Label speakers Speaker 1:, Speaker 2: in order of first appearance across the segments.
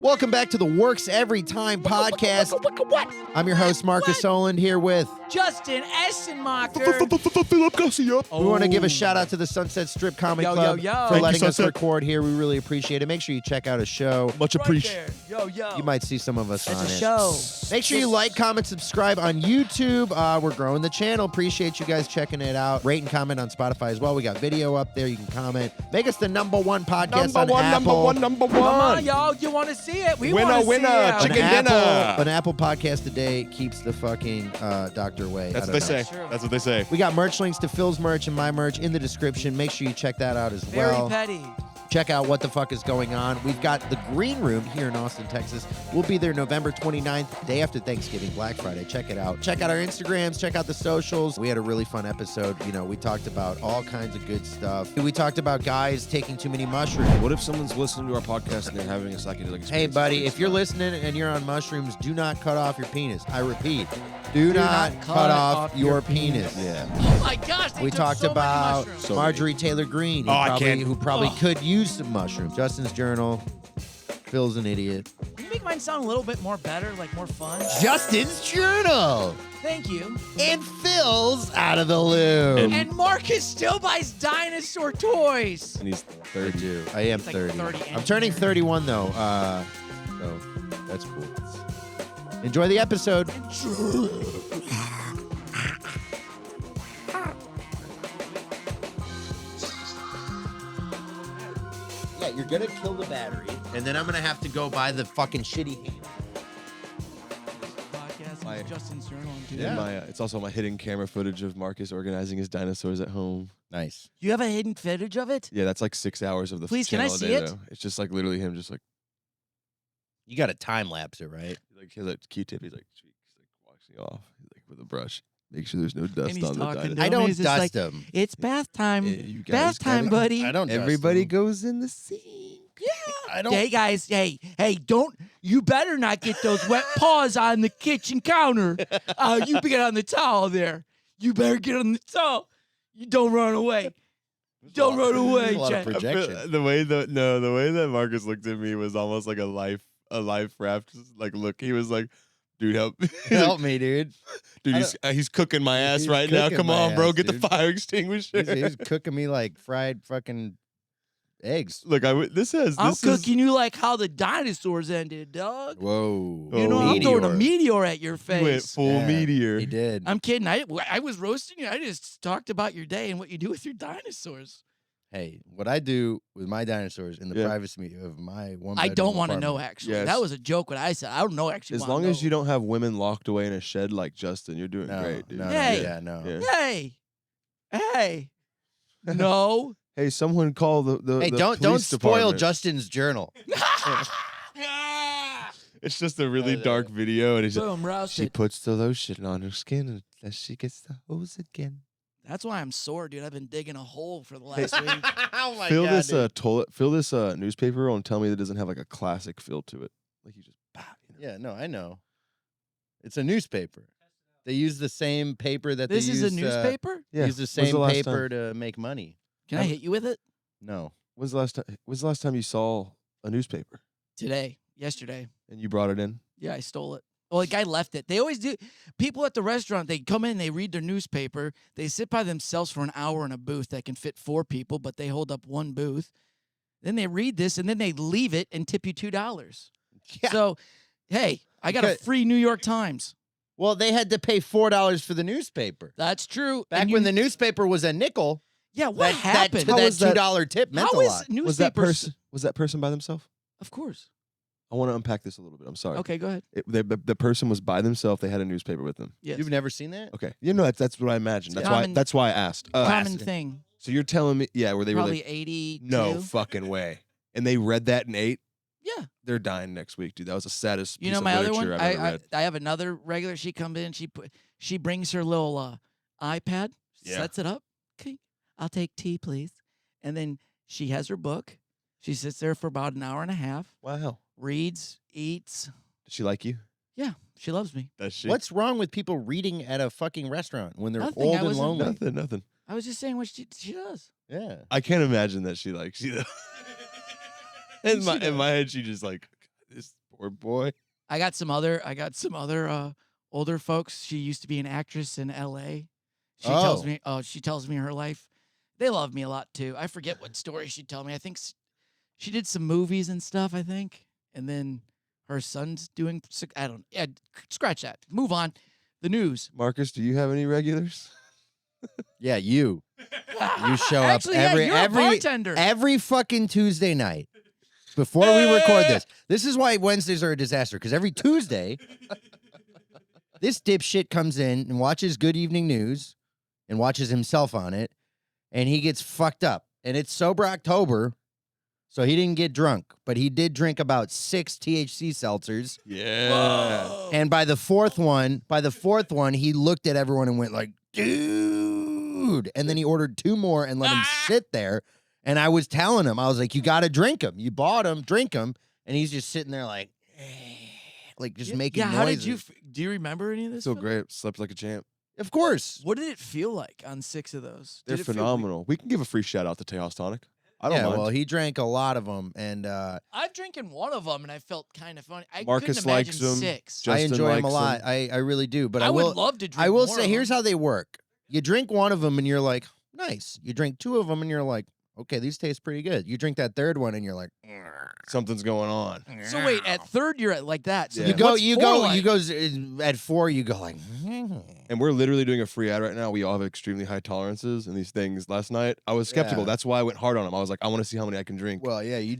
Speaker 1: Welcome back to the Works Every Time podcast. I'm your host, Markus Soland, here with
Speaker 2: Justin Essenmacher.
Speaker 1: We want to give a shout out to the Sunset Strip Comic Club for letting us record here. We really appreciate it. Make sure you check out a show.
Speaker 3: Much appreciated.
Speaker 1: You might see some of us on
Speaker 2: It's
Speaker 1: it.
Speaker 2: a show.
Speaker 1: Make sure you like, comment, subscribe on YouTube. We're growing the channel. Appreciate you guys checking it out. Rate and comment on Spotify as well. We got video up there. You can comment. Make us the #1 podcast on Apple.
Speaker 3: Number one.
Speaker 2: Come on, y'all. You want to see it? We want to see
Speaker 3: winner.
Speaker 2: it.
Speaker 3: Chicken dinner.
Speaker 1: An Apple podcast a day keeps the fucking doctor away.
Speaker 3: That's what they say. That's what they say.
Speaker 1: We got merch links to Phil's merch and my merch in the description. Make sure you check that out as well.
Speaker 2: Very petty.
Speaker 1: Check out what the fuck is going on. We've got the Greene Room here in Austin, Texas. We'll be there November 29th, day after Thanksgiving, Black Friday. Check it out. Check out our Instagrams. Check out the socials. We had a really fun episode. You know, we talked about all kinds of good stuff. We talked about guys taking too many mushrooms.
Speaker 3: What if someone's listening to our podcast and they're having a psychedelic experience?
Speaker 1: Hey, buddy, if you're listening and you're on mushrooms, do not cut off your penis. I repeat, do not cut off your penis.
Speaker 3: Yeah.
Speaker 2: Oh my gosh.
Speaker 1: We talked about Marjorie Taylor Greene, who probably could use some mushrooms. Justin's journal. Phil's an idiot.
Speaker 2: Can you make mine sound a little bit more better, like more fun?
Speaker 1: Justin's journal.
Speaker 2: Thank you.
Speaker 1: And Phil's out of the loop.
Speaker 2: And Markus still buys dinosaur toys.
Speaker 3: And he's 30.
Speaker 1: I am
Speaker 2: He's like
Speaker 1: 30.
Speaker 2: 30
Speaker 1: I'm turning 31 though. So that's cool. Enjoy the episode. Yeah, you're gonna kill the battery, and then I'm gonna have to go buy the fucking shitty hand.
Speaker 2: Podcast is Justin's journal. And
Speaker 1: Yeah.
Speaker 3: It's also my hidden camera footage of Markus organizing his dinosaurs at home.
Speaker 1: Nice.
Speaker 2: You have a hidden footage of it?
Speaker 3: Yeah, that's like 6 hours of the
Speaker 2: Please, can I
Speaker 3: channel a
Speaker 2: see
Speaker 3: day,
Speaker 2: it?
Speaker 3: though. It's just like literally him just like
Speaker 1: You got to time lapse it, right?
Speaker 3: he has a Q-tip. He's like washing off like with a brush. Make sure there's no dust
Speaker 2: he's
Speaker 3: on the
Speaker 2: talking
Speaker 3: dinosaur.
Speaker 2: to
Speaker 1: I don't
Speaker 2: He's just
Speaker 1: dust
Speaker 2: like,
Speaker 1: them.
Speaker 2: It's bath time.
Speaker 3: Yeah, you guys
Speaker 2: Bath time,
Speaker 3: gotta-
Speaker 2: buddy.
Speaker 1: I don't. Dust
Speaker 3: Everybody
Speaker 1: them.
Speaker 3: goes in the sink.
Speaker 2: Yeah.
Speaker 1: I don't.
Speaker 2: Hey guys, hey, don't you better not get those wet paws on the kitchen counter. You get on the towel there. You better get on the towel. You don't run away. Don't run away,
Speaker 1: A lot of
Speaker 2: Jack.
Speaker 1: projection.
Speaker 3: The way that Markus looked at me was almost like a life raft. Like, look, he was like, dude, help.
Speaker 1: Help me, dude.
Speaker 3: Dude, he's cooking my ass
Speaker 1: He's
Speaker 3: right now.
Speaker 1: cooking
Speaker 3: Come
Speaker 1: my
Speaker 3: on, bro.
Speaker 1: ass,
Speaker 3: Get
Speaker 1: dude.
Speaker 3: the fire extinguisher.
Speaker 1: He's cooking me like fried fucking eggs.
Speaker 3: Look, this
Speaker 2: I'm
Speaker 3: is
Speaker 2: cooking you like how the dinosaurs ended, dog.
Speaker 1: Whoa.
Speaker 2: You know,
Speaker 3: Oh.
Speaker 2: I'm throwing a meteor at your
Speaker 3: you went
Speaker 2: face.
Speaker 3: full
Speaker 1: Yeah,
Speaker 3: meteor.
Speaker 1: He did.
Speaker 2: I'm kidding. I was roasting you. I just talked about your day and what you do with your dinosaurs.
Speaker 1: Hey, what I do with my dinosaurs in the
Speaker 3: Yeah.
Speaker 1: privacy of my one.
Speaker 2: I don't want to know, actually.
Speaker 3: Yes.
Speaker 2: That was a joke what I said. I don't know, actually.
Speaker 3: As
Speaker 2: wanna
Speaker 3: long as
Speaker 2: know.
Speaker 3: you don't have women locked away in a shed like Justin, you're doing
Speaker 1: No,
Speaker 3: great, dude.
Speaker 1: no,
Speaker 2: Hey.
Speaker 1: yeah, no.
Speaker 3: Yeah.
Speaker 2: Hey. No.
Speaker 3: Hey, someone call the
Speaker 1: Hey,
Speaker 3: the
Speaker 1: don't
Speaker 3: police
Speaker 1: spoil
Speaker 3: department.
Speaker 1: Justin's journal.
Speaker 3: It's just a really dark video, and he's just,
Speaker 2: Boom,
Speaker 3: she
Speaker 2: roasted.
Speaker 3: puts the lotion on her skin and she gets the hose again.
Speaker 2: That's why I'm sore, dude. I've been digging a hole for the last week.
Speaker 1: Oh my
Speaker 3: Fill
Speaker 1: God,
Speaker 3: this
Speaker 1: dude.
Speaker 3: fill this newspaper roll and tell me that it doesn't have like a classic feel to it. Like you just
Speaker 1: Yeah, no, I know. It's a newspaper. They use the same paper that
Speaker 2: This
Speaker 1: they
Speaker 2: is
Speaker 1: use.
Speaker 2: a newspaper?
Speaker 3: Yeah.
Speaker 1: Use the
Speaker 3: When's
Speaker 1: same
Speaker 3: the last
Speaker 1: paper to make money.
Speaker 2: Can I hit you with it?
Speaker 1: No.
Speaker 3: When's the last time you saw a newspaper
Speaker 2: Today. Yesterday.
Speaker 3: and you brought it in?
Speaker 2: Yeah, I stole it. Well, the guy left it. They always do. People at the restaurant, they come in, they read their newspaper. They sit by themselves for an hour in a booth that can fit 4 people, but they hold up one booth. Then they read this, and then they leave it and tip you $2.
Speaker 1: Yeah.
Speaker 2: So, hey, I got a
Speaker 1: Okay.
Speaker 2: free New York Times.
Speaker 1: Well, they had to pay $4 for the newspaper.
Speaker 2: That's true.
Speaker 1: Back
Speaker 2: And
Speaker 1: when the newspaper was a nickel,
Speaker 2: yeah, what
Speaker 1: that
Speaker 2: happened?
Speaker 3: How
Speaker 1: that
Speaker 3: was that-
Speaker 1: $2 tip meant
Speaker 2: How
Speaker 1: a
Speaker 2: is
Speaker 1: lot.
Speaker 2: newspapers?
Speaker 3: Was that person by themselves?
Speaker 2: Of course.
Speaker 3: I want to unpack this a little bit. I'm sorry.
Speaker 2: Okay, go ahead.
Speaker 3: The person was by themselves. They had a newspaper with them.
Speaker 2: Yes.
Speaker 1: You've never seen that?
Speaker 3: Okay. You know that's what I imagined.
Speaker 2: It's
Speaker 3: That's
Speaker 2: common-
Speaker 3: why. That's why I asked.
Speaker 2: Common thing.
Speaker 3: So you're telling me, yeah, were they
Speaker 2: Probably
Speaker 3: really?
Speaker 2: 82.
Speaker 3: No fucking way. And they read that and ate.
Speaker 2: Yeah.
Speaker 3: They're dying next week, dude. That was the saddest.
Speaker 2: You
Speaker 3: piece
Speaker 2: know
Speaker 3: of
Speaker 2: my other one?
Speaker 3: literature I've ever read.
Speaker 2: I have another regular. She comes in. She brings her little iPad.
Speaker 3: Yeah.
Speaker 2: Sets it up. Okay, I'll take tea, please. And then she has her book. She sits there for about an hour and a half.
Speaker 3: Wow.
Speaker 2: Reads, eats.
Speaker 3: Does she like you?
Speaker 2: Yeah, she loves me.
Speaker 3: Does she?
Speaker 1: What's wrong with people reading at a fucking restaurant when they're
Speaker 2: Nothing,
Speaker 1: old
Speaker 2: I
Speaker 1: and
Speaker 2: wasn't-
Speaker 1: lonely?
Speaker 3: Nothing.
Speaker 2: I was just saying what she does.
Speaker 1: Yeah.
Speaker 3: I can't imagine that she likes you. Though. in my head, she just like this Poor boy.
Speaker 2: I got some other older folks. She used to be an actress in L.A. She tells me her life. They love me a lot too. I forget what story she told me. I think she did some movies and stuff. I think, and then her son's doing. I don't. Yeah, scratch that. Move on. The news.
Speaker 3: Marcus, do you have any regulars?
Speaker 1: Yeah, you show up
Speaker 2: Actually, yeah, you're a bartender.
Speaker 1: every fucking Tuesday night before we record this. This is why Wednesdays are a disaster, because every Tuesday, this dipshit comes in and watches Good Evening News and watches himself on it, and he gets fucked up. And it's sober October, so he didn't get drunk, but he did drink about 6 THC seltzers.
Speaker 3: Yeah.
Speaker 2: Whoa.
Speaker 1: And by the fourth one, he looked at everyone and went like, dude. And then he ordered 2 more and let him sit there. And I was telling him, I was like, you got to drink them. You bought them, drink them. And he's just sitting there like just making noises.
Speaker 2: How did you? Do you remember any of this?
Speaker 3: So
Speaker 2: Phil?
Speaker 3: great. Slept like a champ.
Speaker 1: Of course.
Speaker 2: What did it feel like on 6 of those?
Speaker 3: They're
Speaker 2: Did it feel
Speaker 3: phenomenal. We can give a free shout out to Tejas Tonic. I don't
Speaker 1: Yeah,
Speaker 3: mind.
Speaker 1: well, he drank a lot of them. And
Speaker 2: I've drinking one of them and I felt kind of funny. I
Speaker 3: Marcus
Speaker 2: couldn't imagine
Speaker 3: likes 'em.
Speaker 2: 6.
Speaker 1: I
Speaker 3: Justin
Speaker 1: enjoy them a
Speaker 3: likes
Speaker 1: lot.
Speaker 3: them.
Speaker 1: I really do. But
Speaker 2: I
Speaker 1: I
Speaker 2: would
Speaker 1: will
Speaker 2: love to drink.
Speaker 1: I will
Speaker 2: more
Speaker 1: say,
Speaker 2: of
Speaker 1: here's
Speaker 2: them.
Speaker 1: how they work. You drink one of them and you're like, nice. You drink 2 of them and you're like, okay, these taste pretty good. You drink that third one and you're like,
Speaker 3: Something's going on.
Speaker 2: So wait, at third you're at like that. So
Speaker 3: Yeah.
Speaker 1: you
Speaker 2: then
Speaker 1: go,
Speaker 2: what's
Speaker 1: you
Speaker 2: 4
Speaker 1: go,
Speaker 2: like?
Speaker 1: you go at 4. You go like,
Speaker 3: And we're literally doing a free ad right now. We all have extremely high tolerances in these things. Last night, I was skeptical.
Speaker 1: Yeah.
Speaker 3: That's why I went hard on them. I was like, I want to see how many I can drink.
Speaker 1: well, yeah, you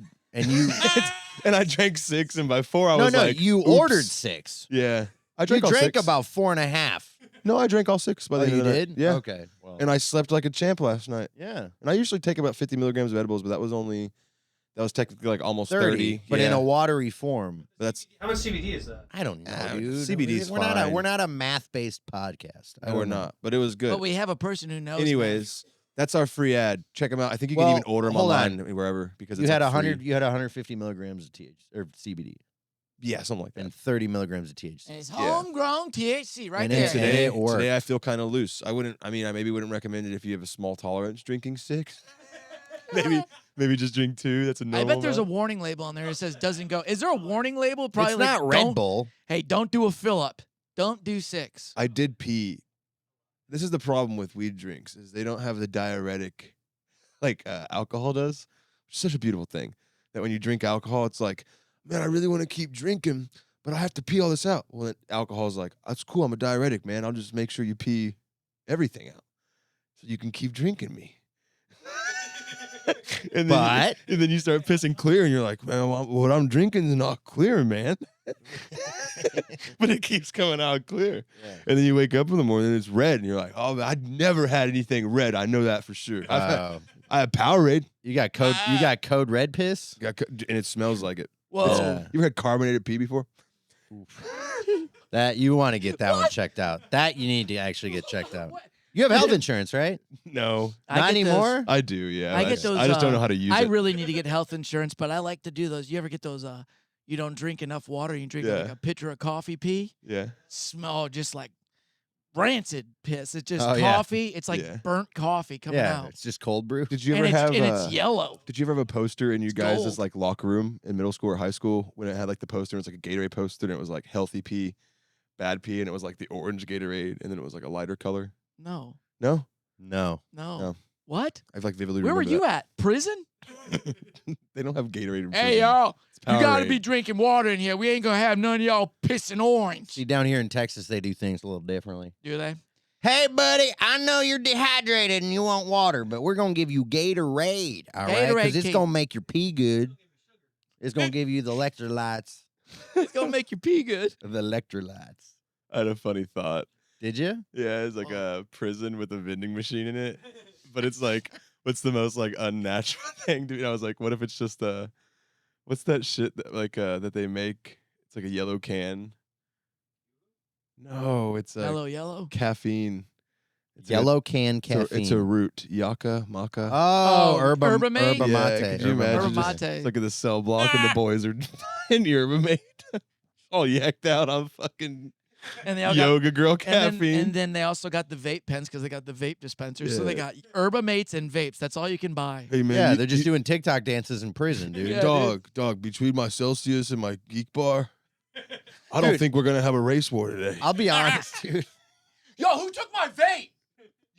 Speaker 3: And I drank 6, and by 4, I
Speaker 1: no,
Speaker 3: was
Speaker 1: no,
Speaker 3: like,
Speaker 1: you
Speaker 3: oops.
Speaker 1: ordered 6.
Speaker 3: Yeah. I
Speaker 1: You
Speaker 3: drank all
Speaker 1: drank
Speaker 3: 6.
Speaker 1: about 4.5.
Speaker 3: No, I drank all 6 by the
Speaker 1: Oh,
Speaker 3: end
Speaker 1: you
Speaker 3: of the night.
Speaker 1: did?
Speaker 3: Yeah.
Speaker 1: Okay. Well,
Speaker 3: And I slept like a champ last night.
Speaker 1: yeah.
Speaker 3: And I usually take about 50 milligrams of edibles, but that was technically like almost 30.
Speaker 1: but
Speaker 3: yeah.
Speaker 1: in a watery form.
Speaker 3: But that's
Speaker 4: How much CBD is that?
Speaker 1: I don't know,
Speaker 3: Ah,
Speaker 1: dude.
Speaker 3: CBD's
Speaker 1: we're not a
Speaker 3: fine.
Speaker 1: we're not a math-based podcast. I
Speaker 3: no, we're
Speaker 1: don't know.
Speaker 3: not. But it was good.
Speaker 2: But we have a person who knows.
Speaker 3: Anyways, that's our free ad. Check them out. I think you can
Speaker 1: Well,
Speaker 3: even order them
Speaker 1: hold
Speaker 3: online wherever because
Speaker 1: You
Speaker 3: it's
Speaker 1: had
Speaker 3: like
Speaker 1: 100.
Speaker 3: free.
Speaker 1: You had 150 milligrams of CBD
Speaker 3: Yeah, something like that.
Speaker 1: and 30 milligrams of THC.
Speaker 2: And it's
Speaker 3: Yeah.
Speaker 2: homegrown THC right
Speaker 1: And
Speaker 2: there.
Speaker 1: it's today it worked.
Speaker 3: Today I feel kind of loose. I maybe wouldn't recommend it if you have a small tolerance drinking 6. maybe just drink 2. That's a
Speaker 2: I
Speaker 3: normal.
Speaker 2: bet there's a
Speaker 3: amount.
Speaker 2: warning label on there that says doesn't go. Is there a warning label? Probably
Speaker 1: It's
Speaker 2: like,
Speaker 1: not Red
Speaker 2: don't-
Speaker 1: Bull.
Speaker 2: Hey, don't do a fill up. Don't do 6.
Speaker 3: I did pee. This is the problem with weed drinks is they don't have the diuretic like alcohol does. It's such a beautiful thing that when you drink alcohol, it's like, man, I really want to keep drinking, but I have to pee all this out. Well, then alcohol's like, that's cool. I'm a diuretic, man. I'll just make sure you pee everything out so you can keep drinking me. and then you start pissing clear, and you're like, man, what I'm drinking is not clear, man. But it keeps coming out clear.
Speaker 1: Yeah.
Speaker 3: And then you wake up in the morning and it's red, and you're like, oh, I've never had anything red. I know that for sure. I have Powerade.
Speaker 1: You got code. You got code red piss.
Speaker 3: And it smells like it.
Speaker 2: Whoa.
Speaker 1: Yeah.
Speaker 3: You ever had carbonated pee before?
Speaker 1: That you want to get that one checked out. That you need to actually get checked out. You have health insurance, right?
Speaker 3: No.
Speaker 1: Not
Speaker 2: get those-
Speaker 1: anymore.
Speaker 3: I do, yeah.
Speaker 2: I get those.
Speaker 3: I just don't know how to use
Speaker 2: I
Speaker 3: it.
Speaker 2: really need to get health insurance, but I like to do those. You ever get those? You don't drink enough water. You drink like
Speaker 3: Yeah.
Speaker 2: a pitcher of coffee pee.
Speaker 3: Yeah.
Speaker 2: Smell just like rancid piss. It's just
Speaker 1: Oh, yeah.
Speaker 2: coffee. It's like
Speaker 3: Yeah.
Speaker 2: burnt coffee coming
Speaker 1: Yeah,
Speaker 2: out.
Speaker 1: it's just cold brew.
Speaker 3: Did you
Speaker 2: And
Speaker 3: ever have
Speaker 2: it's yellow.
Speaker 3: Did you ever have a poster in your guys'
Speaker 2: gold.
Speaker 3: like locker room in middle school or high school when it had like the poster? It was like a Gatorade poster, and it was like healthy pee, bad pee, and it was like the orange Gatorade, and then it was like a lighter color.
Speaker 2: No,
Speaker 3: No,
Speaker 1: No.
Speaker 2: no. What?
Speaker 3: I've like vividly.
Speaker 2: Where were
Speaker 3: remember
Speaker 2: you at? Prison?
Speaker 3: that. They don't have Gatorade. In
Speaker 2: Hey
Speaker 3: prison.
Speaker 2: y'all,
Speaker 3: It's
Speaker 2: you gotta
Speaker 3: Powerade.
Speaker 2: be drinking water in here. We ain't gonna have none of y'all pissing orange.
Speaker 1: See, down here in Texas, they do things a little differently.
Speaker 2: Do they?
Speaker 1: Hey, buddy, I know you're dehydrated and you want water, but we're going to give you Gatorade, all right?
Speaker 2: Gatorade,
Speaker 1: Because it's
Speaker 2: King.
Speaker 1: going to make your pee good. It's going to give you the electrolytes.
Speaker 2: It's gonna make you pee good.
Speaker 1: The electrolytes.
Speaker 3: I had a funny thought.
Speaker 1: Did you?
Speaker 3: Yeah, it's like a prison with a vending machine in it, but it's like, what's the most like unnatural thing to me? I was like, what if it's just what's that shit that like that they make? It's like a yellow can. No, it's
Speaker 2: Hello, yellow.
Speaker 3: caffeine. It's
Speaker 1: Yellow can
Speaker 3: It's a,
Speaker 1: caffeine.
Speaker 3: it's a root, yucca, maca.
Speaker 1: Oh,
Speaker 2: Oh,
Speaker 1: herba,
Speaker 2: Herba Mate?
Speaker 1: herba
Speaker 3: Yeah,
Speaker 1: mate.
Speaker 3: could you
Speaker 1: herba
Speaker 3: imagine?
Speaker 2: Herba
Speaker 3: Just
Speaker 2: mate.
Speaker 3: look at the cell block and the boys are in Yerba Mate, all yacked out on fucking
Speaker 2: And they all
Speaker 3: Yoga girl
Speaker 2: got, and
Speaker 3: caffeine.
Speaker 2: then they also got the vape pens because they got the vape dispensers. So they got Herba Mates and vapes. That's all you can buy.
Speaker 3: Hey man,
Speaker 1: Yeah, they're just doing TikTok dances in prison, dude.
Speaker 2: Yeah,
Speaker 3: dog. Between my Celsius and my Geek Bar, I don't
Speaker 1: Dude.
Speaker 3: think we're gonna have a race war today.
Speaker 1: I'll be honest, dude.
Speaker 2: Yo, who took my vape?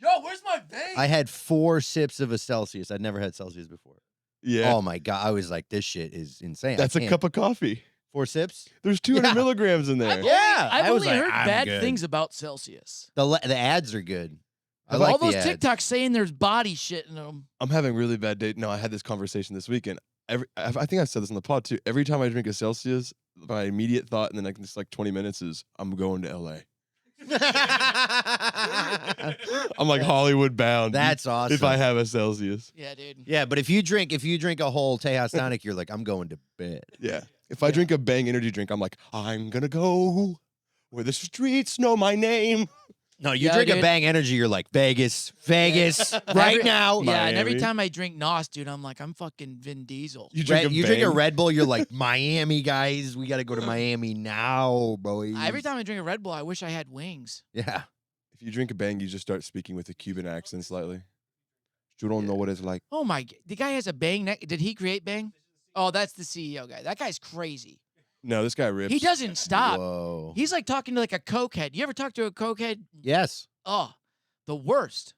Speaker 2: Yo, where's my vape?
Speaker 1: I had 4 sips of a Celsius. I'd never had Celsius before.
Speaker 3: Yeah,
Speaker 1: Oh my God. I was like, this shit is insane.
Speaker 3: that's a cup of coffee.
Speaker 1: 4 sips?
Speaker 3: There's 200
Speaker 1: Yeah.
Speaker 3: milligrams in there.
Speaker 1: Yeah.
Speaker 2: I've
Speaker 1: I was
Speaker 2: only
Speaker 1: like,
Speaker 2: heard
Speaker 1: I'm
Speaker 2: bad
Speaker 1: good.
Speaker 2: things about Celsius.
Speaker 1: The ads are good. I
Speaker 2: All
Speaker 1: like
Speaker 2: those
Speaker 1: the ads.
Speaker 2: TikToks saying there's body shit in them.
Speaker 3: I'm having really bad day. No, I had this conversation this weekend. I think I said this on the pod too. Every time I drink a Celsius, my immediate thought in the next like 20 minutes is I'm going to LA. I'm like Hollywood bound.
Speaker 1: That's awesome.
Speaker 3: If I have a Celsius.
Speaker 2: Yeah, dude.
Speaker 1: Yeah, but if you drink a whole Tejas Tonic, you're like, I'm going to bed.
Speaker 3: Yeah. If I drink a Bang energy drink, I'm like, I'm gonna go where the streets know my name.
Speaker 1: No, you
Speaker 2: Yeah,
Speaker 1: drink a
Speaker 2: dude.
Speaker 1: Bang Energy, you're like, Vegas, right
Speaker 2: Every-
Speaker 1: now.
Speaker 2: Yeah, and every
Speaker 3: Miami.
Speaker 2: time I drink NOS, dude, I'm like, I'm fucking Vin Diesel.
Speaker 3: You drink
Speaker 1: You drink a
Speaker 3: Bang?
Speaker 1: Red Bull, you're like, Miami, guys. We got to go to Miami now, boys.
Speaker 2: Every time I drink a Red Bull, I wish I had wings.
Speaker 1: Yeah.
Speaker 3: If you drink a Bang, you just start speaking with a Cuban accent slightly. You don't know what it's like.
Speaker 2: Oh my, the guy has a Bang neck. Did he create Bang? Oh, that's the CEO guy. That guy's crazy.
Speaker 3: No, this guy rips.
Speaker 2: He doesn't stop.
Speaker 1: Whoa.
Speaker 2: He's like talking to like a cokehead. You ever talk to a cokehead?
Speaker 1: Yes.
Speaker 2: Oh, the worst.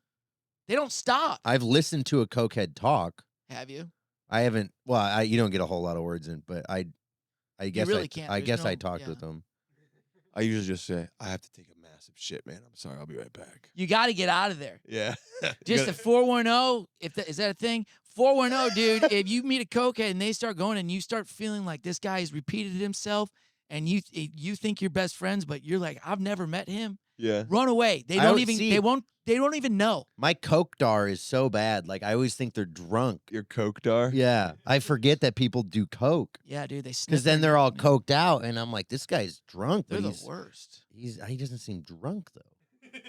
Speaker 2: They don't stop.
Speaker 1: I've listened to a cokehead talk.
Speaker 2: Have you?
Speaker 1: I haven't. Well, you don't get a whole lot of words in, but I guess
Speaker 2: really can't.
Speaker 1: I
Speaker 2: There's
Speaker 1: guess I
Speaker 2: no-
Speaker 1: talked
Speaker 2: yeah.
Speaker 1: with them.
Speaker 3: I usually just say, I have to take a massive shit, man. I'm sorry. I'll be right back.
Speaker 2: You got to get out of there.
Speaker 3: Yeah.
Speaker 2: Just a 410. Is that a thing? 410, dude. If you meet a cokehead and they start going and you start feeling like this guy has repeated himself, and you think you're best friends, but you're like, I've never met him.
Speaker 3: Yeah.
Speaker 2: Run away. They
Speaker 1: I
Speaker 2: don't
Speaker 1: would
Speaker 2: even.
Speaker 1: see-
Speaker 2: They don't even know.
Speaker 1: My coke dar is so bad. Like I always think they're drunk.
Speaker 3: Your Coke dar.
Speaker 1: Yeah, I forget that people do coke
Speaker 2: Yeah, dude. They sniff
Speaker 1: because then
Speaker 2: their-
Speaker 1: they're all coked out, and I'm like, this guy's drunk.
Speaker 2: They're
Speaker 1: But
Speaker 2: the worst.
Speaker 1: he doesn't seem drunk though.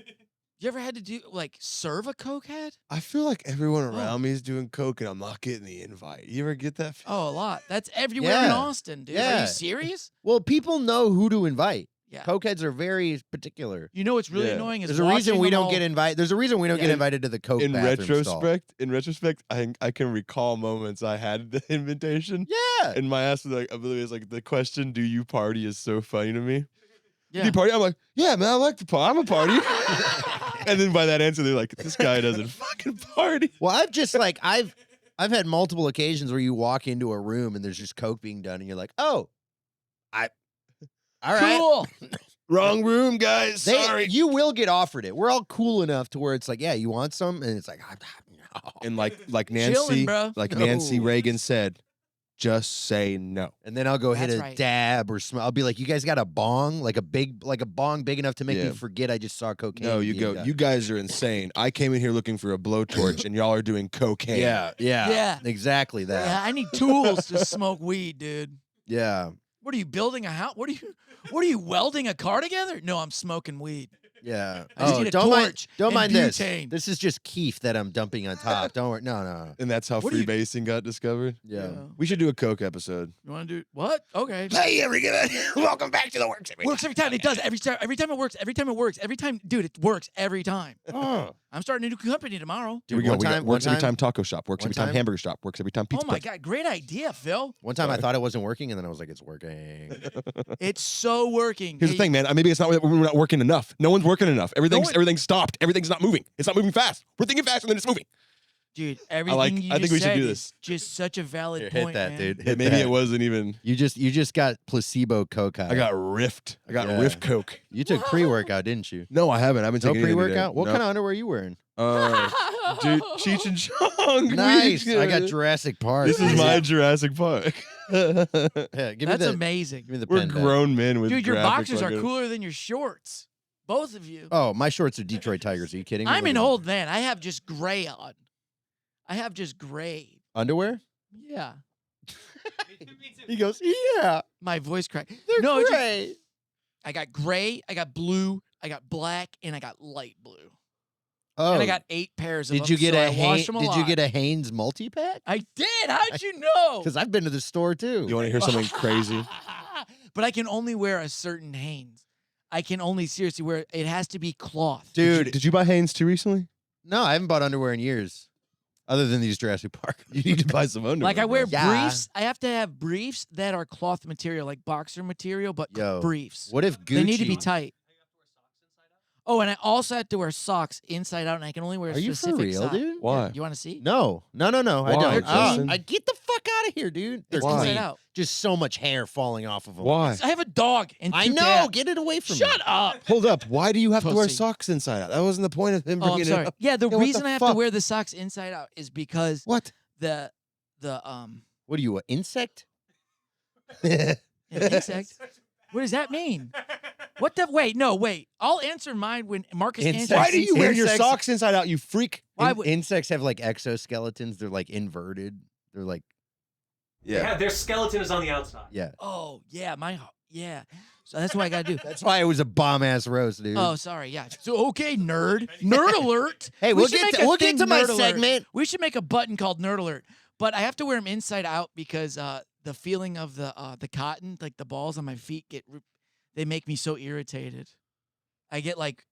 Speaker 2: You ever had to do like serve a cokehead?
Speaker 3: I feel like everyone
Speaker 2: Oh.
Speaker 3: around me is doing Coke and I'm not getting the invite. You ever get that?
Speaker 2: Oh, a lot. That's everywhere in
Speaker 1: Yeah.
Speaker 2: Austin, dude. Are
Speaker 1: Yeah.
Speaker 2: you serious?
Speaker 1: Well, people know who to invite.
Speaker 2: Yeah.
Speaker 1: Cokeheads are very particular.
Speaker 2: You know what's really
Speaker 3: Yeah.
Speaker 2: annoying is
Speaker 1: There's a reason
Speaker 2: watching
Speaker 1: we
Speaker 2: them
Speaker 1: don't
Speaker 2: all-
Speaker 1: get invited. There's a reason we don't get
Speaker 3: Yeah.
Speaker 1: invited to the coke
Speaker 3: In
Speaker 1: bathroom stall.
Speaker 3: retrospect, I can recall moments I had the invitation.
Speaker 1: Yeah.
Speaker 3: And my ass was like, I believe it's like the question, "Do you party?" is so funny to me. Do
Speaker 2: Yeah.
Speaker 3: you party? I'm like, yeah, man, I like to party. I'm a party. And then by that answer, they're like, this guy doesn't fucking party.
Speaker 1: Well, I've just like I've had multiple occasions where you walk into a room and there's just coke being done, and you're like, oh, all right.
Speaker 2: Cool.
Speaker 3: Wrong room, guys. Sorry.
Speaker 1: You will get offered it. We're all cool enough to where it's like, yeah, you want some, and it's like, no.
Speaker 3: And like
Speaker 2: Chilling,
Speaker 3: Nancy,
Speaker 2: bro.
Speaker 3: Nancy
Speaker 1: No.
Speaker 3: Reagan said, just say no.
Speaker 1: And then I'll go hit
Speaker 2: That's
Speaker 1: a
Speaker 2: right.
Speaker 1: dab or smell. I'll be like, you guys got a bong, like a bong big enough to make
Speaker 3: Yeah.
Speaker 1: me forget I just saw cocaine.
Speaker 3: No, you
Speaker 1: being
Speaker 3: go.
Speaker 1: done."
Speaker 3: You guys are insane. I came in here looking for a blowtorch, and y'all are doing cocaine.
Speaker 1: Yeah,
Speaker 2: Yeah.
Speaker 1: exactly that.
Speaker 2: Yeah, I need tools to smoke weed, dude.
Speaker 1: Yeah,
Speaker 2: What are you building a house? What are you welding a car together? No, I'm smoking weed.
Speaker 1: yeah.
Speaker 2: I just need a
Speaker 1: don't
Speaker 2: torch
Speaker 1: don't
Speaker 2: and
Speaker 1: mind this.
Speaker 2: butane.
Speaker 1: This is just keef that I'm dumping on top. Don't worry. No.
Speaker 3: And that's how
Speaker 2: What do you-
Speaker 3: freebasing got discovered.
Speaker 1: Yeah.
Speaker 3: We should do a coke episode.
Speaker 2: You want to do what? Okay.
Speaker 3: Hey, everyone! Welcome back to the works.
Speaker 2: Works every time. It does every time. Every time it works. Every time it works. Every time, dude, it works every time.
Speaker 1: Oh,
Speaker 2: I'm starting a new company tomorrow.
Speaker 3: Here we go.
Speaker 1: one
Speaker 3: We got
Speaker 1: time-
Speaker 3: works
Speaker 1: one
Speaker 3: every time taco shop. Works
Speaker 1: one
Speaker 3: every time
Speaker 1: time-
Speaker 3: hamburger shop. Works every time pizza.
Speaker 2: Oh my
Speaker 3: place.
Speaker 2: god, great idea, Phil.
Speaker 1: one time I thought it wasn't working, and then I was like, it's working.
Speaker 2: It's so working.
Speaker 3: Here's the
Speaker 2: Hey,
Speaker 3: thing, man. Maybe it's not. We're not working enough. No one's working enough. Everything's
Speaker 2: one-
Speaker 3: everything's stopped. Everything's not moving. It's not moving fast. We're thinking fast, and then it's moving.
Speaker 2: dude, everything you
Speaker 3: I think
Speaker 2: just
Speaker 3: we should
Speaker 2: said
Speaker 3: do
Speaker 2: is just such a valid
Speaker 1: Here,
Speaker 2: point,
Speaker 1: hit that,
Speaker 2: man.
Speaker 1: dude.
Speaker 3: Yeah,
Speaker 1: Hit
Speaker 3: maybe
Speaker 1: that.
Speaker 3: it wasn't even.
Speaker 1: You just got placebo coke high.
Speaker 3: I got riffed. I got
Speaker 1: Yeah.
Speaker 3: riff coke.
Speaker 1: You took pre-workout, didn't you?
Speaker 3: No, I haven't. I've been
Speaker 1: No
Speaker 3: taking anything today.
Speaker 1: pre-workout. What
Speaker 3: No.
Speaker 1: kind of underwear are you wearing?
Speaker 3: Dude, Cheech and Chong.
Speaker 1: Nice. I got Jurassic Park.
Speaker 3: This is my Jurassic Park.
Speaker 1: Yeah, give
Speaker 2: That's
Speaker 1: me the
Speaker 2: amazing.
Speaker 1: give me the
Speaker 3: We're
Speaker 1: pen back.
Speaker 3: grown men with.
Speaker 2: Dude, your
Speaker 3: graphics
Speaker 2: boxers
Speaker 3: like
Speaker 2: are
Speaker 3: a-
Speaker 2: cooler than your shorts. Both of you.
Speaker 1: Oh, my shorts are Detroit Tigers. Are you kidding me?
Speaker 2: I'm
Speaker 1: Look
Speaker 2: an
Speaker 1: at
Speaker 2: old man. I have just gray on. I have just gray.
Speaker 1: underwear.
Speaker 2: Yeah.
Speaker 1: He goes, yeah,
Speaker 2: My voice cracked.
Speaker 1: they're
Speaker 2: No, it's just-
Speaker 1: great.
Speaker 2: I got gray, I got blue, I got black, and I got light blue.
Speaker 1: Oh,
Speaker 2: And I got 8 pairs of
Speaker 1: did
Speaker 2: them.
Speaker 1: you get
Speaker 2: so
Speaker 1: a
Speaker 2: I washed them a
Speaker 1: Did you
Speaker 2: lot.
Speaker 1: get a Hanes multi pack?
Speaker 2: I did. How'd you know?
Speaker 1: Because I've been to the store too.
Speaker 3: You want to hear something crazy?
Speaker 2: But I can only wear a certain Hanes. I can only seriously wear it. It has to be cloth.
Speaker 1: Dude.
Speaker 3: Did you buy Hanes too recently?
Speaker 1: No, I haven't bought underwear in years. Other than these Jurassic Park.
Speaker 3: You need to buy some underwear.
Speaker 2: Like I wear
Speaker 3: bro.
Speaker 1: Yeah.
Speaker 2: briefs. I have to have briefs that are cloth material, like boxer material, but
Speaker 1: Yo,
Speaker 2: briefs.
Speaker 1: What if Gucci?
Speaker 2: They need to be tight. Oh, and I also have to wear socks inside out, and I can only wear a
Speaker 1: Are you for
Speaker 2: specific
Speaker 1: real,
Speaker 2: sock.
Speaker 1: dude?
Speaker 3: Why?
Speaker 2: You want to see?
Speaker 1: No. I
Speaker 3: Why,
Speaker 1: don't.
Speaker 3: Justin?
Speaker 1: I get the fuck out of here, dude. They're
Speaker 2: It's
Speaker 3: Why?
Speaker 2: inside
Speaker 1: clean.
Speaker 2: out.
Speaker 1: Just so much hair falling off of them.
Speaker 3: Why?
Speaker 2: I have a dog and
Speaker 1: I
Speaker 2: two
Speaker 1: know.
Speaker 2: cats.
Speaker 1: Get it away from me.
Speaker 2: Shut up.
Speaker 3: Hold up. Why do you have to wear
Speaker 2: Pussy.
Speaker 3: socks inside out? That wasn't the point of him
Speaker 2: Oh,
Speaker 3: bringing
Speaker 2: I'm sorry.
Speaker 3: it up.
Speaker 2: Yeah, the
Speaker 3: Yeah, what
Speaker 2: reason
Speaker 3: the
Speaker 2: I have to
Speaker 3: fuck?
Speaker 2: wear the socks inside out is because
Speaker 3: What?
Speaker 2: the
Speaker 1: What are you, an insect?
Speaker 2: insect. What does that mean? What the? Wait. I'll answer mine when Marcus
Speaker 1: Insects.
Speaker 2: answers.
Speaker 3: Why do you wear your
Speaker 1: Insects-
Speaker 3: socks inside out, you freak?
Speaker 2: Why would?
Speaker 1: Insects have like exoskeletons. They're like inverted. They're like,
Speaker 3: Yeah.
Speaker 4: Their skeleton is on the outside.
Speaker 1: yeah.
Speaker 2: Oh yeah, yeah. So that's what I gotta do.
Speaker 1: That's why it was a bomb ass roast, dude.
Speaker 2: Oh, sorry. Yeah. So okay, nerd alert.
Speaker 1: Hey,
Speaker 2: We
Speaker 1: we'll
Speaker 2: should
Speaker 1: get
Speaker 2: make
Speaker 1: to,
Speaker 2: a
Speaker 1: we'll get
Speaker 2: thing,
Speaker 1: to my
Speaker 2: nerd alert.
Speaker 1: segment.
Speaker 2: We should make a button called nerd alert. But I have to wear them inside out because the feeling of the cotton, like the balls on my feet, they make me so irritated. I get like,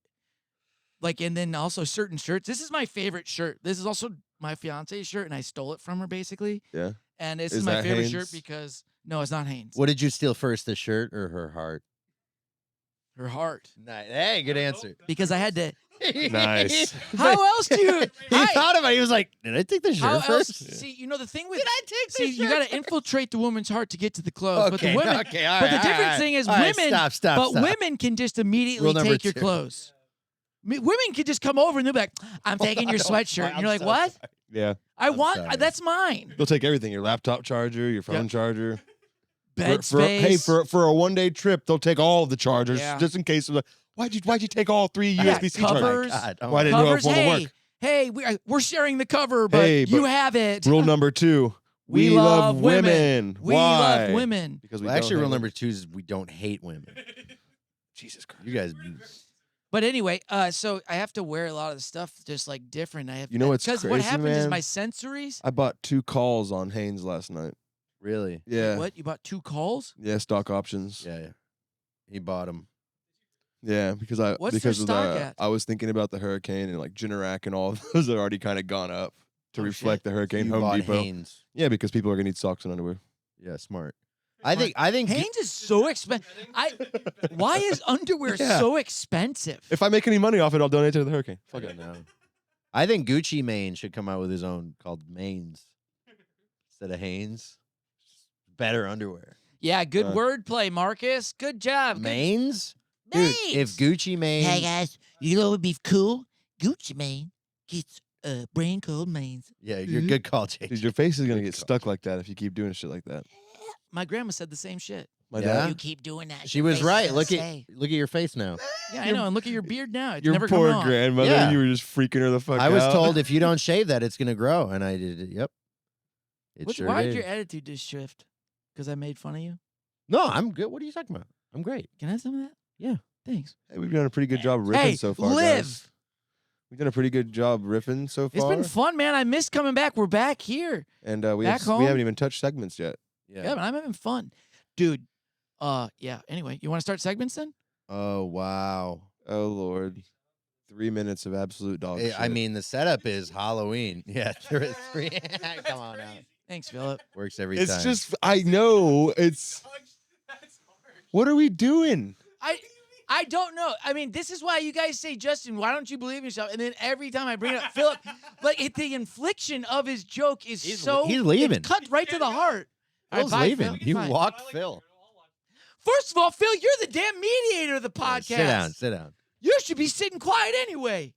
Speaker 2: and then also certain shirts. This is my favorite shirt. This is also my fiance's shirt, and I stole it from her basically.
Speaker 3: Yeah.
Speaker 2: And this
Speaker 3: Is
Speaker 2: is my
Speaker 3: that
Speaker 2: favorite
Speaker 3: Hanes?
Speaker 2: shirt because no, it's not Hanes.
Speaker 1: What did you steal first, the shirt or her heart?
Speaker 2: Her heart.
Speaker 1: Nice. Hey, good answer.
Speaker 2: Because I had to.
Speaker 3: Nice.
Speaker 2: How else do you?
Speaker 1: He thought about it. He was like, did I take the
Speaker 2: How
Speaker 1: shirt
Speaker 2: else?
Speaker 1: first?
Speaker 2: See, you know the thing with.
Speaker 1: Did I take the
Speaker 2: See, you
Speaker 1: shirt
Speaker 2: got to infiltrate the woman's heart to get to the clothes. But the
Speaker 1: Okay,
Speaker 2: women.
Speaker 1: okay, all
Speaker 2: but the
Speaker 1: right,
Speaker 2: different
Speaker 1: all right.
Speaker 2: thing is
Speaker 1: All right,
Speaker 2: women.
Speaker 1: stop,
Speaker 2: But
Speaker 1: stop.
Speaker 2: women can just immediately
Speaker 1: Rule number
Speaker 2: take your
Speaker 1: 2.
Speaker 2: clothes. Women can just come over and they'll be like, "I'm taking your sweatshirt." And
Speaker 1: I'm
Speaker 2: you're like,
Speaker 1: so
Speaker 2: "What?
Speaker 1: sorry.
Speaker 3: Yeah.
Speaker 2: I want.
Speaker 1: sorry.
Speaker 2: That's mine."
Speaker 3: They'll take everything, your laptop charger, your phone
Speaker 2: Yep.
Speaker 3: charger.
Speaker 2: Bed
Speaker 3: Hey,
Speaker 2: space.
Speaker 3: for a one-day trip, they'll take all of the chargers
Speaker 2: Yeah.
Speaker 3: just in case of the why'd you take all 3
Speaker 2: Yeah,
Speaker 3: USB-C
Speaker 2: covers.
Speaker 3: chargers?
Speaker 1: God, oh
Speaker 3: Why
Speaker 1: my
Speaker 3: didn't know if
Speaker 2: Covers.
Speaker 3: one will
Speaker 2: Hey,
Speaker 3: work?
Speaker 2: hey, we're sharing the cover, but
Speaker 3: Hey,
Speaker 2: you
Speaker 3: but
Speaker 2: have it.
Speaker 3: Rule number 2.
Speaker 2: We love women. We
Speaker 3: Why?
Speaker 2: love women.
Speaker 3: Because we
Speaker 1: Well, actually,
Speaker 3: don't
Speaker 1: rule
Speaker 3: hate
Speaker 1: number
Speaker 3: them.
Speaker 1: 2 is we don't hate women.
Speaker 3: Jesus Christ.
Speaker 1: You guys,
Speaker 2: But anyway, so I have to wear a lot of the stuff just like different. I have.
Speaker 3: You know what's
Speaker 2: because what
Speaker 3: crazy,
Speaker 2: happens is
Speaker 3: man?
Speaker 2: my sensories.
Speaker 3: I bought 2 calls on Hanes last night.
Speaker 1: really?
Speaker 3: Yeah.
Speaker 2: What? You bought 2 calls?
Speaker 3: Yeah, stock options.
Speaker 1: Yeah. He bought them.
Speaker 3: Yeah, because I
Speaker 2: What's their
Speaker 3: because of
Speaker 2: stock
Speaker 3: the
Speaker 2: at?
Speaker 3: I was thinking about the hurricane and like Generac and all of those are already kind of gone up to
Speaker 2: Oh,
Speaker 3: reflect
Speaker 2: shit.
Speaker 3: the hurricane.
Speaker 1: You
Speaker 3: Home
Speaker 1: bought
Speaker 3: Depot.
Speaker 1: Hanes.
Speaker 3: Yeah, because people are gonna need socks and underwear.
Speaker 1: Yeah, smart. I think
Speaker 2: Hanes is so expensive. Why is underwear
Speaker 3: Yeah.
Speaker 2: so expensive?
Speaker 3: If I make any money off it, I'll donate it to the hurricane.
Speaker 1: I don't know. I think Gucci Mane should come out with his own called Manes instead of Hanes. Better underwear.
Speaker 2: Yeah, good wordplay, Marcus. Good job. Good-
Speaker 1: Manes? Dude, if
Speaker 2: Manes.
Speaker 1: Gucci Mane.
Speaker 2: Hey guys, you know what would be cool? Gucci Mane gets a brand called Manes.
Speaker 1: Yeah, you're good call, Jake.
Speaker 3: Dude, your face is gonna get stuck like that if you keep doing shit like that.
Speaker 2: My grandma said the same shit.
Speaker 3: My
Speaker 1: Yeah?
Speaker 3: dad.
Speaker 2: You keep doing that.
Speaker 1: She
Speaker 2: your
Speaker 1: was
Speaker 2: face is
Speaker 1: right.
Speaker 2: gonna stay.
Speaker 1: Look at your face now.
Speaker 2: Yeah, I know. And look at your beard now. It's
Speaker 3: Your
Speaker 2: never
Speaker 3: poor
Speaker 2: come off.
Speaker 3: grandmother,
Speaker 1: Yeah.
Speaker 3: you were just freaking her the fuck out.
Speaker 1: I was told if you don't shave that, it's gonna grow, and I did it. Yep. It sure
Speaker 2: Why
Speaker 1: did.
Speaker 2: did your attitude just shift? Because I made fun of you?
Speaker 1: No, I'm good. What are you talking about? I'm great.
Speaker 2: Can I have some of that?
Speaker 1: Yeah.
Speaker 2: Thanks.
Speaker 3: Hey, we've done a pretty good job riffing
Speaker 2: Hey,
Speaker 3: so far,
Speaker 2: live.
Speaker 3: guys. We've done a pretty good job riffing so
Speaker 2: It's
Speaker 3: far.
Speaker 2: been fun, man. I missed coming back. We're back here.
Speaker 3: And we
Speaker 2: Back
Speaker 3: haven't
Speaker 2: home?
Speaker 3: even touched segments yet.
Speaker 2: Yeah, but I'm having fun. Dude, yeah. Anyway, you want to start segments then?
Speaker 1: Oh wow.
Speaker 3: Oh Lord. 3 minutes of absolute dog shit.
Speaker 1: I mean, the setup is Halloween. Yeah, three. Come on now.
Speaker 2: Thanks, Philip.
Speaker 1: Works every
Speaker 3: it's
Speaker 1: time.
Speaker 3: just I know it's. What are we doing?
Speaker 2: I don't know. I mean, this is why you guys say, Justin, why don't you believe in yourself? And then every time I bring it up, Philip, the infliction of his joke is
Speaker 1: He's
Speaker 2: so
Speaker 1: leaving.
Speaker 2: It's cut right to the heart. All right,
Speaker 1: Phil's
Speaker 2: bye,
Speaker 1: leaving.
Speaker 2: Phil.
Speaker 1: You
Speaker 2: Bye.
Speaker 1: walked Phill.
Speaker 2: First of all, Phil, you're the damn mediator of the podcast.
Speaker 1: Sit down. Sit down.
Speaker 2: You should be sitting quiet anyway.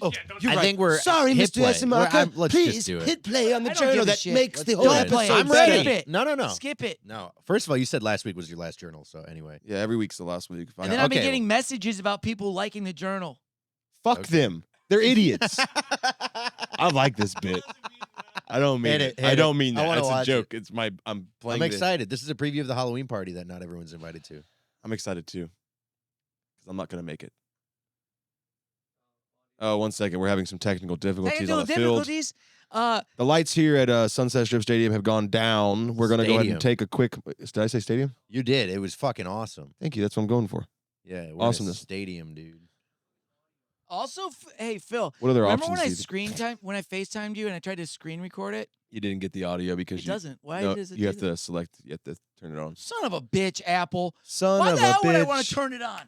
Speaker 3: Oh,
Speaker 1: I think we're
Speaker 3: Sorry,
Speaker 1: hit
Speaker 3: Mr.
Speaker 1: play.
Speaker 3: Essamaka.
Speaker 1: Let's
Speaker 3: Please
Speaker 1: just do it.
Speaker 3: hit play on the
Speaker 2: I don't give
Speaker 3: journal
Speaker 2: a
Speaker 3: that
Speaker 2: shit.
Speaker 3: makes
Speaker 1: Let's
Speaker 3: the
Speaker 1: do
Speaker 3: whole
Speaker 1: it.
Speaker 2: Don't play
Speaker 3: episode
Speaker 2: it.
Speaker 1: I'm
Speaker 2: Skip
Speaker 1: ready.
Speaker 2: it.
Speaker 1: No.
Speaker 2: Skip it.
Speaker 1: No. First of all, you said last week was your last journal, so anyway.
Speaker 3: Yeah, every week's the last week.
Speaker 2: And then I've been
Speaker 1: Okay.
Speaker 2: getting messages about people liking the journal.
Speaker 3: Fuck
Speaker 1: Okay.
Speaker 3: them. They're idiots. I like this bit. I don't mean
Speaker 1: Hit
Speaker 3: it.
Speaker 1: it,
Speaker 3: I
Speaker 1: hit
Speaker 3: don't
Speaker 1: it.
Speaker 3: mean
Speaker 1: I
Speaker 3: that.
Speaker 1: wanna
Speaker 3: It's a
Speaker 1: watch
Speaker 3: joke. It's my. I'm playing.
Speaker 1: I'm excited. This is a preview of the Halloween party that not everyone's invited to.
Speaker 3: I'm excited too, because I'm not gonna make it. Oh, 1 second. We're having some technical difficulties
Speaker 2: Technical
Speaker 3: on the field.
Speaker 2: difficulties.
Speaker 3: The lights here at Sunset Strip Stadium have gone down. We're gonna go ahead
Speaker 1: Stadium.
Speaker 3: and take a quick. Did I say stadium?
Speaker 1: You did. It was fucking awesome.
Speaker 3: Thank you. That's what I'm going for.
Speaker 1: Yeah, we're in a
Speaker 3: Awesomeness.
Speaker 1: stadium, dude.
Speaker 2: Also, hey Phill,
Speaker 3: What other
Speaker 2: remember
Speaker 3: options
Speaker 2: when I
Speaker 3: do you
Speaker 2: when I FaceTimed you and I tried to screen record it?
Speaker 3: You didn't get the audio because
Speaker 2: It
Speaker 3: you
Speaker 2: doesn't. Why
Speaker 3: no,
Speaker 2: does it?
Speaker 3: you
Speaker 2: do
Speaker 3: have
Speaker 2: that?
Speaker 3: to select. You have to turn it on.
Speaker 2: Son of a bitch, Apple.
Speaker 3: Son
Speaker 2: Why
Speaker 3: of
Speaker 2: the hell
Speaker 3: a
Speaker 2: would I
Speaker 3: bitch.
Speaker 2: want to turn it on?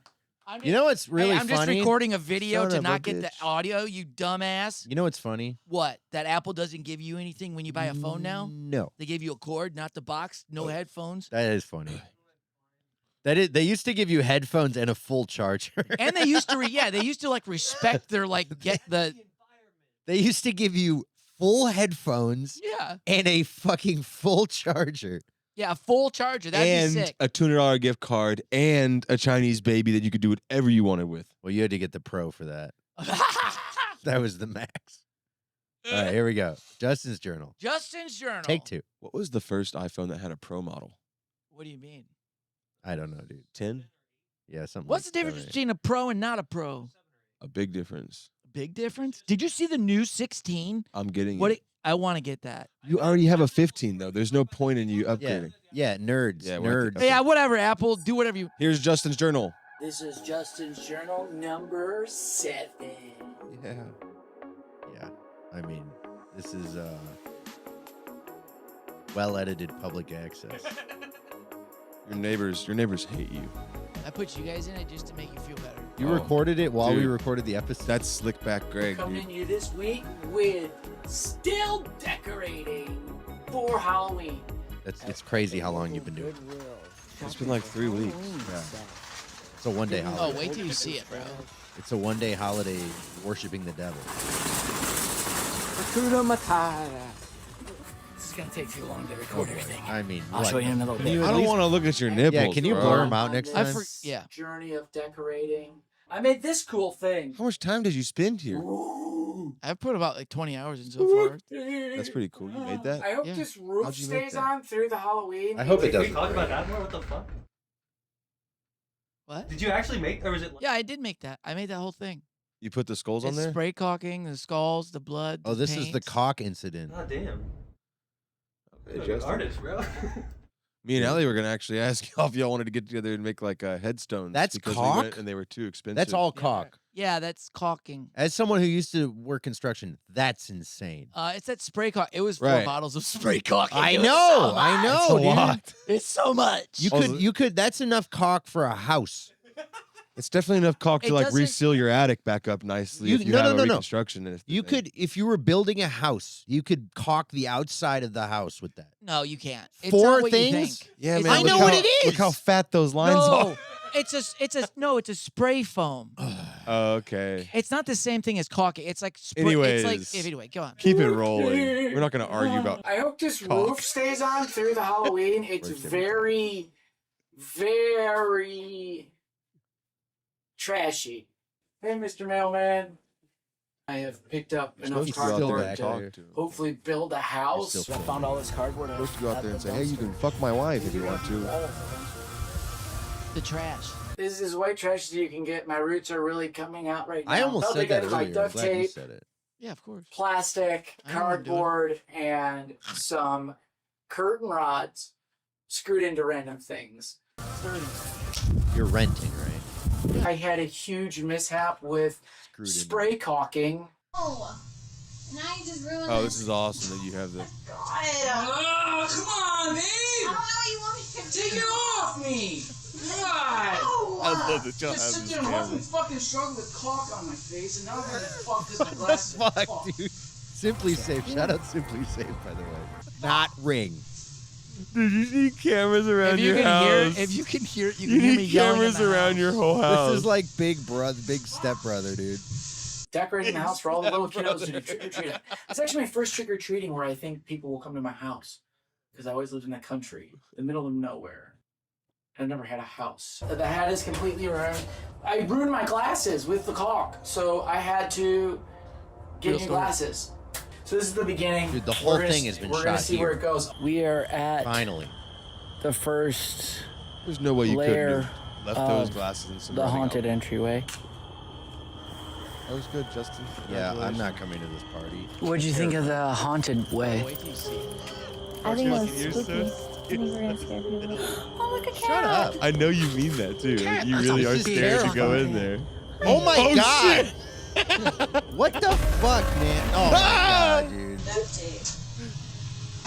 Speaker 1: You know what's really
Speaker 2: I'm just
Speaker 1: funny?
Speaker 2: recording a video
Speaker 3: Son
Speaker 2: to
Speaker 3: of a
Speaker 2: not get the
Speaker 3: bitch.
Speaker 2: audio, you dumbass.
Speaker 1: You know what's funny?
Speaker 2: What? That Apple doesn't give you anything when you buy a phone now?
Speaker 1: No.
Speaker 2: They give you a cord, not the box, no headphones.
Speaker 1: That is funny. They used to give you headphones and a full charger.
Speaker 2: And they used to, they used to like respect their get the.
Speaker 1: They used to give you full headphones
Speaker 2: Yeah.
Speaker 1: and a fucking full charger.
Speaker 2: Yeah, a full charger. That'd
Speaker 3: and
Speaker 2: be sick.
Speaker 3: a $200 gift card and a Chinese baby that you could do whatever you wanted with.
Speaker 1: Well, you had to get the Pro for that. That was the max. All right, here we go. Justin's journal.
Speaker 2: Justin's journal.
Speaker 1: Take 2.
Speaker 3: What was the first iPhone that had a Pro model?
Speaker 2: What do you mean?
Speaker 1: I don't know, dude.
Speaker 3: 10?
Speaker 1: Yeah, something.
Speaker 2: What's
Speaker 1: like
Speaker 2: the difference
Speaker 1: 7 or 8.
Speaker 2: between a pro and not a pro?
Speaker 3: A big difference.
Speaker 2: Big difference? Did you see the new 16?
Speaker 3: I'm getting
Speaker 2: What?
Speaker 3: it.
Speaker 2: I want to get that.
Speaker 3: You already have a 15, though. There's no point in you upgrading.
Speaker 1: Yeah, nerds.
Speaker 3: Yeah, well, I think
Speaker 1: nerds.
Speaker 3: Okay.
Speaker 2: Yeah, whatever, Apple. Do whatever you.
Speaker 3: Here's Justin's journal.
Speaker 4: This is Justin's journal number 7.
Speaker 3: Yeah.
Speaker 1: Yeah. I mean, this is well-edited public access.
Speaker 3: Your neighbors hate you.
Speaker 2: I put you guys in it just to make you feel better.
Speaker 1: You
Speaker 3: Oh,
Speaker 1: recorded it while we
Speaker 3: dude.
Speaker 1: recorded the episode?
Speaker 3: That's slick back Greg,
Speaker 4: Coming
Speaker 3: dude.
Speaker 4: to you this week with still decorating for Halloween.
Speaker 1: It's crazy how long you've been doing it.
Speaker 4: Goodwill.
Speaker 3: It's been like 3 weeks.
Speaker 1: Yeah. It's a one-day
Speaker 2: Oh,
Speaker 1: holiday.
Speaker 2: wait till you see it, bro.
Speaker 1: It's a one-day holiday worshiping the devil.
Speaker 4: Hakuna Matata. This is gonna take too long to record everything.
Speaker 1: I mean,
Speaker 4: I'll
Speaker 1: what?
Speaker 4: show you in a little
Speaker 1: Can
Speaker 4: bit.
Speaker 1: you at
Speaker 3: I don't
Speaker 1: least-
Speaker 3: want to look at your nipples.
Speaker 1: Yeah, can you
Speaker 3: bro.
Speaker 1: blur 'em out next
Speaker 4: On
Speaker 1: time?
Speaker 4: this
Speaker 2: yeah.
Speaker 4: Journey of decorating. I made this cool thing.
Speaker 3: How much time did you spend here?
Speaker 4: Ooh.
Speaker 2: I've put about like 20 hours in so far.
Speaker 3: That's pretty cool. You made that?
Speaker 4: I hope
Speaker 2: Yeah.
Speaker 4: this roof
Speaker 3: How'd you make
Speaker 4: stays
Speaker 3: that?
Speaker 4: on through the Halloween.
Speaker 1: I hope it
Speaker 5: Can we
Speaker 1: doesn't.
Speaker 5: talk about that more? What the fuck?
Speaker 2: What?
Speaker 5: Did you actually make, or was it?
Speaker 2: Yeah, I did make that. I made that whole thing.
Speaker 3: You put the skulls on
Speaker 2: It's
Speaker 3: there?
Speaker 2: spray caulking, the skulls, the blood.
Speaker 1: Oh,
Speaker 2: the
Speaker 1: this is the
Speaker 2: paints.
Speaker 1: cock incident.
Speaker 5: God damn.
Speaker 3: Hey,
Speaker 5: You're an
Speaker 3: Justin.
Speaker 5: artist, bro.
Speaker 3: Me and Ellie were gonna actually ask y'all if y'all wanted to get together and make like headstones.
Speaker 1: That's
Speaker 3: because
Speaker 1: caulk?
Speaker 3: we went and they were too expensive.
Speaker 1: That's all
Speaker 2: Yeah,
Speaker 1: cock.
Speaker 2: Yeah, that's caulking.
Speaker 1: As someone who used to work construction, that's insane.
Speaker 2: It's that spray caulk. It was 4
Speaker 3: Right.
Speaker 2: bottles of spray caulking.
Speaker 1: I
Speaker 2: It was
Speaker 1: know,
Speaker 2: so
Speaker 1: I
Speaker 2: much.
Speaker 1: know,
Speaker 3: That's a
Speaker 1: dude.
Speaker 3: lot.
Speaker 2: It's so much.
Speaker 1: You could. That's enough caulk for a house.
Speaker 3: It's definitely enough caulk
Speaker 2: It
Speaker 3: to like
Speaker 2: doesn't-
Speaker 3: reseal your attic back up nicely
Speaker 1: You-
Speaker 3: if you
Speaker 1: no,
Speaker 3: have
Speaker 1: no,
Speaker 3: a
Speaker 1: no, no.
Speaker 3: reconstruction. And
Speaker 1: You could, if you were building a house, you could caulk the outside of the house with that.
Speaker 2: No, you can't. It's
Speaker 1: 4
Speaker 2: not what you
Speaker 1: things?
Speaker 2: think.
Speaker 3: Yeah,
Speaker 2: It's
Speaker 3: man.
Speaker 2: not
Speaker 1: I
Speaker 3: look
Speaker 1: know
Speaker 3: how,
Speaker 1: what it
Speaker 3: Look how
Speaker 1: is.
Speaker 3: fat those lines
Speaker 2: No,
Speaker 3: are.
Speaker 2: it's a spray foam.
Speaker 3: Oh, okay.
Speaker 2: It's not the same thing as caulking. It's like spray.
Speaker 3: Anyways.
Speaker 2: It's like anyway. Go on.
Speaker 3: Keep it rolling. We're not gonna argue about.
Speaker 4: I hope this
Speaker 3: caulk.
Speaker 4: roof stays on through the Halloween. It's
Speaker 3: Works every
Speaker 4: very, very trashy. Hey, Mr. Mailman. I have picked up enough
Speaker 1: supposed to go out there
Speaker 4: cardboard
Speaker 1: and
Speaker 4: to
Speaker 1: talk
Speaker 3: to him.
Speaker 4: hopefully build a house.
Speaker 1: You're still
Speaker 4: I found all this cardboard.
Speaker 3: You're supposed to go out there and say, "Hey, you can fuck my wife if you want to."
Speaker 2: The trash.
Speaker 4: This is as white trash as you can get. My roots are really coming out right now.
Speaker 1: I almost
Speaker 4: Held
Speaker 1: said that
Speaker 4: together by
Speaker 1: earlier. I'm
Speaker 4: duct
Speaker 1: glad you
Speaker 4: tape,
Speaker 1: said it.
Speaker 2: Yeah, of course.
Speaker 4: plastic,
Speaker 2: I know what I'm doing.
Speaker 4: cardboard, and some curtain rods screwed into random things.
Speaker 1: You're renting, right?
Speaker 4: I had a huge mishap with
Speaker 1: Screwed in.
Speaker 4: spray caulking.
Speaker 6: Oh, now you just ruined
Speaker 3: Oh, this is awesome that you have the.
Speaker 6: God.
Speaker 7: Come on, babe!
Speaker 6: I don't know what you want me to do.
Speaker 7: Take it off me! God!
Speaker 6: No.
Speaker 3: I love that y'all have
Speaker 7: Just sit
Speaker 3: this
Speaker 7: there and watch me
Speaker 3: camera.
Speaker 7: fucking struggle with caulk on my face, and now I'm gonna fuck this my glasses.
Speaker 1: Fuck, dude. Simply Safe. Shout out Simply Safe, by the way. Not Ring.
Speaker 3: Dude, you need cameras around
Speaker 2: If you
Speaker 3: your
Speaker 2: can
Speaker 3: house.
Speaker 2: hear, if you can hear, you
Speaker 3: You
Speaker 2: can hear me
Speaker 3: need
Speaker 2: yelling in
Speaker 3: cameras
Speaker 2: the
Speaker 3: around
Speaker 2: house.
Speaker 3: your whole house.
Speaker 1: This is like Big Brother, Big Step Brother, dude.
Speaker 4: Decorating the house for all the little kiddos to do trick or treating. It's actually my first trick or treating where I think people will come to my house because I always lived in the country, the middle of nowhere. I've never had a house. The hat is completely ruined. I ruined my glasses with the caulk, so I had to get
Speaker 2: Real
Speaker 4: new
Speaker 2: story.
Speaker 4: glasses. So this is the beginning.
Speaker 1: Dude, the whole
Speaker 4: We're gonna
Speaker 1: thing
Speaker 4: s-
Speaker 1: has been
Speaker 4: We're gonna
Speaker 1: shot
Speaker 4: see where
Speaker 1: here.
Speaker 4: it goes. We are at
Speaker 1: Finally.
Speaker 4: the first
Speaker 3: There's no way you couldn't
Speaker 4: layer
Speaker 3: have left those glasses in some.
Speaker 4: the
Speaker 3: running
Speaker 4: haunted
Speaker 3: outfit.
Speaker 4: entryway.
Speaker 3: That was good, Justin.
Speaker 1: Yeah, I'm
Speaker 3: Congratulations.
Speaker 1: not coming to this party.
Speaker 4: What'd you think of the haunted way?
Speaker 2: Wait till you see it.
Speaker 6: I think it was spooky.
Speaker 8: think we're gonna scare people. Oh, look, a cat.
Speaker 1: Shut up.
Speaker 3: I know you mean that too. Like, you really are
Speaker 1: This is
Speaker 3: scared to go in
Speaker 1: terrifying.
Speaker 3: there.
Speaker 1: Oh my
Speaker 3: Oh,
Speaker 1: god. What the fuck, man? Oh my god, dude.
Speaker 6: Duct tape.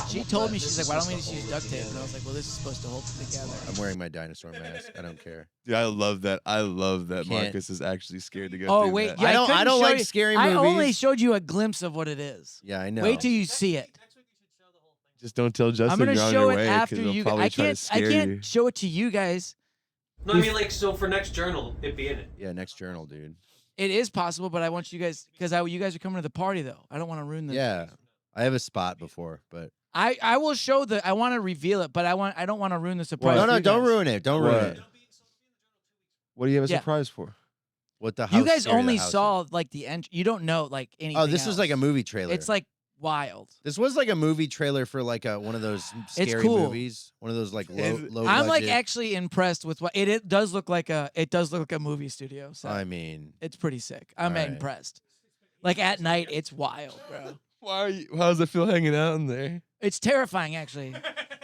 Speaker 2: She told me, she's like, why don't we just use duct tape? And I was like, well, this is supposed to hold it together.
Speaker 1: I'm wearing my dinosaur mask. I don't care.
Speaker 3: Dude, I love that. I love that
Speaker 1: Can't.
Speaker 3: Marcus is actually scared to go
Speaker 2: Oh,
Speaker 3: through
Speaker 2: wait.
Speaker 3: that.
Speaker 2: Yeah,
Speaker 1: I don't
Speaker 2: couldn't
Speaker 1: like
Speaker 2: show you-
Speaker 1: scary
Speaker 2: I only
Speaker 1: movies.
Speaker 2: showed you a glimpse of what it is.
Speaker 1: Yeah, I know.
Speaker 2: Wait till you see it.
Speaker 3: Just don't tell Justin
Speaker 2: I'm gonna
Speaker 3: you're on
Speaker 2: show
Speaker 3: your
Speaker 2: it
Speaker 3: way,
Speaker 2: after
Speaker 3: 'cause he'll
Speaker 2: you.
Speaker 3: probably
Speaker 2: I
Speaker 3: try to
Speaker 2: can't. I
Speaker 3: scare
Speaker 2: can't
Speaker 3: you.
Speaker 2: show it to you guys.
Speaker 5: No, I mean like so for next journal, it'd be in it.
Speaker 1: Yeah, next journal, dude.
Speaker 2: It is possible, but I want you guys because you guys are coming to the party though. I don't want to ruin the.
Speaker 1: Yeah. I have a spot before, but
Speaker 2: I will show the. I want to reveal it, but I don't want to ruin the surprise.
Speaker 1: no,
Speaker 2: for
Speaker 1: no,
Speaker 2: you
Speaker 1: don't
Speaker 2: guys.
Speaker 1: ruin it. Don't ruin
Speaker 3: What?
Speaker 1: it.
Speaker 3: What do you have a
Speaker 2: Yeah.
Speaker 3: surprise for?
Speaker 1: What the house?
Speaker 2: You guys
Speaker 1: scary the
Speaker 2: only
Speaker 1: house
Speaker 2: saw like the end. You don't know like anything.
Speaker 1: Oh, this was like a
Speaker 2: else.
Speaker 1: movie trailer.
Speaker 2: It's like wild.
Speaker 1: This was like a movie trailer for like one of those scary
Speaker 2: cool.
Speaker 1: movies. One of those like
Speaker 3: Is-
Speaker 1: low
Speaker 2: I'm like
Speaker 1: budget.
Speaker 2: actually impressed with what it does look like a. It does look like a movie studio. So
Speaker 1: I mean,
Speaker 2: it's pretty sick. I'm
Speaker 1: All right.
Speaker 2: impressed. Like at night, it's wild, bro.
Speaker 3: Why are you? How does it feel hanging out in there?
Speaker 2: It's terrifying, actually.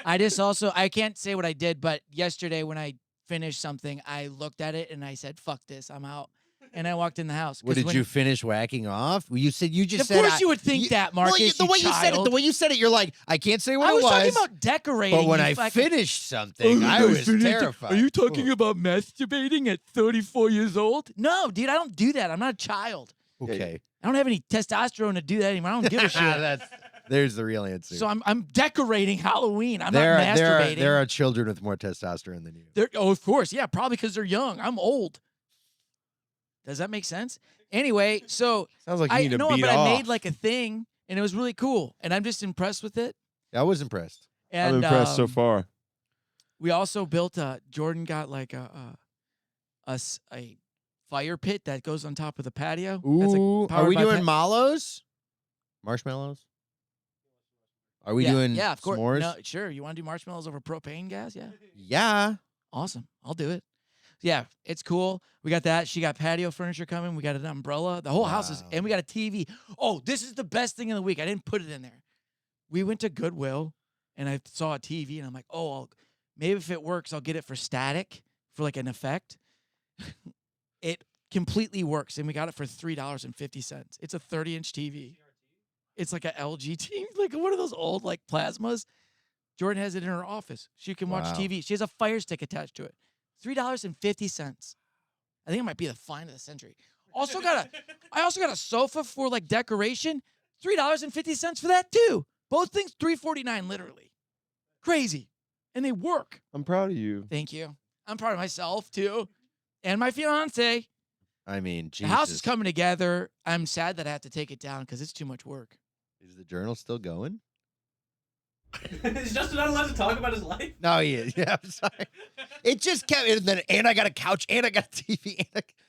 Speaker 2: I can't say what I did, but yesterday when I finished something, I looked at it and I said, "Fuck this, I'm out," and I walked in the house.
Speaker 1: what
Speaker 2: 'Cause
Speaker 1: did
Speaker 2: when-
Speaker 1: you finish whacking off? Well, you said you just
Speaker 2: Of
Speaker 1: said.
Speaker 2: course, you would think that, Marcus.
Speaker 1: Well, the way you said it,
Speaker 2: child.
Speaker 1: the way you said it, you're like, I can't say what
Speaker 2: I
Speaker 1: it
Speaker 2: was
Speaker 1: was.
Speaker 2: talking about decorating.
Speaker 1: but when
Speaker 2: you
Speaker 1: I
Speaker 2: fucking-
Speaker 1: finished something, I was terrified.
Speaker 2: Are you talking about masturbating at 34 years old? No, dude, I don't do that. I'm not a child.
Speaker 1: Okay,
Speaker 2: I don't have any testosterone to do that anymore. I don't give a shit.
Speaker 1: There's the real answer.
Speaker 2: So I'm decorating Halloween. I'm
Speaker 1: there,
Speaker 2: not masturbating.
Speaker 1: there are children with more testosterone than you.
Speaker 2: Oh, of course. Yeah, probably because they're young. I'm old. Does that make sense? Anyway, so
Speaker 3: Sounds like you
Speaker 2: I
Speaker 3: need to
Speaker 2: know,
Speaker 3: beat
Speaker 2: but
Speaker 3: off.
Speaker 2: I made like a thing, and it was really cool, and I'm just impressed with it.
Speaker 1: I was impressed.
Speaker 2: And
Speaker 3: I'm impressed so far.
Speaker 2: We also built Jordan got like a fire pit that goes on top of the patio. That's, like,
Speaker 1: Ooh, are
Speaker 2: powered
Speaker 1: we
Speaker 2: by
Speaker 1: doing
Speaker 2: pa-
Speaker 1: mallows? Marshmallows? Are we
Speaker 2: yeah,
Speaker 1: doing
Speaker 2: yeah, of course.
Speaker 1: s'mores?
Speaker 2: No, sure. You want to do marshmallows over propane gas? Yeah.
Speaker 1: Yeah.
Speaker 2: Awesome. I'll do it. Yeah, it's cool. We got that. She got patio furniture coming. We got an umbrella. The whole house is,
Speaker 1: Wow.
Speaker 2: and we got a TV. Oh, this is the best thing in the week. I didn't put it in there. We went to Goodwill, and I saw a TV, and I'm like, oh, maybe if it works, I'll get it for static, for like an effect. It completely works, and we got it for $3.50. It's a 30-inch TV. It's like a LG TV, like one of those old like plasmas. Jordan has it in her office. She can watch
Speaker 1: Wow.
Speaker 2: TV. She has a Fire Stick attached to it. $3.50. I think it might be the find of the century. I also got a sofa for like decoration. $3.50 for that too. Both things $3.49 literally. Crazy. And they work.
Speaker 3: I'm proud of you.
Speaker 2: Thank you. I'm proud of myself too. And my fiance.
Speaker 1: I mean,
Speaker 2: The
Speaker 1: Jesus.
Speaker 2: house is coming together. I'm sad that I have to take it down because it's too much work.
Speaker 1: Is the journal still going?
Speaker 5: Is Justin not allowed to talk about his life?
Speaker 1: No, he is. Yeah, I'm sorry. It just kept, and I got a couch, and I got a TV.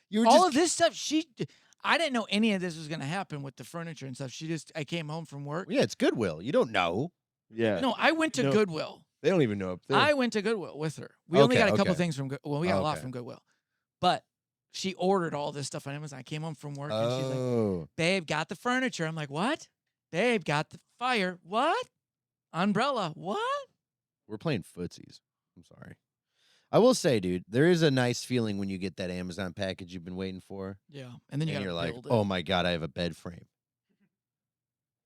Speaker 1: You were
Speaker 2: All
Speaker 1: just
Speaker 2: of this stuff, I didn't know any of this was going to happen with the furniture and stuff. I came home from work.
Speaker 1: Yeah, it's Goodwill. You don't know.
Speaker 3: Yeah.
Speaker 2: No, I went to
Speaker 3: No.
Speaker 2: Goodwill.
Speaker 3: They don't even know up there.
Speaker 2: I went to Goodwill with her. We only
Speaker 1: Okay,
Speaker 2: got a couple
Speaker 1: okay.
Speaker 2: things from Well, we got a lot
Speaker 1: Okay.
Speaker 2: from Goodwill. But she ordered all this stuff on Amazon. I came home from work and she's like,
Speaker 1: Oh.
Speaker 2: babe, got the furniture. I'm like, what? Babe, got the fire. What? Umbrella. What?
Speaker 1: We're playing footsies. I'm sorry. I will say, dude, there is a nice feeling when you get that Amazon package you've been waiting for.
Speaker 2: Yeah. And then you
Speaker 1: and
Speaker 2: got
Speaker 1: you're
Speaker 2: to
Speaker 1: like,
Speaker 2: build it.
Speaker 1: oh my God, I have a bed frame.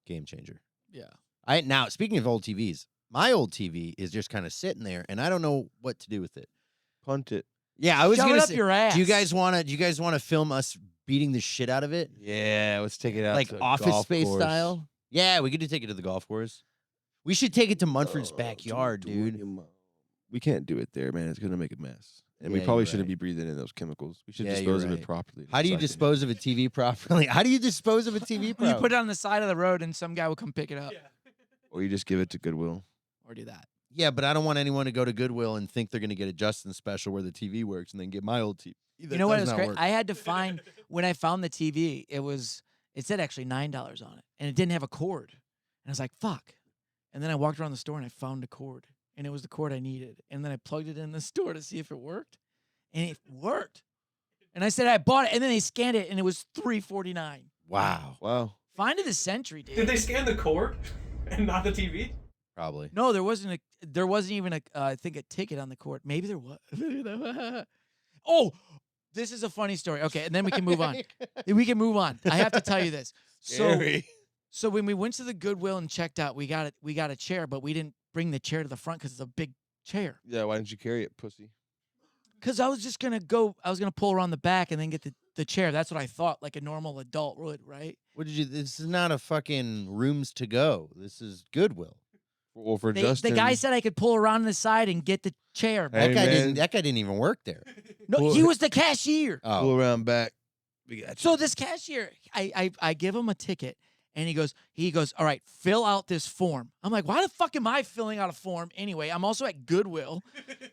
Speaker 1: Game changer.
Speaker 2: Yeah.
Speaker 1: Now, speaking of old TVs, my old TV is just kind of sitting there, and I don't know what to do with it.
Speaker 3: Punt it.
Speaker 1: Yeah, I was
Speaker 2: Shove
Speaker 1: gonna
Speaker 2: it up
Speaker 1: say,
Speaker 2: your ass.
Speaker 1: do you guys want to film us beating the shit out of it,
Speaker 3: Yeah, let's take it out.
Speaker 1: like
Speaker 3: to a
Speaker 1: Office
Speaker 3: golf
Speaker 1: Space
Speaker 3: course.
Speaker 1: style? Yeah, we could take it to the golf course. We should take it to Munford's backyard, dude.
Speaker 3: We can't do it there, man. It's gonna make a mess, and we
Speaker 1: Yeah,
Speaker 3: probably
Speaker 1: you're
Speaker 3: shouldn't
Speaker 1: right.
Speaker 3: be breathing in those chemicals. We should
Speaker 1: Yeah,
Speaker 3: dispose
Speaker 1: you're
Speaker 3: of it
Speaker 1: right.
Speaker 3: properly.
Speaker 1: How do you
Speaker 3: recycle it.
Speaker 1: dispose of a TV properly? How do you dispose of a TV
Speaker 2: You
Speaker 1: properly?
Speaker 2: put it on the side of the road and some guy will come pick it up.
Speaker 3: Or you just give it to Goodwill.
Speaker 2: Or do that.
Speaker 1: Yeah, but I don't want anyone to go to Goodwill and think they're going to get a Justin special where the TV works and then get my old TV.
Speaker 2: You know what was great? I had to find when I found the TV. It said actually $9 on it, and it didn't have a cord. And I was like, "Fuck!" And then I walked around the store and I found a cord, and it was the cord I needed. And then I plugged it in the store to see if it worked, and it worked. And I said I bought it, and then they scanned it, and it was $3.49.
Speaker 1: Wow.
Speaker 3: Wow.
Speaker 2: Find of the century, dude.
Speaker 5: Did they scan the cord and not the TV?
Speaker 1: Probably.
Speaker 2: No, there wasn't a. there wasn't even I think a ticket on the court. Maybe there was. Oh, this is a funny story. Okay, and then we can move on. We can move on. I have to tell you this. So when we went to the Goodwill and checked out, we got a chair, but we didn't bring the chair to the front because it's a big chair.
Speaker 3: Yeah, why didn't you carry it, pussy?
Speaker 2: Because I was just gonna go. I was gonna pull around the back and then get the chair. That's what I thought, like a normal adult would, right?
Speaker 1: What did you? This is not a fucking rooms to go. This is Goodwill.
Speaker 3: Well, for
Speaker 2: The
Speaker 3: Justin,
Speaker 2: guy said I could pull around the side and get the chair.
Speaker 3: Hey,
Speaker 1: That guy
Speaker 3: man.
Speaker 1: didn't even work there.
Speaker 2: No, he was the cashier.
Speaker 1: Oh,
Speaker 3: pull around back. We got you.
Speaker 2: So this cashier, I give him a ticket, and he goes, all right, fill out this form. I'm like, why the fuck am I filling out a form anyway? I'm also at Goodwill,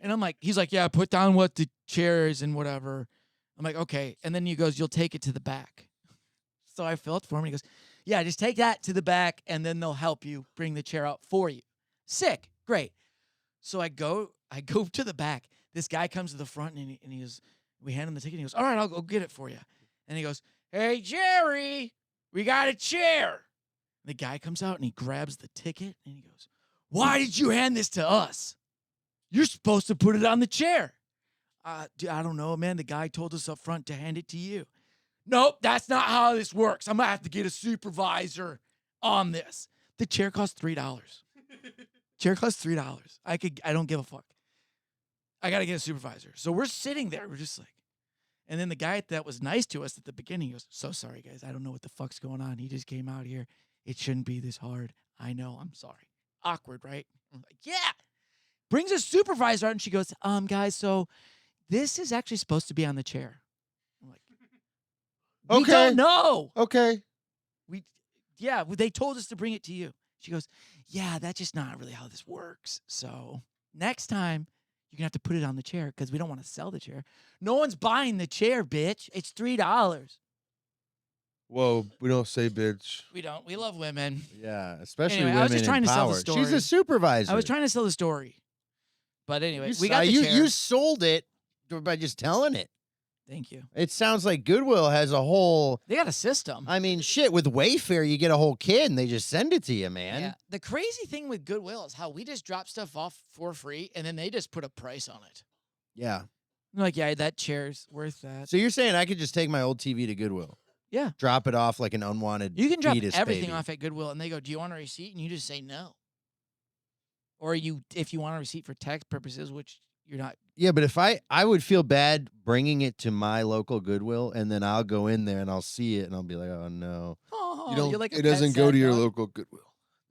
Speaker 2: and I'm like, he's like, yeah, put down what the chair is and whatever. I'm like, okay, and then he goes, you'll take it to the back. So I fill out the form, and he goes, yeah, just take that to the back, and then they'll help you bring the chair out for you. Sick, great. So I go to the back. This guy comes to the front, and he goes, we hand him the ticket. And he goes, all right, I'll go get it for you. And he goes, hey, Jerry, we got a chair. The guy comes out, and he grabs the ticket, and he goes, why did you hand this to us? You're supposed to put it on the chair. Dude, I don't know, man. The guy told us up front to hand it to you. Nope, that's not how this works. I'm going to have to get a supervisor on this. The chair costs $3. Chair costs $3. I don't give a fuck. I got to get a supervisor. So we're sitting there. We're just like, and then the guy that was nice to us at the beginning goes, so sorry, guys. I don't know what the fuck's going on. He just came out here. It shouldn't be this hard. I know. I'm sorry. Awkward, right? I'm like, yeah. Brings a supervisor out, and she goes, guys, so this is actually supposed to be on the chair. I'm like, we don't know.
Speaker 3: Okay.
Speaker 2: Yeah, they told us to bring it to you. She goes, yeah, that's just not really how this works. So next time, you're going to have to put it on the chair because we don't want to sell the chair. No one's buying the chair, bitch. It's $3.
Speaker 3: Whoa, we don't say bitch.
Speaker 2: We don't. We love women.
Speaker 1: yeah, especially
Speaker 2: Anyway,
Speaker 1: women
Speaker 2: I was just
Speaker 1: in
Speaker 2: trying to sell the
Speaker 1: power.
Speaker 2: story.
Speaker 1: She's a supervisor.
Speaker 2: I was trying to sell the story. But anyway,
Speaker 1: You,
Speaker 2: we got the
Speaker 1: you,
Speaker 2: chair.
Speaker 1: you sold it by just telling it.
Speaker 2: Thank you.
Speaker 1: It sounds like Goodwill has a whole.
Speaker 2: They got a system.
Speaker 1: I mean, shit. With Wayfair, you get a whole kit and they just send it to you, man.
Speaker 2: Yeah. The crazy thing with Goodwill is how we just drop stuff off for free, and then they just put a price on it.
Speaker 1: Yeah.
Speaker 2: I'm like, yeah, that chair's worth that.
Speaker 1: So you're saying I could just take my old TV to Goodwill?
Speaker 2: Yeah.
Speaker 1: Drop it off like an unwanted.
Speaker 2: You can drop
Speaker 1: fetus
Speaker 2: everything
Speaker 1: baby.
Speaker 2: off at Goodwill, and they go, do you want a receipt? And you just say no. Or if you want a receipt for tax purposes, which you're not.
Speaker 1: Yeah, but if I would feel bad bringing it to my local Goodwill, and then I'll go in there and I'll see it and I'll be like, oh no.
Speaker 2: Oh,
Speaker 3: You don't,
Speaker 2: you're like a
Speaker 3: it
Speaker 2: pet
Speaker 3: doesn't go
Speaker 2: sad
Speaker 3: to your
Speaker 2: dog.
Speaker 3: local Goodwill.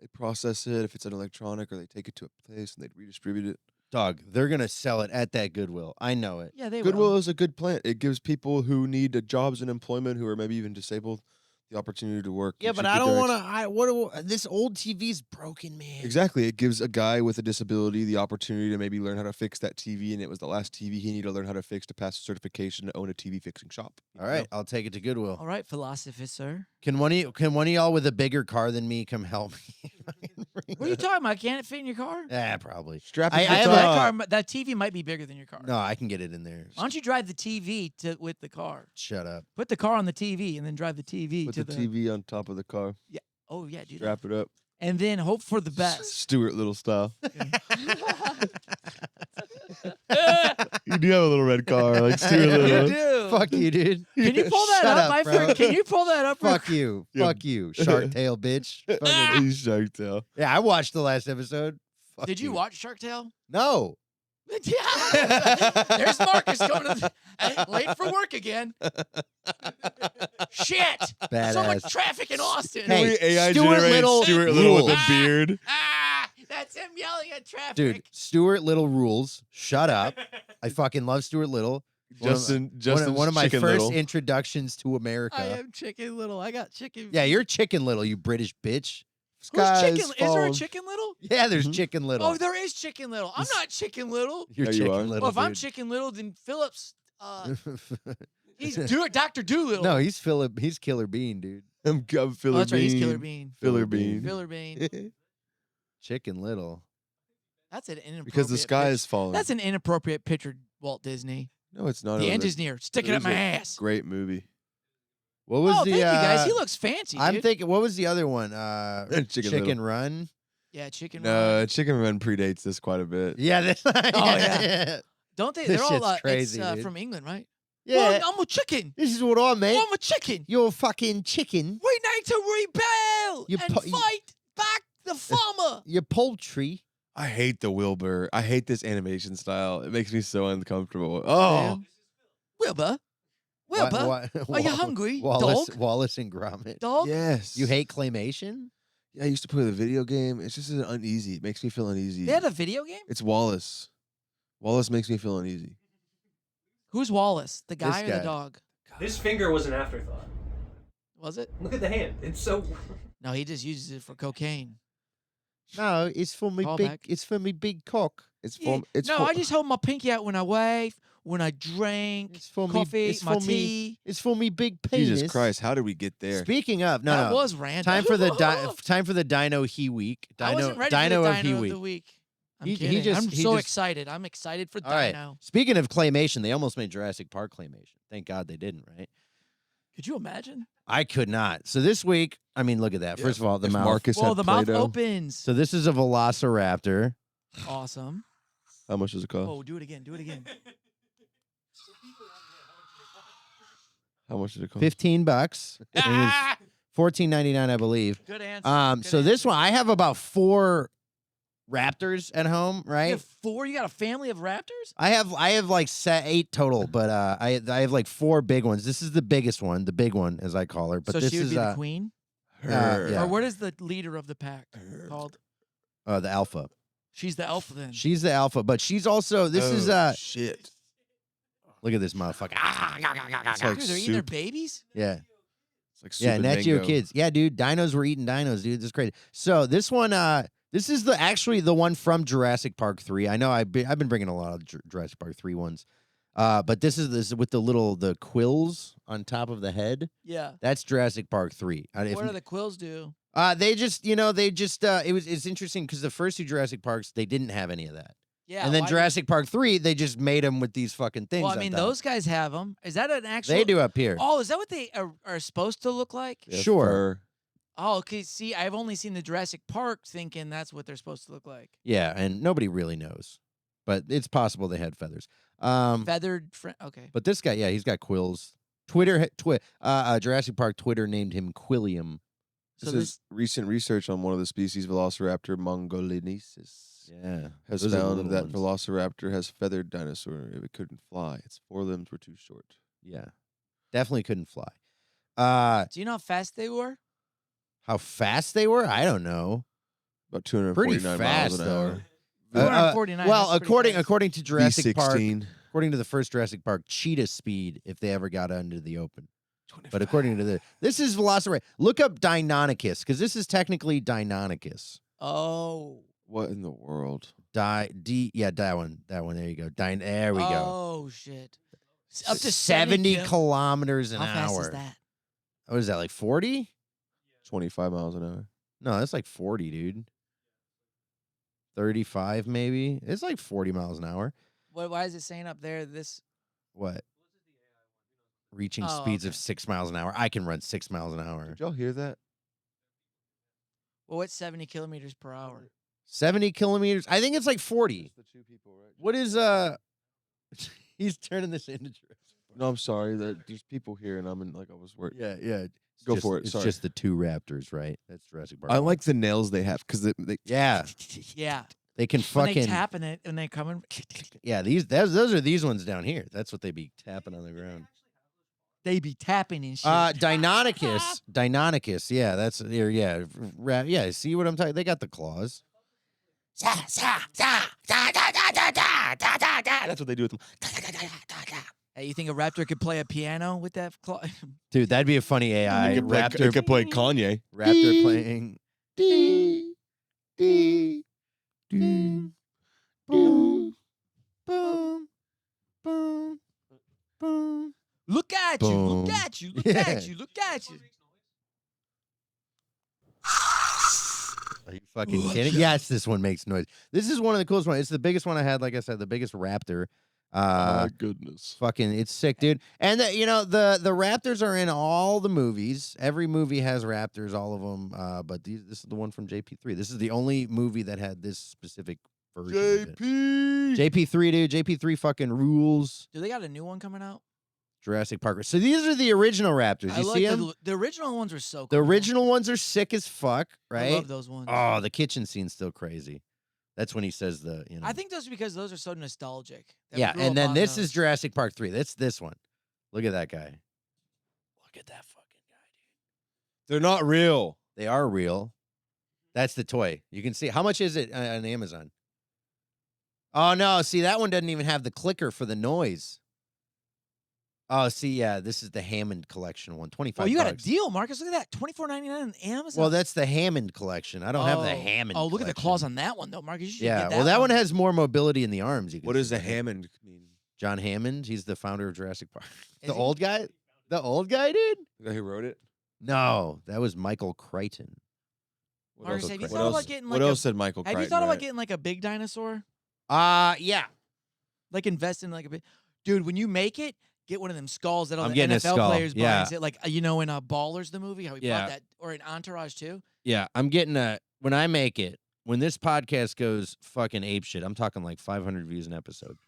Speaker 3: They process it if it's an electronic, or they take it to a place and they redistribute it.
Speaker 1: Dog, they're gonna sell it at that Goodwill. I know it.
Speaker 2: Yeah, they
Speaker 3: Goodwill
Speaker 2: will.
Speaker 3: is a good plant. It gives people who need jobs and employment, who are maybe even disabled, the opportunity to work.
Speaker 1: Yeah,
Speaker 3: You
Speaker 1: but
Speaker 3: should
Speaker 1: I
Speaker 3: get
Speaker 1: don't
Speaker 3: their
Speaker 1: want to. This old TV's broken, man.
Speaker 3: Exactly. It gives a guy with a disability the opportunity to maybe learn how to fix that TV, and it was the last TV he needed to learn how to fix to pass a certification to own a TV fixing shop.
Speaker 1: All right, I'll take it to Goodwill.
Speaker 2: All right, philosopher, sir.
Speaker 1: Can one of y'all with a bigger car than me come help me?
Speaker 2: What are you talking about? Can't it fit in your car?
Speaker 1: Yeah, probably.
Speaker 3: Strap
Speaker 1: I
Speaker 3: it to
Speaker 1: have
Speaker 3: the
Speaker 1: a-
Speaker 2: That
Speaker 3: top.
Speaker 2: car, that TV might be bigger than your car.
Speaker 1: No, I can get it in there.
Speaker 2: Why don't you drive the TV with the car?
Speaker 1: Shut up.
Speaker 2: Put the car on the TV and then drive the TV
Speaker 3: Put
Speaker 2: to
Speaker 3: the TV on top of the car.
Speaker 2: Oh yeah, do that.
Speaker 3: Strap it up.
Speaker 2: And then hope for the best.
Speaker 3: Stuart Little style. You do have a little red car, like Stuart
Speaker 2: You
Speaker 3: Little.
Speaker 2: do.
Speaker 1: Fuck you, dude.
Speaker 2: Can you pull that
Speaker 1: Shut
Speaker 2: up, my
Speaker 1: bro.
Speaker 2: friend? Can you pull that up? real
Speaker 1: Fuck you.
Speaker 3: Yeah.
Speaker 1: Fuck you. Shark Tale, bitch. Fucking-
Speaker 3: He's Shark Tale.
Speaker 1: yeah, I watched the last episode. Fuck
Speaker 2: Did you watch Shark Tale?
Speaker 1: No.
Speaker 2: Yeah. There's Markus coming to late for work again. Shit. So much
Speaker 1: Badass.
Speaker 2: traffic in Austin.
Speaker 1: Hey,
Speaker 3: AI
Speaker 1: Stuart
Speaker 3: generated
Speaker 1: Little
Speaker 3: Stuart Little with a
Speaker 1: rules.
Speaker 3: beard.
Speaker 2: That's him yelling at traffic.
Speaker 1: Dude, Stuart Little rules. Shut up. I fucking love Stuart Little.
Speaker 3: Justin's
Speaker 1: One of my
Speaker 3: Chicken
Speaker 1: first
Speaker 3: Little.
Speaker 1: introductions to America.
Speaker 2: I am Chicken Little. I got chicken.
Speaker 1: Yeah, you're Chicken Little, you British bitch.
Speaker 2: Who's
Speaker 3: Skies
Speaker 2: Chicken? Is there a
Speaker 3: falling.
Speaker 2: Chicken Little?
Speaker 1: Yeah, there's
Speaker 3: Mhm.
Speaker 1: Chicken Little.
Speaker 2: Oh, there is Chicken Little. I'm not Chicken Little.
Speaker 1: You're
Speaker 3: Yeah, you
Speaker 1: Chicken
Speaker 3: are.
Speaker 1: Little.
Speaker 2: Well, if I'm
Speaker 1: dude.
Speaker 2: Chicken Little, then Phillips. He's Dr. Doolittle.
Speaker 1: No, he's Philip. He's Killer Bean, dude.
Speaker 3: I'm
Speaker 2: Oh,
Speaker 3: Filler
Speaker 2: that's right. He's
Speaker 3: Bean.
Speaker 2: Killer Bean.
Speaker 3: Filler Bean.
Speaker 2: Filler Bean.
Speaker 1: Chicken Little.
Speaker 2: That's an inappropriate.
Speaker 3: Because the sky
Speaker 2: picture.
Speaker 3: is falling.
Speaker 2: That's an inappropriate picture, Walt Disney.
Speaker 3: No, it's not.
Speaker 2: The
Speaker 3: It
Speaker 2: end
Speaker 3: was
Speaker 2: is near. Stick
Speaker 3: it
Speaker 2: it up
Speaker 3: was
Speaker 2: my
Speaker 3: a
Speaker 2: ass.
Speaker 3: Great movie.
Speaker 1: What was
Speaker 2: Oh,
Speaker 1: the?
Speaker 2: thank you guys. He looks fancy.
Speaker 1: I'm
Speaker 2: dude.
Speaker 1: thinking. What was the other one?
Speaker 3: Chicken
Speaker 1: Chicken
Speaker 3: Little.
Speaker 1: Run.
Speaker 2: Yeah, chicken.
Speaker 3: No,
Speaker 2: run.
Speaker 3: Chicken Run predates this quite a bit.
Speaker 1: Yeah, this.
Speaker 2: yeah. Don't they?
Speaker 1: This
Speaker 2: They're all
Speaker 1: shit's crazy,
Speaker 2: it's
Speaker 1: dude.
Speaker 2: from England, right?
Speaker 1: Yeah.
Speaker 2: Well, I'm a chicken.
Speaker 1: This is what I meant.
Speaker 2: I'm a chicken.
Speaker 1: You're a fucking chicken.
Speaker 2: We need to rebel
Speaker 1: You
Speaker 2: and
Speaker 1: pu-
Speaker 2: fight back the farmer.
Speaker 1: You're poultry.
Speaker 3: I hate the Wilbur. I hate this animation style. It makes me so uncomfortable. Oh,
Speaker 2: Wilbur. Wilbur, are you hungry,
Speaker 1: Wallace,
Speaker 2: dog?
Speaker 1: Wallace and Gromit.
Speaker 2: Dog.
Speaker 3: yes.
Speaker 1: You hate claymation?
Speaker 3: Yeah, I used to play the video game. It's just uneasy. It makes me feel uneasy.
Speaker 2: They had a video game.
Speaker 3: It's Wallace. Wallace makes me feel uneasy.
Speaker 2: Who's Wallace? The guy or
Speaker 1: guy.
Speaker 2: the dog?
Speaker 5: This finger was an afterthought.
Speaker 2: Was it?
Speaker 5: Look at the hand. It's so.
Speaker 2: No, he just uses it for cocaine.
Speaker 1: No, it's for me
Speaker 2: Call
Speaker 1: big.
Speaker 2: back.
Speaker 1: It's for me big cock.
Speaker 3: It's
Speaker 2: Yeah,
Speaker 3: for. It's
Speaker 2: no,
Speaker 3: for,
Speaker 2: I just hold my pinky out when I wave, when I drink,
Speaker 1: It's for
Speaker 2: coffee,
Speaker 1: me. It's
Speaker 2: my
Speaker 1: for
Speaker 2: tea.
Speaker 1: me. It's for me big penis.
Speaker 3: Jesus Christ! How did we get there?
Speaker 1: Speaking of, no,
Speaker 2: that
Speaker 1: no.
Speaker 2: was random.
Speaker 1: Time for the time for the Dino He Week.
Speaker 2: I wasn't ready
Speaker 1: Dino
Speaker 2: for
Speaker 1: of
Speaker 2: the
Speaker 1: He
Speaker 2: Dino of
Speaker 1: Week.
Speaker 2: the week. I'm
Speaker 1: He
Speaker 2: kidding.
Speaker 1: just-
Speaker 2: I'm
Speaker 1: he
Speaker 2: so
Speaker 1: just-
Speaker 2: excited. I'm excited for
Speaker 1: All right.
Speaker 2: Dino.
Speaker 1: Speaking of claymation, they almost made Jurassic Park claymation. Thank God they didn't. Right?
Speaker 2: Could you imagine?
Speaker 1: I could not. So this week, I mean, look at that. First of all, the
Speaker 3: If
Speaker 1: mouth.
Speaker 3: Marcus
Speaker 2: Well,
Speaker 3: had
Speaker 2: the mouth
Speaker 3: Play-Doh,
Speaker 2: opens.
Speaker 1: So this is a Velociraptor.
Speaker 2: Awesome.
Speaker 3: How much does it cost?
Speaker 2: Oh, do it again. Do it again.
Speaker 3: How much did it cost?
Speaker 1: $15. It was $14.99, I believe.
Speaker 2: Good answer. Good
Speaker 1: So this
Speaker 2: answer.
Speaker 1: one, I have about 4 raptors at home,
Speaker 2: You
Speaker 1: right?
Speaker 2: have 4? You got a family of raptors?
Speaker 1: I have like 8 total, but I have like 4 big ones. This is the biggest one, the big one as I call her. But
Speaker 2: So
Speaker 1: this
Speaker 2: she would
Speaker 1: is
Speaker 2: be the queen?
Speaker 1: yeah.
Speaker 2: Or what is the leader of the pack called?
Speaker 1: The alpha.
Speaker 2: She's the alpha then.
Speaker 1: She's the alpha, but she's also this is
Speaker 3: shit.
Speaker 1: look at this motherfucker.
Speaker 3: It's like
Speaker 2: Dude, they're eating their
Speaker 3: soup.
Speaker 2: babies?
Speaker 1: Yeah.
Speaker 3: It's like
Speaker 1: Yeah,
Speaker 3: soup
Speaker 1: Nat
Speaker 3: and
Speaker 1: Geo
Speaker 3: mango.
Speaker 1: kids. Yeah, dude, dinos were eating dinos, dude. This is crazy. So this one, this is actually the one from Jurassic Park 3. I know I've been bringing a lot of Jurassic Park 3 ones, but this is with the quills on top of the head.
Speaker 2: Yeah.
Speaker 1: That's Jurassic Park 3.
Speaker 2: What do the quills do?
Speaker 1: It's interesting because the first 2 Jurassic Parks they didn't have any of that,
Speaker 2: Yeah.
Speaker 1: and then
Speaker 2: why-
Speaker 1: Jurassic Park 3 they just made them with these fucking things.
Speaker 2: Well, I
Speaker 1: on
Speaker 2: mean,
Speaker 1: top.
Speaker 2: those guys have them. Is that an actual?
Speaker 1: they do up here.
Speaker 2: Oh, is that what they are supposed to look like?
Speaker 3: Yeah,
Speaker 1: Sure.
Speaker 3: fur.
Speaker 2: Oh, okay. See, I've only seen the Jurassic Park thinking that's what they're supposed to look like.
Speaker 1: Yeah, and nobody really knows, but it's possible they had feathers.
Speaker 2: Feathered. Okay.
Speaker 1: But this guy, yeah, he's got quills. Jurassic Park Twitter named him Quilliam.
Speaker 2: So
Speaker 3: This is recent research on one of the species, Velociraptor mongolensis,
Speaker 1: Yeah,
Speaker 3: has
Speaker 1: those are the
Speaker 3: found
Speaker 1: little
Speaker 3: that
Speaker 1: ones.
Speaker 3: Velociraptor has feathered dinosaur. If it couldn't fly, its forelimbs were too short.
Speaker 1: Yeah, definitely couldn't fly.
Speaker 2: Do you know how fast they were?
Speaker 1: How fast they were? I don't know.
Speaker 3: About
Speaker 1: Pretty
Speaker 3: 249
Speaker 1: fast
Speaker 3: miles an
Speaker 1: though.
Speaker 3: hour.
Speaker 2: 249,
Speaker 1: well,
Speaker 2: that's pretty fast.
Speaker 1: according to Jurassic Park,
Speaker 3: B16.
Speaker 1: according to the first Jurassic Park, cheetah speed if they ever got into the open. But according to this is Velociraptor. Look up Deinonychus because this is technically Deinonychus.
Speaker 2: Oh.
Speaker 3: What in the world?
Speaker 1: Yeah, that one. There you go. There we go.
Speaker 2: Oh shit. Up to
Speaker 1: 70
Speaker 2: kil-
Speaker 1: kilometers an
Speaker 2: How fast
Speaker 1: hour.
Speaker 2: is that?
Speaker 1: What is that, like 40?
Speaker 3: 25 miles an hour.
Speaker 1: No, that's like 40, dude. 35 maybe. It's like 40 miles an hour.
Speaker 2: Why is it saying up there this?
Speaker 1: What? Reaching
Speaker 2: Oh,
Speaker 1: speeds
Speaker 2: okay.
Speaker 1: of 6 miles an hour. I can run 6 miles an hour.
Speaker 3: Did y'all hear that?
Speaker 2: Well, what's 70 kilometers per hour?
Speaker 1: 70 kilometers. I think it's like 40.
Speaker 3: The 2 people, right?
Speaker 1: What is he's turning this into
Speaker 3: No, I'm sorry. There's people here, and I'm in like I was worried.
Speaker 1: Yeah. It's
Speaker 3: Go
Speaker 1: just-
Speaker 3: for it,
Speaker 1: It's
Speaker 3: sorry.
Speaker 1: just the 2 raptors, right? That's Jurassic Park.
Speaker 3: I like the nails they have because they
Speaker 1: Yeah.
Speaker 2: Yeah.
Speaker 1: They can
Speaker 2: When they
Speaker 1: fucking
Speaker 2: tapping it and they coming.
Speaker 1: Yeah, those are these ones down here. That's what they be tapping on the ground.
Speaker 2: They be tapping and shit.
Speaker 1: Deinonychus. Yeah, that's here. Yeah, yeah. See what I'm talking? They got the claws.
Speaker 3: That's what they do with them.
Speaker 2: Hey, you think a raptor could play a piano with that claw?
Speaker 1: Dude, that'd be a funny AI
Speaker 3: It
Speaker 1: raptor.
Speaker 3: could play Kanye.
Speaker 1: Raptor playing. Boom, boom, boom, boom, boom.
Speaker 2: Look at you! Look
Speaker 1: Boom.
Speaker 2: at you! Look
Speaker 1: Yeah.
Speaker 2: at you! Look at you!
Speaker 1: Are you fucking kidding? Yes, this one makes noise. This is one of the coolest ones. It's the biggest one I had. Like I said, the biggest raptor.
Speaker 3: My goodness.
Speaker 1: Fucking, it's sick, dude. And the raptors are in all the movies. Every movie has raptors, all of them. But this is the one from JP3. This is the only movie that had this specific version. JP3, dude. JP3 fucking rules.
Speaker 2: Do they got a new one coming out?
Speaker 1: Jurassic Park. So these are the original raptors. You see them?
Speaker 2: The original ones are so cool.
Speaker 1: The original ones are sick as fuck, right?
Speaker 2: I love those ones.
Speaker 1: Oh, the kitchen scene's still crazy. That's when he says
Speaker 2: I think those are because those are so nostalgic.
Speaker 1: Yeah, and then this is Jurassic Park 3. That's this one. Look at that guy. Look at that fucking guy, dude.
Speaker 3: They're not real.
Speaker 1: They are real. That's the toy. You can see. How much is it on Amazon? Oh, no. See, that one doesn't even have the clicker for the noise. Oh, see, yeah, this is the Hammond collection one. $25.
Speaker 2: Oh, you got a deal, Marcus. Look at that. $24.99 on Amazon.
Speaker 1: Well, that's the Hammond collection. I don't have the Hammond
Speaker 2: Oh, look at the
Speaker 1: collection.
Speaker 2: claws on that one, though, Marcus. You should
Speaker 1: Yeah,
Speaker 2: get
Speaker 1: well, that one has more mobility in the arms. You can
Speaker 3: What does
Speaker 1: see.
Speaker 3: the Hammond mean?
Speaker 1: John Hammond. He's the founder of Jurassic Park.
Speaker 2: Is
Speaker 1: The
Speaker 2: he?
Speaker 1: old guy? The old guy, dude?
Speaker 3: The guy who wrote it?
Speaker 1: No, that was Michael Crichton.
Speaker 3: What
Speaker 2: Marcus,
Speaker 3: else-
Speaker 2: have you
Speaker 3: what
Speaker 2: thought about
Speaker 3: else-
Speaker 2: getting
Speaker 3: What
Speaker 2: like
Speaker 3: else said Michael
Speaker 2: Have you
Speaker 3: Crichton
Speaker 2: thought about
Speaker 3: write?
Speaker 2: getting like a big dinosaur?
Speaker 1: Yeah.
Speaker 2: Like invest in like a big. Dude, when you make it, get one of them skulls that all
Speaker 1: I'm
Speaker 2: the
Speaker 1: getting a
Speaker 2: NFL
Speaker 1: skull,
Speaker 2: players buy.
Speaker 1: yeah.
Speaker 2: And sit, like in Ballers the movie, how he
Speaker 1: Yeah.
Speaker 2: bought that, or in Entourage too.
Speaker 1: Yeah, I'm getting when I make it, when this podcast goes fucking apeshit, I'm talking like 500 views an episode.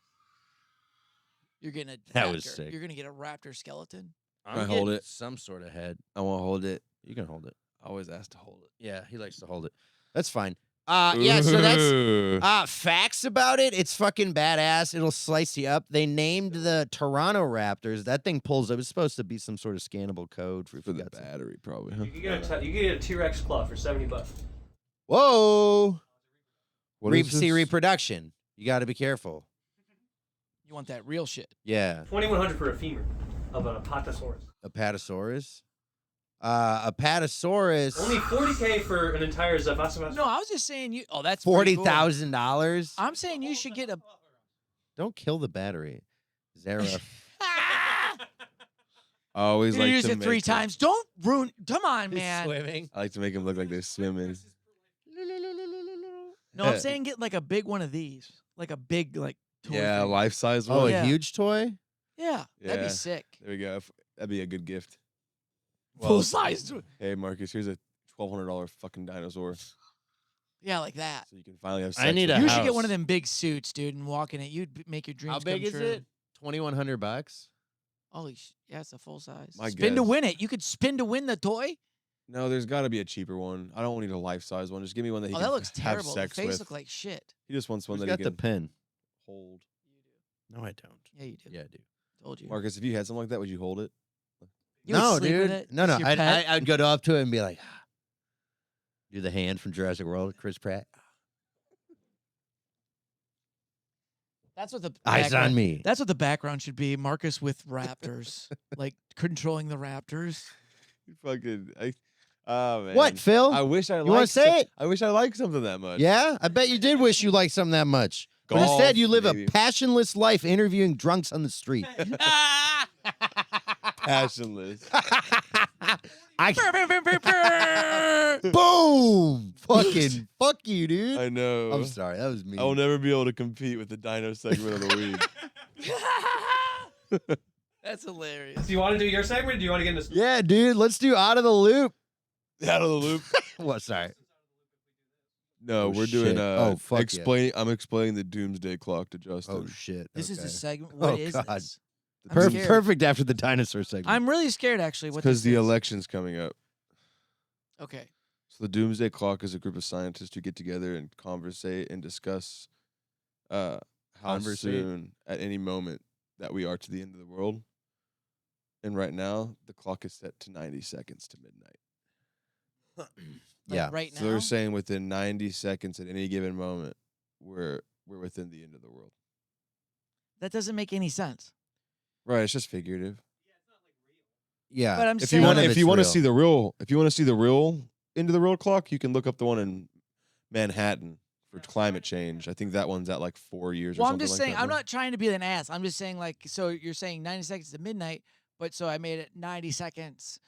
Speaker 2: You're getting a
Speaker 1: That
Speaker 2: raptor.
Speaker 1: was sick.
Speaker 2: You're gonna get a raptor skeleton.
Speaker 3: Can I hold
Speaker 1: getting
Speaker 3: it?
Speaker 1: Some sort of head.
Speaker 3: I won't hold it.
Speaker 1: You can hold it.
Speaker 3: I always ask to hold it.
Speaker 1: Yeah, he likes to hold it. That's fine. Yeah, so that's
Speaker 3: Ooh.
Speaker 1: facts about it. It's fucking badass. It'll slice you up. They named the Toronto Raptors. That thing pulls up. It's supposed to be some sort of scannable code for
Speaker 3: For the battery, probably. Huh?
Speaker 5: You can get a T-Rex claw for $70.
Speaker 1: Whoa.
Speaker 3: What is
Speaker 1: See
Speaker 3: this?
Speaker 1: reproduction. You got to be careful.
Speaker 2: You want that real shit?
Speaker 1: Yeah.
Speaker 5: $2,100 for a femur of an apatosaurus.
Speaker 1: Apatosaurus. Apatosaurus.
Speaker 5: Only $40K for an entire Zavasaurus.
Speaker 2: No, I was just saying you. Oh, that's pretty cool.
Speaker 1: $40,000.
Speaker 2: I'm saying you should get a.
Speaker 1: Don't kill the battery. Zara.
Speaker 3: I always
Speaker 2: You
Speaker 3: like
Speaker 2: use
Speaker 3: to
Speaker 2: it 3
Speaker 3: make
Speaker 2: times. Don't ruin. Come on, man.
Speaker 1: Swimming.
Speaker 3: I like to make them look like they're swimming.
Speaker 2: No, I'm saying get like a big one of these, like a big toy
Speaker 3: Yeah,
Speaker 2: thing.
Speaker 3: life size
Speaker 1: Oh,
Speaker 3: one.
Speaker 1: a
Speaker 2: Yeah.
Speaker 1: huge toy?
Speaker 2: Yeah, that'd
Speaker 3: Yeah.
Speaker 2: be sick.
Speaker 3: There we go. That'd be a good gift.
Speaker 2: Full size.
Speaker 3: Hey, Marcus, here's a $1,200 fucking dinosaur, so
Speaker 2: Yeah, like that.
Speaker 3: you can finally have
Speaker 1: I
Speaker 3: sex.
Speaker 1: need
Speaker 3: with
Speaker 1: a
Speaker 3: it.
Speaker 2: You should get one
Speaker 1: house.
Speaker 2: of them big suits, dude, and walk in it. You'd make your dreams
Speaker 1: How big
Speaker 2: come
Speaker 1: is
Speaker 2: true.
Speaker 1: it? $2,100.
Speaker 2: Holy yeah, it's a full size.
Speaker 3: My
Speaker 2: Spin to
Speaker 3: guess.
Speaker 2: win it. You could spin to win the toy.
Speaker 3: No, there's got to be a cheaper one. I don't need a life size one. Just give me one that he
Speaker 2: Oh,
Speaker 3: can
Speaker 2: that looks
Speaker 3: have
Speaker 2: terrible. The
Speaker 3: sex
Speaker 2: face
Speaker 3: with.
Speaker 2: look like shit.
Speaker 3: He just wants one
Speaker 1: Who's
Speaker 3: that
Speaker 1: got
Speaker 3: he
Speaker 1: the
Speaker 3: can
Speaker 1: pen?
Speaker 3: hold.
Speaker 1: No, I don't.
Speaker 2: Yeah, you do.
Speaker 1: Yeah, I do.
Speaker 2: Told you.
Speaker 3: Marcus, if you had something like that, would you hold it?
Speaker 2: You would
Speaker 1: No,
Speaker 2: sleep
Speaker 1: dude.
Speaker 2: with it?
Speaker 1: No,
Speaker 2: It's your pet?
Speaker 1: I'd go up to it and be like, do the hand from Jurassic World, Chris Pratt.
Speaker 2: That's what the
Speaker 1: Eyes
Speaker 2: background-
Speaker 1: on me.
Speaker 2: That's what the background should be. Marcus with raptors, like controlling the raptors.
Speaker 3: You fucking. Oh man.
Speaker 1: What, Phil?
Speaker 3: I wish I.
Speaker 1: You wanna
Speaker 3: liked
Speaker 1: say
Speaker 3: some-
Speaker 1: it?
Speaker 3: I wish I liked something that much.
Speaker 1: Yeah, I bet you did wish you liked something that much. But
Speaker 3: Golf,
Speaker 1: instead, you live
Speaker 3: maybe.
Speaker 1: a passionless life interviewing drunks on the street.
Speaker 3: Passionless.
Speaker 1: Boom! Fucking fuck you, dude.
Speaker 3: I know.
Speaker 1: I'm sorry, that was me.
Speaker 3: I will never be able to compete with the Dino segment of the week.
Speaker 2: That's hilarious.
Speaker 5: Do you want to do your segment? Or do you want to get into?
Speaker 1: Yeah, dude, let's do out of the loop.
Speaker 3: Out of the loop.
Speaker 1: What? Sorry.
Speaker 3: No,
Speaker 1: Oh,
Speaker 3: we're doing.
Speaker 1: shit. Oh, fuck yeah.
Speaker 3: explain. I'm explaining the Doomsday Clock to Justin.
Speaker 1: Oh shit.
Speaker 2: This is
Speaker 1: okay.
Speaker 2: a segment.
Speaker 1: Oh,
Speaker 2: What is
Speaker 1: God.
Speaker 2: this? I'm
Speaker 1: Perfect,
Speaker 2: scared.
Speaker 1: perfect after the dinosaur segment.
Speaker 2: I'm really scared, actually. What
Speaker 3: Because
Speaker 2: this
Speaker 3: the
Speaker 2: is.
Speaker 3: election's coming up.
Speaker 2: Okay.
Speaker 3: So the Doomsday Clock is a group of scientists who get together and conversate and discuss how
Speaker 1: Conversate.
Speaker 3: soon, at any moment, that we are to the end of the world. And right now, the clock is set to 90 seconds to midnight.
Speaker 2: Like
Speaker 1: yeah.
Speaker 2: Right
Speaker 3: So
Speaker 2: now.
Speaker 3: they're saying within 90 seconds at any given moment, we're within the end of the world.
Speaker 2: That doesn't make any sense.
Speaker 3: Right, it's just figurative.
Speaker 1: Yeah.
Speaker 2: But I'm
Speaker 3: If
Speaker 2: saying.
Speaker 3: you want,
Speaker 1: None of
Speaker 3: if
Speaker 1: it's
Speaker 3: you want to
Speaker 1: real.
Speaker 3: see the real end of the world clock, you can look up the one in Manhattan for climate change. I think that one's at like 4 years.
Speaker 2: Well,
Speaker 3: or
Speaker 2: I'm
Speaker 3: something
Speaker 2: just
Speaker 3: like
Speaker 2: saying.
Speaker 3: that
Speaker 2: I'm
Speaker 3: now.
Speaker 2: not trying to be an ass. I'm just saying, like, so you're saying 90 seconds to midnight, but so I made it 90 seconds,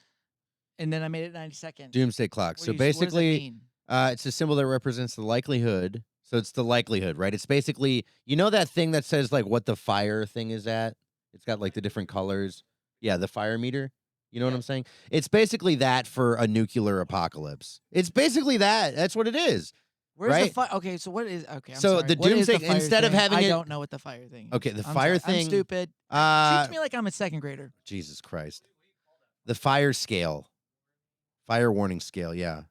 Speaker 2: and then I made it 90 seconds.
Speaker 1: Doomsday clock.
Speaker 2: What
Speaker 1: So
Speaker 2: do you- what does that
Speaker 1: basically,
Speaker 2: mean?
Speaker 1: it's a symbol that represents the likelihood. So it's the likelihood, right? It's basically, you know that thing that says like what the fire thing is at? It's got like the different colors. Yeah, the fire meter. You know what I'm saying? It's basically that for a nuclear apocalypse. It's basically that. That's what it is.
Speaker 2: Where's
Speaker 1: right?
Speaker 2: the fire? Okay, so what is? Okay, I'm
Speaker 1: So
Speaker 2: sorry.
Speaker 1: the
Speaker 2: What is
Speaker 1: doomsday-
Speaker 2: fire
Speaker 1: instead of
Speaker 2: thing?
Speaker 1: having
Speaker 2: I
Speaker 1: it-
Speaker 2: don't know what the fire thing is.
Speaker 1: Okay, the
Speaker 2: I'm
Speaker 1: fire
Speaker 2: sorry.
Speaker 1: thing-
Speaker 2: I'm stupid.
Speaker 1: Uh,
Speaker 2: Treat me like I'm a second grader.
Speaker 1: Jesus Christ. The fire scale. Fire warning scale, yeah.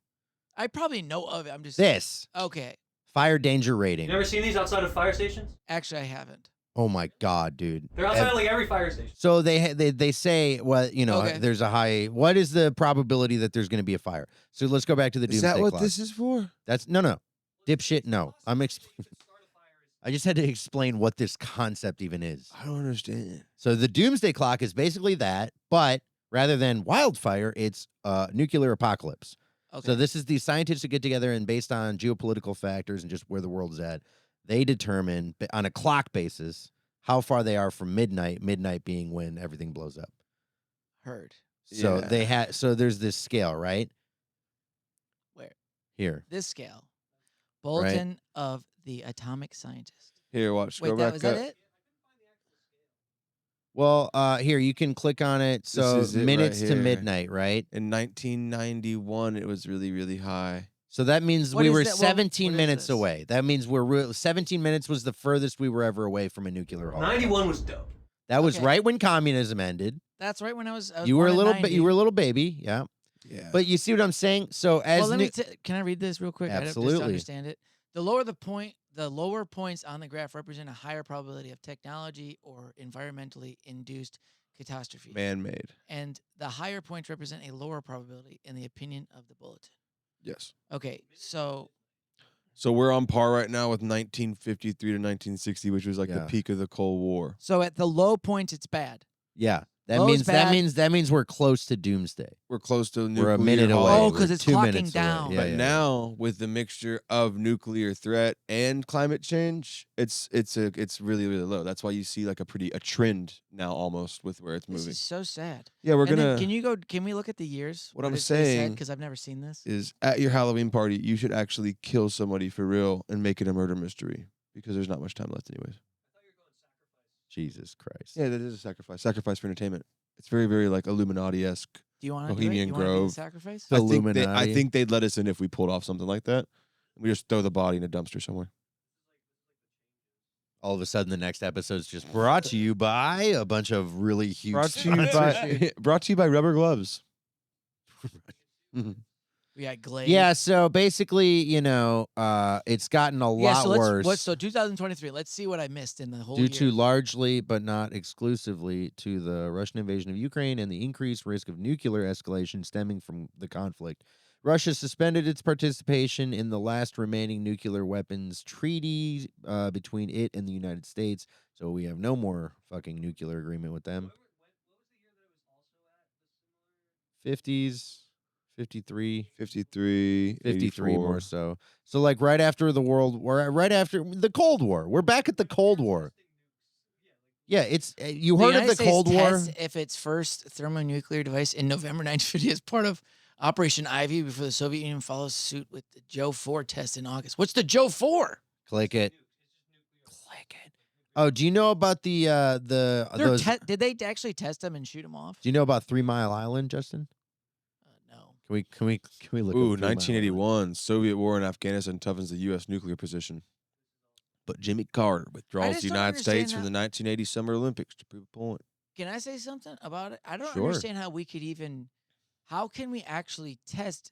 Speaker 2: I probably know of it. I'm just
Speaker 1: This.
Speaker 2: okay.
Speaker 1: Fire danger
Speaker 5: You
Speaker 1: rating.
Speaker 5: never seen these outside of fire stations?
Speaker 2: Actually, I haven't.
Speaker 1: Oh my God, dude.
Speaker 5: They're outside of like every fire station.
Speaker 1: So they say, well, you know,
Speaker 2: Okay.
Speaker 1: there's a high. What is the probability that there's going to be a fire? So let's go back to the
Speaker 3: Is
Speaker 1: doomsday
Speaker 3: that what
Speaker 1: clock.
Speaker 3: this is for?
Speaker 1: That's no, dipshit. No, I just had to explain what this concept even is.
Speaker 3: I don't understand.
Speaker 1: So the doomsday clock is basically that, but rather than wildfire, it's nuclear apocalypse.
Speaker 2: Okay.
Speaker 1: So this is the scientists who get together and based on geopolitical factors and just where the world is at, they determine on a clock basis how far they are from midnight. Midnight being when everything blows up.
Speaker 2: Heard.
Speaker 1: So
Speaker 3: Yeah.
Speaker 1: they had. So there's this scale, right?
Speaker 2: Where?
Speaker 1: Here.
Speaker 2: This scale. Bulletin of the Atomic Scientist.
Speaker 3: Here, watch. Go
Speaker 2: Wait,
Speaker 3: back
Speaker 2: was
Speaker 3: up.
Speaker 2: that it?
Speaker 1: Well, here you can click on it. So
Speaker 3: is it right
Speaker 1: minutes to
Speaker 3: here.
Speaker 1: midnight, right?
Speaker 3: In 1991, it was really, really high.
Speaker 1: So that means
Speaker 2: What
Speaker 1: we
Speaker 2: is
Speaker 1: were
Speaker 2: that?
Speaker 1: 17
Speaker 2: what is
Speaker 1: minutes
Speaker 2: this?
Speaker 1: away. That means 17 minutes was the furthest we were ever away from a nuclear holocaust.
Speaker 5: 91 was dope.
Speaker 1: That was
Speaker 2: Okay.
Speaker 1: right when communism ended.
Speaker 2: That's right when I was.
Speaker 1: You were a
Speaker 2: born in
Speaker 1: little
Speaker 2: 90.
Speaker 1: you were a little baby, yeah.
Speaker 3: Yeah.
Speaker 1: But you see what I'm saying? So as
Speaker 2: Well, let
Speaker 1: nu-
Speaker 2: me. Can I read this real quick? I don't- just to
Speaker 1: Absolutely.
Speaker 2: understand it. The lower points on the graph represent a higher probability of technology or environmentally induced catastrophe,
Speaker 3: man-made.
Speaker 2: and the higher points represent a lower probability, in the opinion of the bulletin.
Speaker 3: Yes.
Speaker 2: Okay, so
Speaker 3: So we're on par right now with 1953 to 1960, which was like the
Speaker 1: Yeah.
Speaker 3: peak of the Cold War.
Speaker 2: at the low points, it's bad.
Speaker 1: yeah. That
Speaker 2: Low's
Speaker 1: means
Speaker 2: bad.
Speaker 1: that means we're close to doomsday.
Speaker 3: We're close to nuclear
Speaker 1: We're a minute away.
Speaker 2: Oh,
Speaker 3: holiday.
Speaker 2: 'cause
Speaker 1: We're
Speaker 2: it's
Speaker 1: 2
Speaker 2: clocking
Speaker 1: minutes away.
Speaker 2: down.
Speaker 1: Yeah,
Speaker 3: But
Speaker 1: yeah.
Speaker 3: now with the mixture of nuclear threat and climate change, it's really, really low. That's why you see like a trend now almost with where it's
Speaker 2: This
Speaker 3: moving.
Speaker 2: is so sad.
Speaker 3: Yeah, we're
Speaker 2: And then
Speaker 3: gonna
Speaker 2: Can we look at the years?
Speaker 3: What I'm saying
Speaker 2: because I've never seen this.
Speaker 3: is at your Halloween party, you should actually kill somebody for real and make it a murder mystery because there's not much time left anyways.
Speaker 1: Jesus Christ.
Speaker 3: Yeah, that is a sacrifice for entertainment. It's very, very like Illuminati-esque.
Speaker 2: Do you want to do it?
Speaker 3: Bohemian
Speaker 2: You wanna do the
Speaker 3: Grove.
Speaker 2: sacrifice?
Speaker 1: The
Speaker 3: I think
Speaker 1: Illuminati.
Speaker 3: they'd let us in if we pulled off something like that. We just throw the body in a dumpster somewhere.
Speaker 1: All of a sudden, the next episode's just brought to you by a bunch of really huge.
Speaker 3: Brought to you by Rubber Gloves.
Speaker 2: We got Glade.
Speaker 1: Yeah, so basically, you know, it's gotten a lot worse.
Speaker 2: So 2023. Let's see what I missed in the whole
Speaker 1: due
Speaker 2: year.
Speaker 1: to largely, but not exclusively, to the Russian invasion of Ukraine and the increased risk of nuclear escalation stemming from the conflict. Russia suspended its participation in the last remaining nuclear weapons treaty between it and the United States. So we have no more fucking nuclear agreement with them. 50s, 53.
Speaker 3: 53,
Speaker 1: 53
Speaker 3: 84.
Speaker 1: more so. So like right after the right after the Cold War. We're back at the Cold War. Yeah, it's you
Speaker 2: The
Speaker 1: heard of
Speaker 2: United
Speaker 1: the
Speaker 2: States
Speaker 1: Cold War?
Speaker 2: tests if its first thermonuclear device in November 1950 as part of Operation Ivy before the Soviet Union follows suit with the Joe 4 test in August. What's the Joe 4?
Speaker 1: Click it. Click it. Oh, do you know about the those?
Speaker 2: Did they actually test them and shoot them off?
Speaker 1: Do you know about 3 Mile Island, Justin?
Speaker 2: No.
Speaker 1: Can we look?
Speaker 3: Ooh,
Speaker 1: up 3 Mile Island?
Speaker 3: 1981. Soviet war in Afghanistan toughens the U.S. nuclear position. But Jimmy Carter withdraws
Speaker 2: just
Speaker 3: the
Speaker 2: don't
Speaker 3: United States
Speaker 2: understand
Speaker 3: from the 1980 Summer Olympics to prove a point.
Speaker 2: Can I say something about it? I don't
Speaker 1: Sure.
Speaker 2: understand how we could even. How can we actually test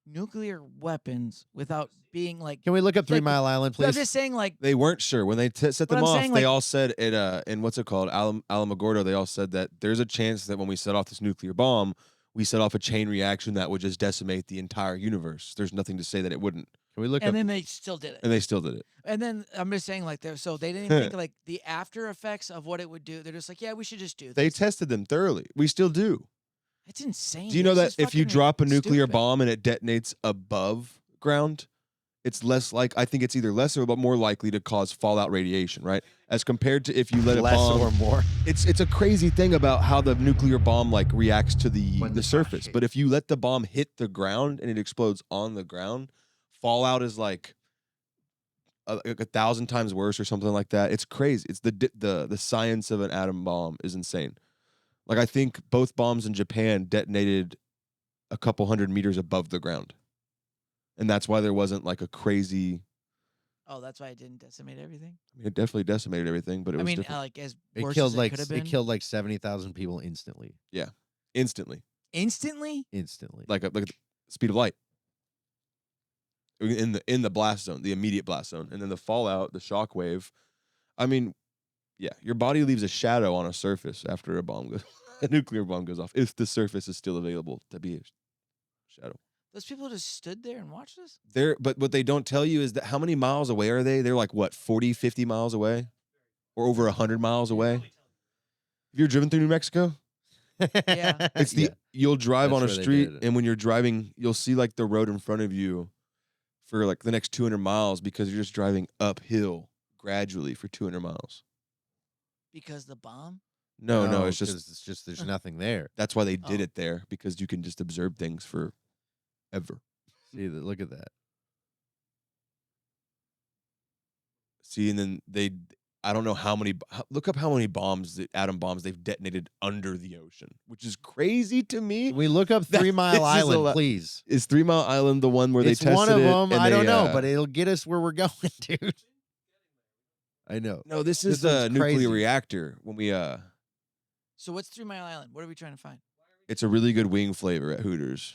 Speaker 2: nuclear weapons without being like?
Speaker 1: Can we look up 3
Speaker 2: Like,
Speaker 1: Mile Island,
Speaker 2: I'm
Speaker 1: please?
Speaker 2: just saying, like,
Speaker 3: They weren't sure when they set
Speaker 2: But
Speaker 3: them
Speaker 2: I'm
Speaker 3: off.
Speaker 2: saying,
Speaker 3: They
Speaker 2: like-
Speaker 3: all said it. In what's it called, Alamogordo. They all said that there's a chance that when we set off this nuclear bomb, we set off a chain reaction that would just decimate the entire universe. There's nothing to say that it wouldn't,
Speaker 1: Can we look
Speaker 2: and
Speaker 1: up?
Speaker 2: then they still did it.
Speaker 3: and they still did it.
Speaker 2: And then I'm just saying, like, so they didn't even think like the after effects of what it would do. They're just like, yeah, we should just do this.
Speaker 3: They tested them thoroughly. We still do.
Speaker 2: It's insane.
Speaker 3: Do you know
Speaker 2: This
Speaker 3: that
Speaker 2: is
Speaker 3: if you
Speaker 2: fucking
Speaker 3: drop a nuclear
Speaker 2: stupid.
Speaker 3: bomb and it detonates above ground, it's less like I think it's either less or more likely to cause fallout radiation, right? As compared to if you let a
Speaker 1: Less
Speaker 3: bomb.
Speaker 1: or more?
Speaker 3: It's a crazy thing about how the nuclear bomb like reacts to the surface. But if you let the bomb hit the ground and it explodes on the ground, fallout is like like 1,000 times worse or something like that. It's crazy. It's the science of an atom bomb is insane. Like I think both bombs in Japan detonated a couple 100 meters above the ground, and that's why there wasn't like a crazy.
Speaker 2: Oh, that's why it didn't decimate everything.
Speaker 3: I mean, it definitely decimated everything, but it
Speaker 2: I
Speaker 3: was
Speaker 2: mean,
Speaker 3: different.
Speaker 2: like as
Speaker 1: It
Speaker 2: worse
Speaker 1: killed
Speaker 2: as
Speaker 1: like
Speaker 2: it could have been.
Speaker 1: it killed like 70,000 people instantly.
Speaker 3: Instantly,
Speaker 2: Instantly.
Speaker 3: like at the speed of light. In the blast zone, the immediate blast zone, and then the fallout, the shock wave. I mean, yeah, your body leaves a shadow on a surface after a nuclear bomb goes off, if the surface is still available to be a shadow.
Speaker 2: Those people just stood there and watched us.
Speaker 3: But what they don't tell you is that how many miles away are they? They're like what, 40, 50 miles away, or over 100 miles away. Have you ever driven through New Mexico?
Speaker 2: Yeah.
Speaker 3: It's you'll drive
Speaker 1: That's
Speaker 3: on a
Speaker 1: where they
Speaker 3: street,
Speaker 1: did it.
Speaker 3: and when you're driving, you'll see like the road in front of you for like the next 200 miles because you're just driving uphill gradually for 200 miles.
Speaker 2: Because the bomb.
Speaker 3: No, it's
Speaker 1: 'cause
Speaker 3: just
Speaker 1: there's nothing there.
Speaker 3: that's why they did
Speaker 2: Oh.
Speaker 3: it there, because you can just observe things for ever.
Speaker 1: See, look at that.
Speaker 3: See, and then I don't know how many. Look up how many atom bombs they've detonated under the ocean, which is crazy to me.
Speaker 1: Can we look up
Speaker 3: That-
Speaker 1: 3
Speaker 3: this
Speaker 1: Mile
Speaker 3: is a
Speaker 1: Island,
Speaker 3: lot.
Speaker 1: please?
Speaker 3: Is 3 Mile Island the one where
Speaker 1: It's
Speaker 3: they tested
Speaker 1: one of
Speaker 3: it?
Speaker 1: them.
Speaker 3: and
Speaker 1: I don't
Speaker 3: they,
Speaker 1: know, but it'll get us where we're going, dude. I know.
Speaker 3: no, this
Speaker 1: this
Speaker 3: is the
Speaker 1: one's
Speaker 3: nuclear
Speaker 1: crazy.
Speaker 3: reactor. When we
Speaker 2: So what's 3 Mile Island? What are we trying to find?
Speaker 3: it's a really good wing flavor at Hooters.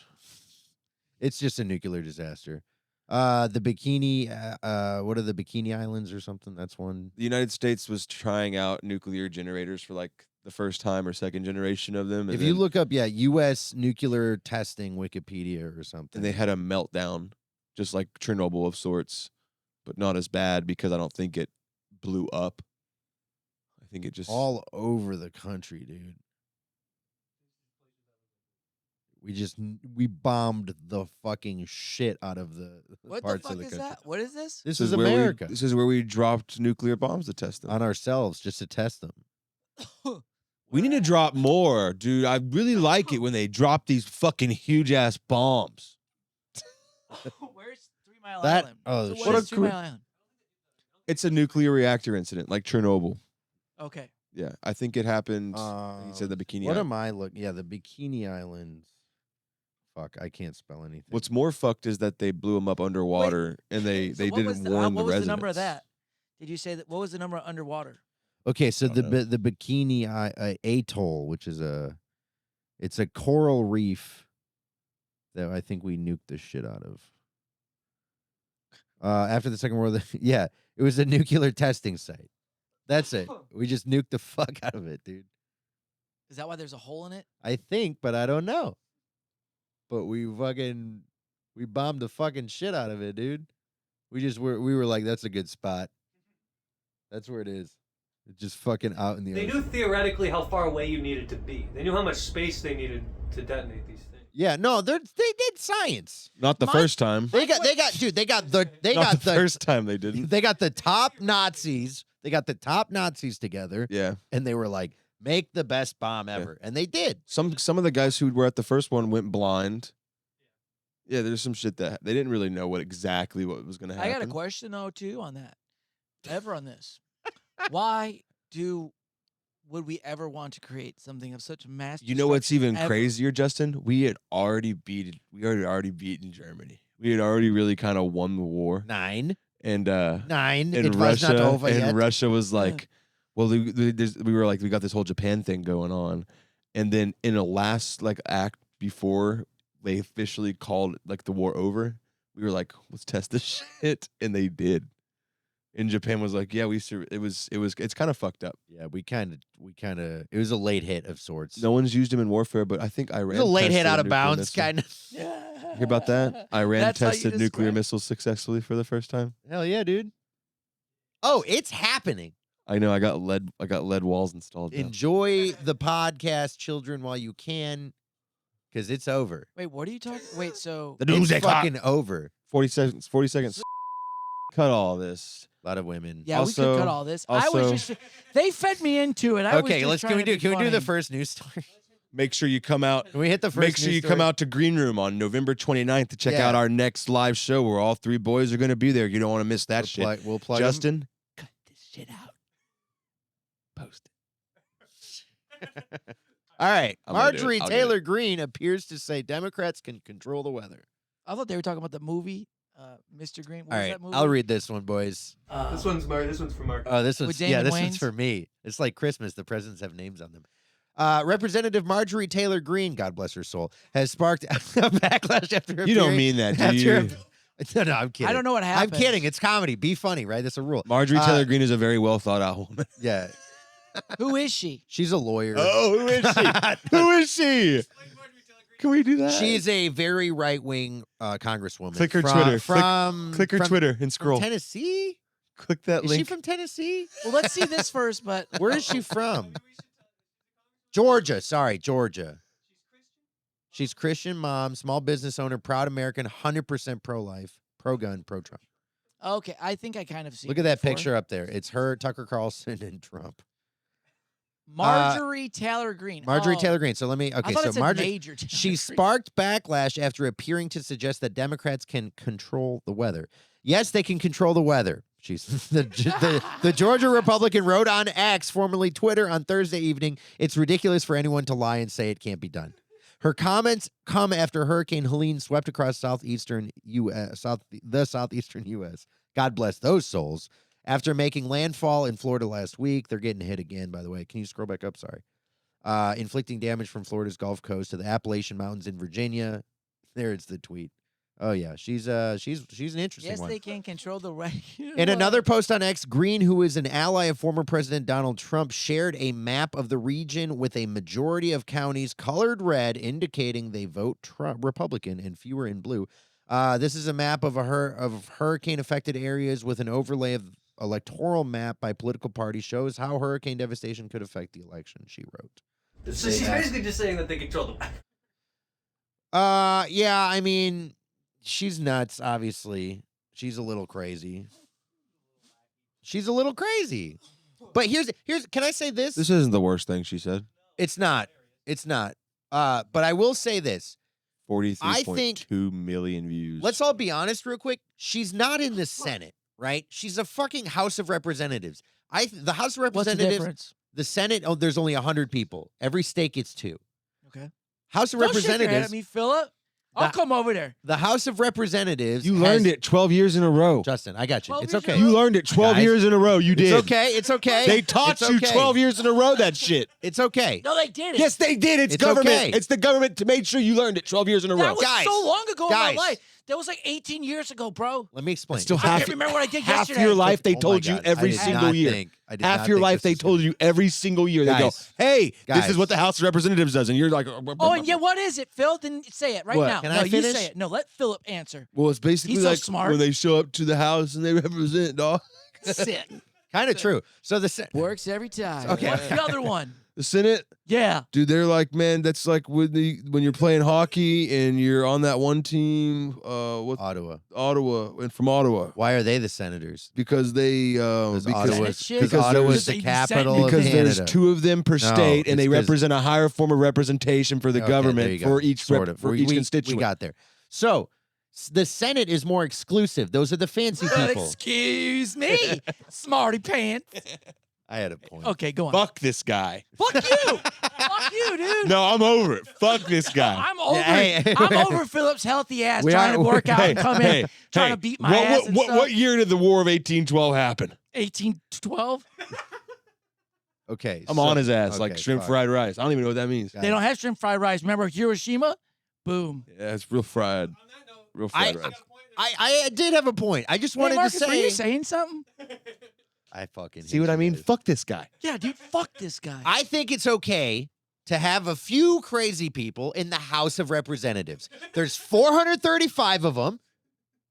Speaker 1: It's just a nuclear disaster. The Bikini, what are the Bikini Islands or something? That's one.
Speaker 3: The United States was trying out nuclear generators for like the first time or second generation of them.
Speaker 1: If you look up, U.S. nuclear testing Wikipedia or something.
Speaker 3: and they had a meltdown, just like Chernobyl of sorts, but not as bad because I don't think it blew up. I think it just
Speaker 1: all over the country, dude. We bombed the fucking shit out of the
Speaker 2: What the
Speaker 1: parts
Speaker 2: fuck
Speaker 1: of the
Speaker 2: is
Speaker 1: country.
Speaker 2: that? What is this?
Speaker 1: This is
Speaker 3: where
Speaker 1: America.
Speaker 3: this is where we dropped nuclear bombs to test them.
Speaker 1: On ourselves just to test them.
Speaker 3: We need to drop more, dude. I really like it when they drop these fucking huge ass bombs.
Speaker 2: Where's 3 Mile
Speaker 1: That-
Speaker 2: Island?
Speaker 1: oh,
Speaker 2: So
Speaker 1: shit.
Speaker 2: what
Speaker 3: What
Speaker 2: is
Speaker 3: a
Speaker 2: 3 Mile Island?
Speaker 3: It's a nuclear reactor incident, like Chernobyl.
Speaker 2: Okay.
Speaker 3: Yeah, I think it happened. He said the Bikini
Speaker 1: What
Speaker 3: Island.
Speaker 1: am I looking? Yeah, the Bikini Islands. Fuck, I can't spell anything.
Speaker 3: What's more fucked is that they blew them up underwater and they
Speaker 2: So what
Speaker 3: didn't
Speaker 2: was
Speaker 3: warn the
Speaker 2: what was
Speaker 3: residents.
Speaker 2: the number of that? Did you say that? What was the number underwater?
Speaker 1: Okay, so
Speaker 3: I don't know.
Speaker 1: the Bikini Atoll, which is it's a coral reef that I think we nuked the shit out of. After the Second World, yeah, it was a nuclear testing site. That's it. We just nuked the fuck out of it, dude.
Speaker 2: Is that why there's a hole in it?
Speaker 1: I think, but I don't know. But we bombed the fucking shit out of it, dude. We were like, that's a good spot. That's where it is. It's just fucking out in the
Speaker 5: They
Speaker 1: ocean.
Speaker 5: knew theoretically how far away you needed to be. They knew how much space they needed to detonate these things.
Speaker 1: Yeah, no, they did science.
Speaker 3: Not the
Speaker 2: My-
Speaker 3: first time.
Speaker 1: They got
Speaker 3: Not the first time they didn't.
Speaker 1: they got the top Nazis. They got the top Nazis together,
Speaker 3: Yeah.
Speaker 1: and they were like, make the best bomb ever. And they did.
Speaker 3: Some of the guys who were at the first one went blind. Yeah, there's some shit that they didn't really know what was going to happen.
Speaker 2: I got a question though too on that. Ever on this? Why would we ever want to create something of such mass?
Speaker 3: You know what's even
Speaker 2: ever?
Speaker 3: crazier, Justin? We had already beaten Germany. We had already really kind of won the war.
Speaker 1: 9.
Speaker 3: And
Speaker 1: And
Speaker 3: and
Speaker 1: was not over
Speaker 3: and
Speaker 1: yet.
Speaker 3: Russia was like, well, we were like, we got this whole Japan thing going on, and then in a last like act before they officially called like the war over, we were like, let's test this shit, and they did. And Japan was like, yeah, it's kind of fucked up.
Speaker 1: Yeah, we kind of it was a late hit of sorts.
Speaker 3: No one's used them in warfare, but I think
Speaker 1: it
Speaker 3: Iran
Speaker 1: was a late hit
Speaker 3: tested
Speaker 1: out of
Speaker 3: nuclear
Speaker 1: bounds,
Speaker 3: missile.
Speaker 1: kind of.
Speaker 3: Hear about that? Iran
Speaker 2: That's how you
Speaker 3: tested nuclear
Speaker 2: describe-
Speaker 3: missiles successfully for the first time.
Speaker 1: Hell yeah, dude. Oh, it's happening.
Speaker 3: I know. I got lead walls installed. now.
Speaker 1: Enjoy the podcast, children, while you can, because it's over.
Speaker 2: Wait, what are you talking? Wait, so
Speaker 3: The
Speaker 1: It's
Speaker 3: Doomsday clock.
Speaker 1: fucking over.
Speaker 3: 40 seconds. 40 seconds. Cut all this.
Speaker 1: A lot of women.
Speaker 2: yeah, we could
Speaker 3: Also-
Speaker 2: cut all this. I was
Speaker 3: also-
Speaker 2: just they fed me into it. I was
Speaker 1: Okay,
Speaker 2: just
Speaker 1: can we
Speaker 2: trying to
Speaker 1: do
Speaker 2: be
Speaker 1: the
Speaker 2: funny.
Speaker 1: first news story?
Speaker 3: Make sure you come out.
Speaker 1: Can we hit the first
Speaker 3: Make sure
Speaker 1: news
Speaker 3: you
Speaker 1: story?
Speaker 3: come out to Green Room on November 29th to check
Speaker 1: Yeah.
Speaker 3: out our next live show where all three boys are going to be there. You don't want to miss that shit.
Speaker 1: We'll plug 'em.
Speaker 3: Justin,
Speaker 2: Cut this shit out.
Speaker 3: post it.
Speaker 1: All right.
Speaker 3: I'm gonna do it.
Speaker 1: Marjorie
Speaker 3: I'll do
Speaker 1: Taylor Greene appears to say Democrats can control the weather.
Speaker 2: I thought they were talking about the movie, Mr. Green. What
Speaker 1: All
Speaker 2: was
Speaker 1: right.
Speaker 2: that movie?
Speaker 1: I'll read this one, boys.
Speaker 5: This one's for Markus.
Speaker 1: Oh, this one's
Speaker 2: With Damon
Speaker 1: this one's
Speaker 2: Wayans?
Speaker 1: for me. It's like Christmas. The presidents have names on them. Representative Marjorie Taylor Greene, God bless her soul, has sparked a backlash after
Speaker 3: You don't
Speaker 1: appearing-
Speaker 3: mean that, do
Speaker 1: after-
Speaker 3: you?
Speaker 1: No, I'm kidding.
Speaker 2: I don't know what happened.
Speaker 1: I'm kidding. It's comedy. Be funny, right? That's a rule.
Speaker 3: Marjorie Taylor Greene is a very well thought out woman.
Speaker 1: Yeah.
Speaker 2: Who is she?
Speaker 1: She's a lawyer.
Speaker 3: Oh, who is she? Who is she? Can we do that?
Speaker 1: She's a very right-wing congresswoman.
Speaker 3: Click her
Speaker 1: from,
Speaker 3: Twitter.
Speaker 1: From
Speaker 3: Click her
Speaker 1: from-
Speaker 3: Twitter and
Speaker 1: from
Speaker 3: scroll.
Speaker 1: Tennessee?
Speaker 3: Click that
Speaker 1: Is
Speaker 3: link.
Speaker 1: she from Tennessee?
Speaker 2: Well, let's see this first, but
Speaker 1: Where is she from? Georgia. Sorry, Georgia. She's Christian mom, small business owner, proud American, 100% pro-life, pro-gun, pro-Trump.
Speaker 2: okay, I think I kind of see.
Speaker 1: Look
Speaker 2: it
Speaker 1: at that
Speaker 2: before.
Speaker 1: picture up there. It's her, Tucker Carlson, and Trump.
Speaker 2: Marjorie Taylor Greene.
Speaker 1: Marjorie
Speaker 2: Oh,
Speaker 1: Taylor Greene. So let me.
Speaker 2: I
Speaker 1: Okay,
Speaker 2: thought
Speaker 1: so
Speaker 2: it said
Speaker 1: Marjorie.
Speaker 2: Major Taylor
Speaker 1: She
Speaker 2: Greene.
Speaker 1: sparked backlash after appearing to suggest that Democrats can control the weather. Yes, they can control the weather. She's the Georgia Republican wrote on X, formerly Twitter, on Thursday evening, "It's ridiculous for anyone to lie and say it can't be done." Her comments come after Hurricane Helene swept across southeastern U.S. the southeastern U.S. God bless those souls. After making landfall in Florida last week, they're getting hit again. By the way, can you scroll back up? Sorry. Inflicting damage from Florida's Gulf Coast to the Appalachian Mountains in Virginia. There's the tweet. Oh yeah, she's an interesting
Speaker 2: Yes,
Speaker 1: one.
Speaker 2: they can control the right.
Speaker 1: In another post on X, Greene, who is an ally of former President Donald Trump, shared a map of the region with a majority of counties colored red, indicating they vote Republican and fewer in blue. This is a map of hurricane-affected areas with an overlay of electoral map by political party. Shows how hurricane devastation could affect the election, she wrote.
Speaker 5: So she's basically just saying that they control the weather.
Speaker 1: Yeah, I mean, she's nuts, obviously. She's a little crazy. She's a little crazy. But here's can I say this?
Speaker 3: This isn't the worst thing she said.
Speaker 1: It's not. It's not. But I will say this.
Speaker 3: 43.2 million views.
Speaker 1: Let's all be honest real quick. She's not in the Senate, right? She's a fucking House of Representatives. The House of
Speaker 2: What's the
Speaker 1: Representatives,
Speaker 2: difference?
Speaker 1: the Senate, there's only 100 people. Every state gets 2.
Speaker 2: Okay.
Speaker 1: House of
Speaker 2: Don't shake your head
Speaker 1: Representatives,
Speaker 2: at me, Philip. I'll come over there.
Speaker 1: the House of Representatives.
Speaker 3: You learned it 12 years in a row.
Speaker 1: Justin, I got you.
Speaker 2: 12
Speaker 1: It's
Speaker 2: years in
Speaker 1: okay.
Speaker 2: a
Speaker 3: You learned it 12
Speaker 1: Guys,
Speaker 3: years in a row. You did.
Speaker 1: It's okay. It's okay.
Speaker 3: They taught
Speaker 1: It's
Speaker 3: you
Speaker 1: okay.
Speaker 3: 12 years in a row that shit.
Speaker 1: It's okay.
Speaker 2: No, they didn't.
Speaker 3: Yes, they did. It's
Speaker 1: It's
Speaker 3: government.
Speaker 1: okay.
Speaker 3: It's the government to make sure you learned it 12 years in a row.
Speaker 2: That was
Speaker 1: Guys,
Speaker 2: so long ago in
Speaker 1: guys.
Speaker 2: my life. That was like 18 years ago, bro.
Speaker 1: Let me explain.
Speaker 3: Still
Speaker 2: I
Speaker 3: half,
Speaker 2: can't remember what I did
Speaker 3: half
Speaker 2: yesterday.
Speaker 3: your life they
Speaker 1: Oh my
Speaker 3: told you
Speaker 1: God, I
Speaker 3: every
Speaker 1: did
Speaker 3: single
Speaker 1: not
Speaker 3: year.
Speaker 1: think- I did
Speaker 3: Half
Speaker 1: not
Speaker 3: your
Speaker 1: think
Speaker 3: life
Speaker 1: this
Speaker 3: they
Speaker 1: was
Speaker 3: told
Speaker 1: gonna-
Speaker 3: you every single year. They go,
Speaker 1: Guys.
Speaker 3: hey, this
Speaker 1: Guys.
Speaker 3: is what the House of Representatives does. And you're like,
Speaker 2: Oh, and yeah, what is it, Phil? Then say it right
Speaker 3: What?
Speaker 2: now.
Speaker 1: Can
Speaker 2: no,
Speaker 1: I
Speaker 2: you
Speaker 1: finish?
Speaker 2: say it. No, let Philip answer.
Speaker 3: well, it's basically
Speaker 2: He's so
Speaker 3: like
Speaker 2: smart.
Speaker 3: when they show up to the House and they represent, dog.
Speaker 2: Sit.
Speaker 1: Kind of true. So
Speaker 2: Works every time.
Speaker 1: Okay.
Speaker 2: What's the other one?
Speaker 3: The Senate,
Speaker 2: Yeah.
Speaker 3: dude, they're like, man, that's like when you're playing hockey and you're on that one team,
Speaker 1: Ottawa.
Speaker 3: Ottawa, and from Ottawa,
Speaker 1: Why are they the senators?
Speaker 3: because they
Speaker 1: Because
Speaker 2: Senate shit?
Speaker 1: because Ottawa's
Speaker 2: They
Speaker 1: the
Speaker 2: descend-
Speaker 1: capital of
Speaker 3: because there's
Speaker 1: Canada.
Speaker 3: 2 of them per
Speaker 1: No,
Speaker 3: state, and
Speaker 1: it's
Speaker 3: they
Speaker 1: 'cause-
Speaker 3: represent a higher form of representation for the
Speaker 1: Okay, there
Speaker 3: government
Speaker 1: you
Speaker 3: for
Speaker 1: go.
Speaker 3: each
Speaker 1: Sort of.
Speaker 3: for
Speaker 1: We-
Speaker 3: each
Speaker 1: we
Speaker 3: constituent.
Speaker 1: got there. So the Senate is more exclusive. Those are the fancy people.
Speaker 2: Excuse me, smarty pants.
Speaker 1: I had a point.
Speaker 2: Okay, go on.
Speaker 3: Fuck this guy.
Speaker 2: Fuck you. Fuck you, dude.
Speaker 3: No, I'm over it. Fuck this guy.
Speaker 2: I'm over
Speaker 1: hey.
Speaker 2: it. I'm over Philip's healthy ass
Speaker 1: We
Speaker 2: trying
Speaker 1: are-
Speaker 2: to work out and come in, trying
Speaker 3: hey,
Speaker 2: to beat my ass and stuff.
Speaker 3: what year did the War of 1812 happen?
Speaker 2: 1812?
Speaker 1: Okay.
Speaker 3: I'm
Speaker 1: so-
Speaker 3: on his ass like
Speaker 1: okay,
Speaker 3: shrimp
Speaker 1: fuck.
Speaker 3: fried rice. I don't even know what that means.
Speaker 1: Guys,
Speaker 2: They don't have shrimp fried rice. Remember Hiroshima? Boom.
Speaker 3: Yeah, it's real fried. Real fried rice.
Speaker 1: I did have a point. I just
Speaker 2: Hey,
Speaker 1: wanted
Speaker 2: Marcus,
Speaker 1: to
Speaker 2: were you
Speaker 1: say.
Speaker 2: saying something?
Speaker 1: I fucking
Speaker 3: See
Speaker 1: hate
Speaker 3: what I
Speaker 1: you
Speaker 3: mean?
Speaker 1: guys.
Speaker 3: Fuck this guy.
Speaker 2: Yeah, dude, fuck this guy.
Speaker 1: I think it's okay to have a few crazy people in the House of Representatives. There's 435 of them.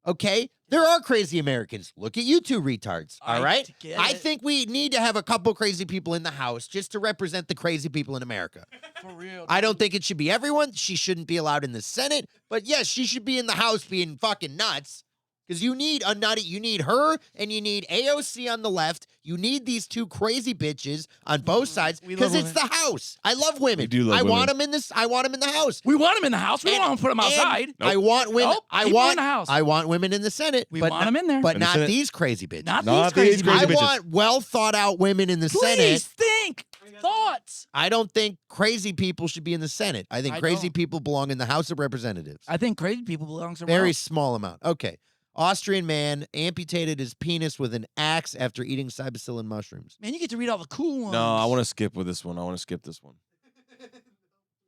Speaker 1: Okay? There are crazy Americans. Look at you two retards. All
Speaker 2: I
Speaker 1: right?
Speaker 2: get
Speaker 1: I
Speaker 2: it.
Speaker 1: think we need to have a couple crazy people in the House just to represent the crazy people in America.
Speaker 2: For real.
Speaker 1: I don't think it should be everyone. She shouldn't be allowed in the Senate. But yes, she should be in the House being fucking nuts. Because you need a nutty, you need her and you need AOC on the left. You need these two crazy bitches on both sides
Speaker 2: We
Speaker 1: because
Speaker 2: love
Speaker 1: it's the house. I love women.
Speaker 3: We do love
Speaker 1: I want
Speaker 3: women.
Speaker 1: them in this. I want them in the house.
Speaker 2: We want them in the house. We don't want to put them
Speaker 1: And
Speaker 2: outside.
Speaker 1: I want women.
Speaker 2: Nope,
Speaker 1: I
Speaker 2: keep 'em
Speaker 1: want
Speaker 2: in the house.
Speaker 1: I want women in the Senate.
Speaker 2: We
Speaker 1: but
Speaker 2: want
Speaker 1: not-
Speaker 2: 'em in there.
Speaker 1: but
Speaker 3: In the
Speaker 1: not
Speaker 3: Senate.
Speaker 1: these crazy bitches.
Speaker 2: Not
Speaker 3: Not
Speaker 2: these
Speaker 3: these
Speaker 2: crazy
Speaker 3: crazy
Speaker 1: I
Speaker 3: bitches.
Speaker 1: want well thought out women in the
Speaker 2: Please
Speaker 1: Senate.
Speaker 2: think thoughts.
Speaker 1: I don't think crazy people should be in the Senate. I think
Speaker 2: I
Speaker 1: crazy
Speaker 2: don't.
Speaker 1: people belong in the House of Representatives.
Speaker 2: I think crazy people belong somewhere
Speaker 1: Very
Speaker 2: else.
Speaker 1: small amount. Okay. Austrian man amputated his penis with an axe after eating psilocybin mushrooms.
Speaker 2: Man, you get to read all the cool ones.
Speaker 3: No, I want to skip with this one. I want to skip this one.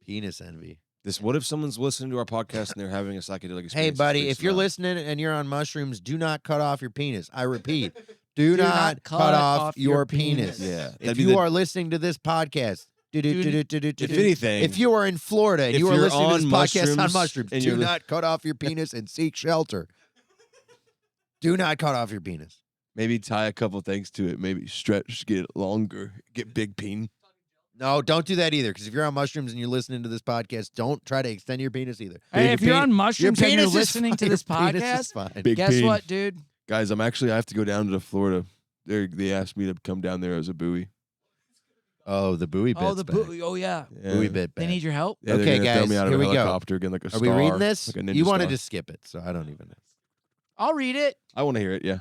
Speaker 1: Penis envy.
Speaker 3: What if someone's listening to our podcast and they're having a psychedelic experience?
Speaker 1: Hey,
Speaker 3: that
Speaker 1: buddy,
Speaker 3: freaks
Speaker 1: if you're
Speaker 3: them out?
Speaker 1: listening and you're on mushrooms, do not cut off your penis. I repeat, do
Speaker 2: Do
Speaker 1: not cut off your penis.
Speaker 3: Yeah.
Speaker 1: If
Speaker 3: that'd be
Speaker 1: you
Speaker 3: the-
Speaker 1: are listening to this podcast,
Speaker 3: if anything,
Speaker 1: if you are in Florida and
Speaker 3: if
Speaker 1: you are
Speaker 3: you're
Speaker 1: listening to this
Speaker 3: on
Speaker 1: podcast on
Speaker 3: mushrooms
Speaker 1: mushrooms,
Speaker 3: and
Speaker 1: do
Speaker 3: you're-
Speaker 1: not cut off your penis and seek shelter. Do not cut off your penis.
Speaker 3: maybe tie a couple things to it. Maybe stretch, get it longer, get big peen.
Speaker 1: No, don't do that either. Because if you're on mushrooms and you're listening to this podcast, don't try to extend your penis either.
Speaker 2: Hey,
Speaker 3: Big
Speaker 2: if you're
Speaker 3: penis-
Speaker 2: on mushrooms and you're
Speaker 1: penis is
Speaker 2: listening to
Speaker 1: fine.
Speaker 2: this
Speaker 1: Your penis is
Speaker 2: podcast,
Speaker 1: fine.
Speaker 3: Big
Speaker 2: guess
Speaker 3: peen.
Speaker 2: what, dude?
Speaker 3: Guys, I have to go down to Florida. They asked me to come down there as a buoy.
Speaker 1: Oh, the buoy bit.
Speaker 2: Oh, the boo. Oh, yeah.
Speaker 3: Yeah.
Speaker 1: buoy bit.
Speaker 2: They
Speaker 1: back.
Speaker 2: need your help.
Speaker 3: Yeah, they're
Speaker 1: Okay,
Speaker 3: gonna throw
Speaker 1: guys,
Speaker 3: me out of
Speaker 1: here
Speaker 3: a
Speaker 1: we go.
Speaker 3: helicopter again, like a
Speaker 1: Are
Speaker 3: star.
Speaker 1: we reading this?
Speaker 3: Like a ninja
Speaker 1: You wanted
Speaker 3: star.
Speaker 1: to skip it, so I don't even know.
Speaker 2: I'll read it.
Speaker 3: I want to hear it. Yeah.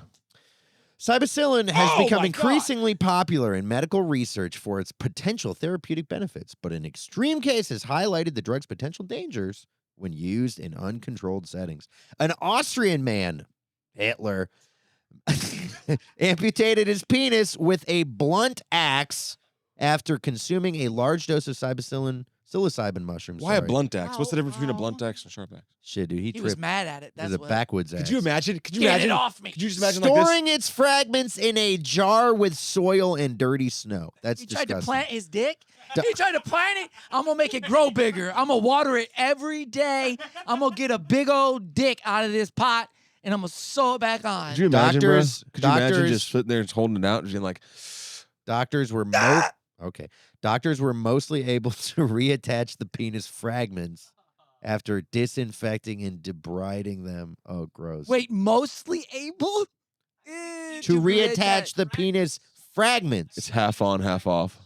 Speaker 1: Psilocybin has
Speaker 2: Oh
Speaker 1: become
Speaker 2: my God.
Speaker 1: increasingly popular in medical research for its potential therapeutic benefits, but in extreme cases highlighted the drug's potential dangers when used in uncontrolled settings. An Austrian man, Hitler, amputated his penis with a blunt axe after consuming a large dose of psilocybin mushrooms.
Speaker 3: Why a
Speaker 1: Sorry.
Speaker 3: blunt axe? What's the
Speaker 2: Ow,
Speaker 3: difference between a
Speaker 2: ow.
Speaker 3: blunt axe and a sharp axe?
Speaker 1: Shit, dude, he
Speaker 2: He was
Speaker 1: tripped.
Speaker 2: mad at it.
Speaker 1: It
Speaker 2: That's
Speaker 1: was a
Speaker 2: what.
Speaker 1: backwards axe.
Speaker 3: Could you imagine? Could you
Speaker 2: Get
Speaker 3: imagine?
Speaker 2: it off me.
Speaker 3: Could you just imagine like this?
Speaker 1: Storing its fragments in a jar with soil and dirty snow. That's
Speaker 2: He
Speaker 1: disgusting.
Speaker 2: tried to plant his dick.
Speaker 1: Du-
Speaker 2: He tried to plant it. I'm gonna make it grow bigger. I'm gonna water it every day. I'm gonna get a big old dick out of this pot, and I'm gonna sew it back on.
Speaker 3: Could you imagine, bro?
Speaker 1: Doctors-
Speaker 3: Could you imagine
Speaker 1: doctors-
Speaker 3: just sitting there and holding it out and being like,
Speaker 1: Doctors were Doctors were mostly able to reattach the penis fragments after disinfecting and debriding them. Oh, gross.
Speaker 2: Wait, mostly able
Speaker 1: to reattach the penis fragments.
Speaker 3: it's half on, half off.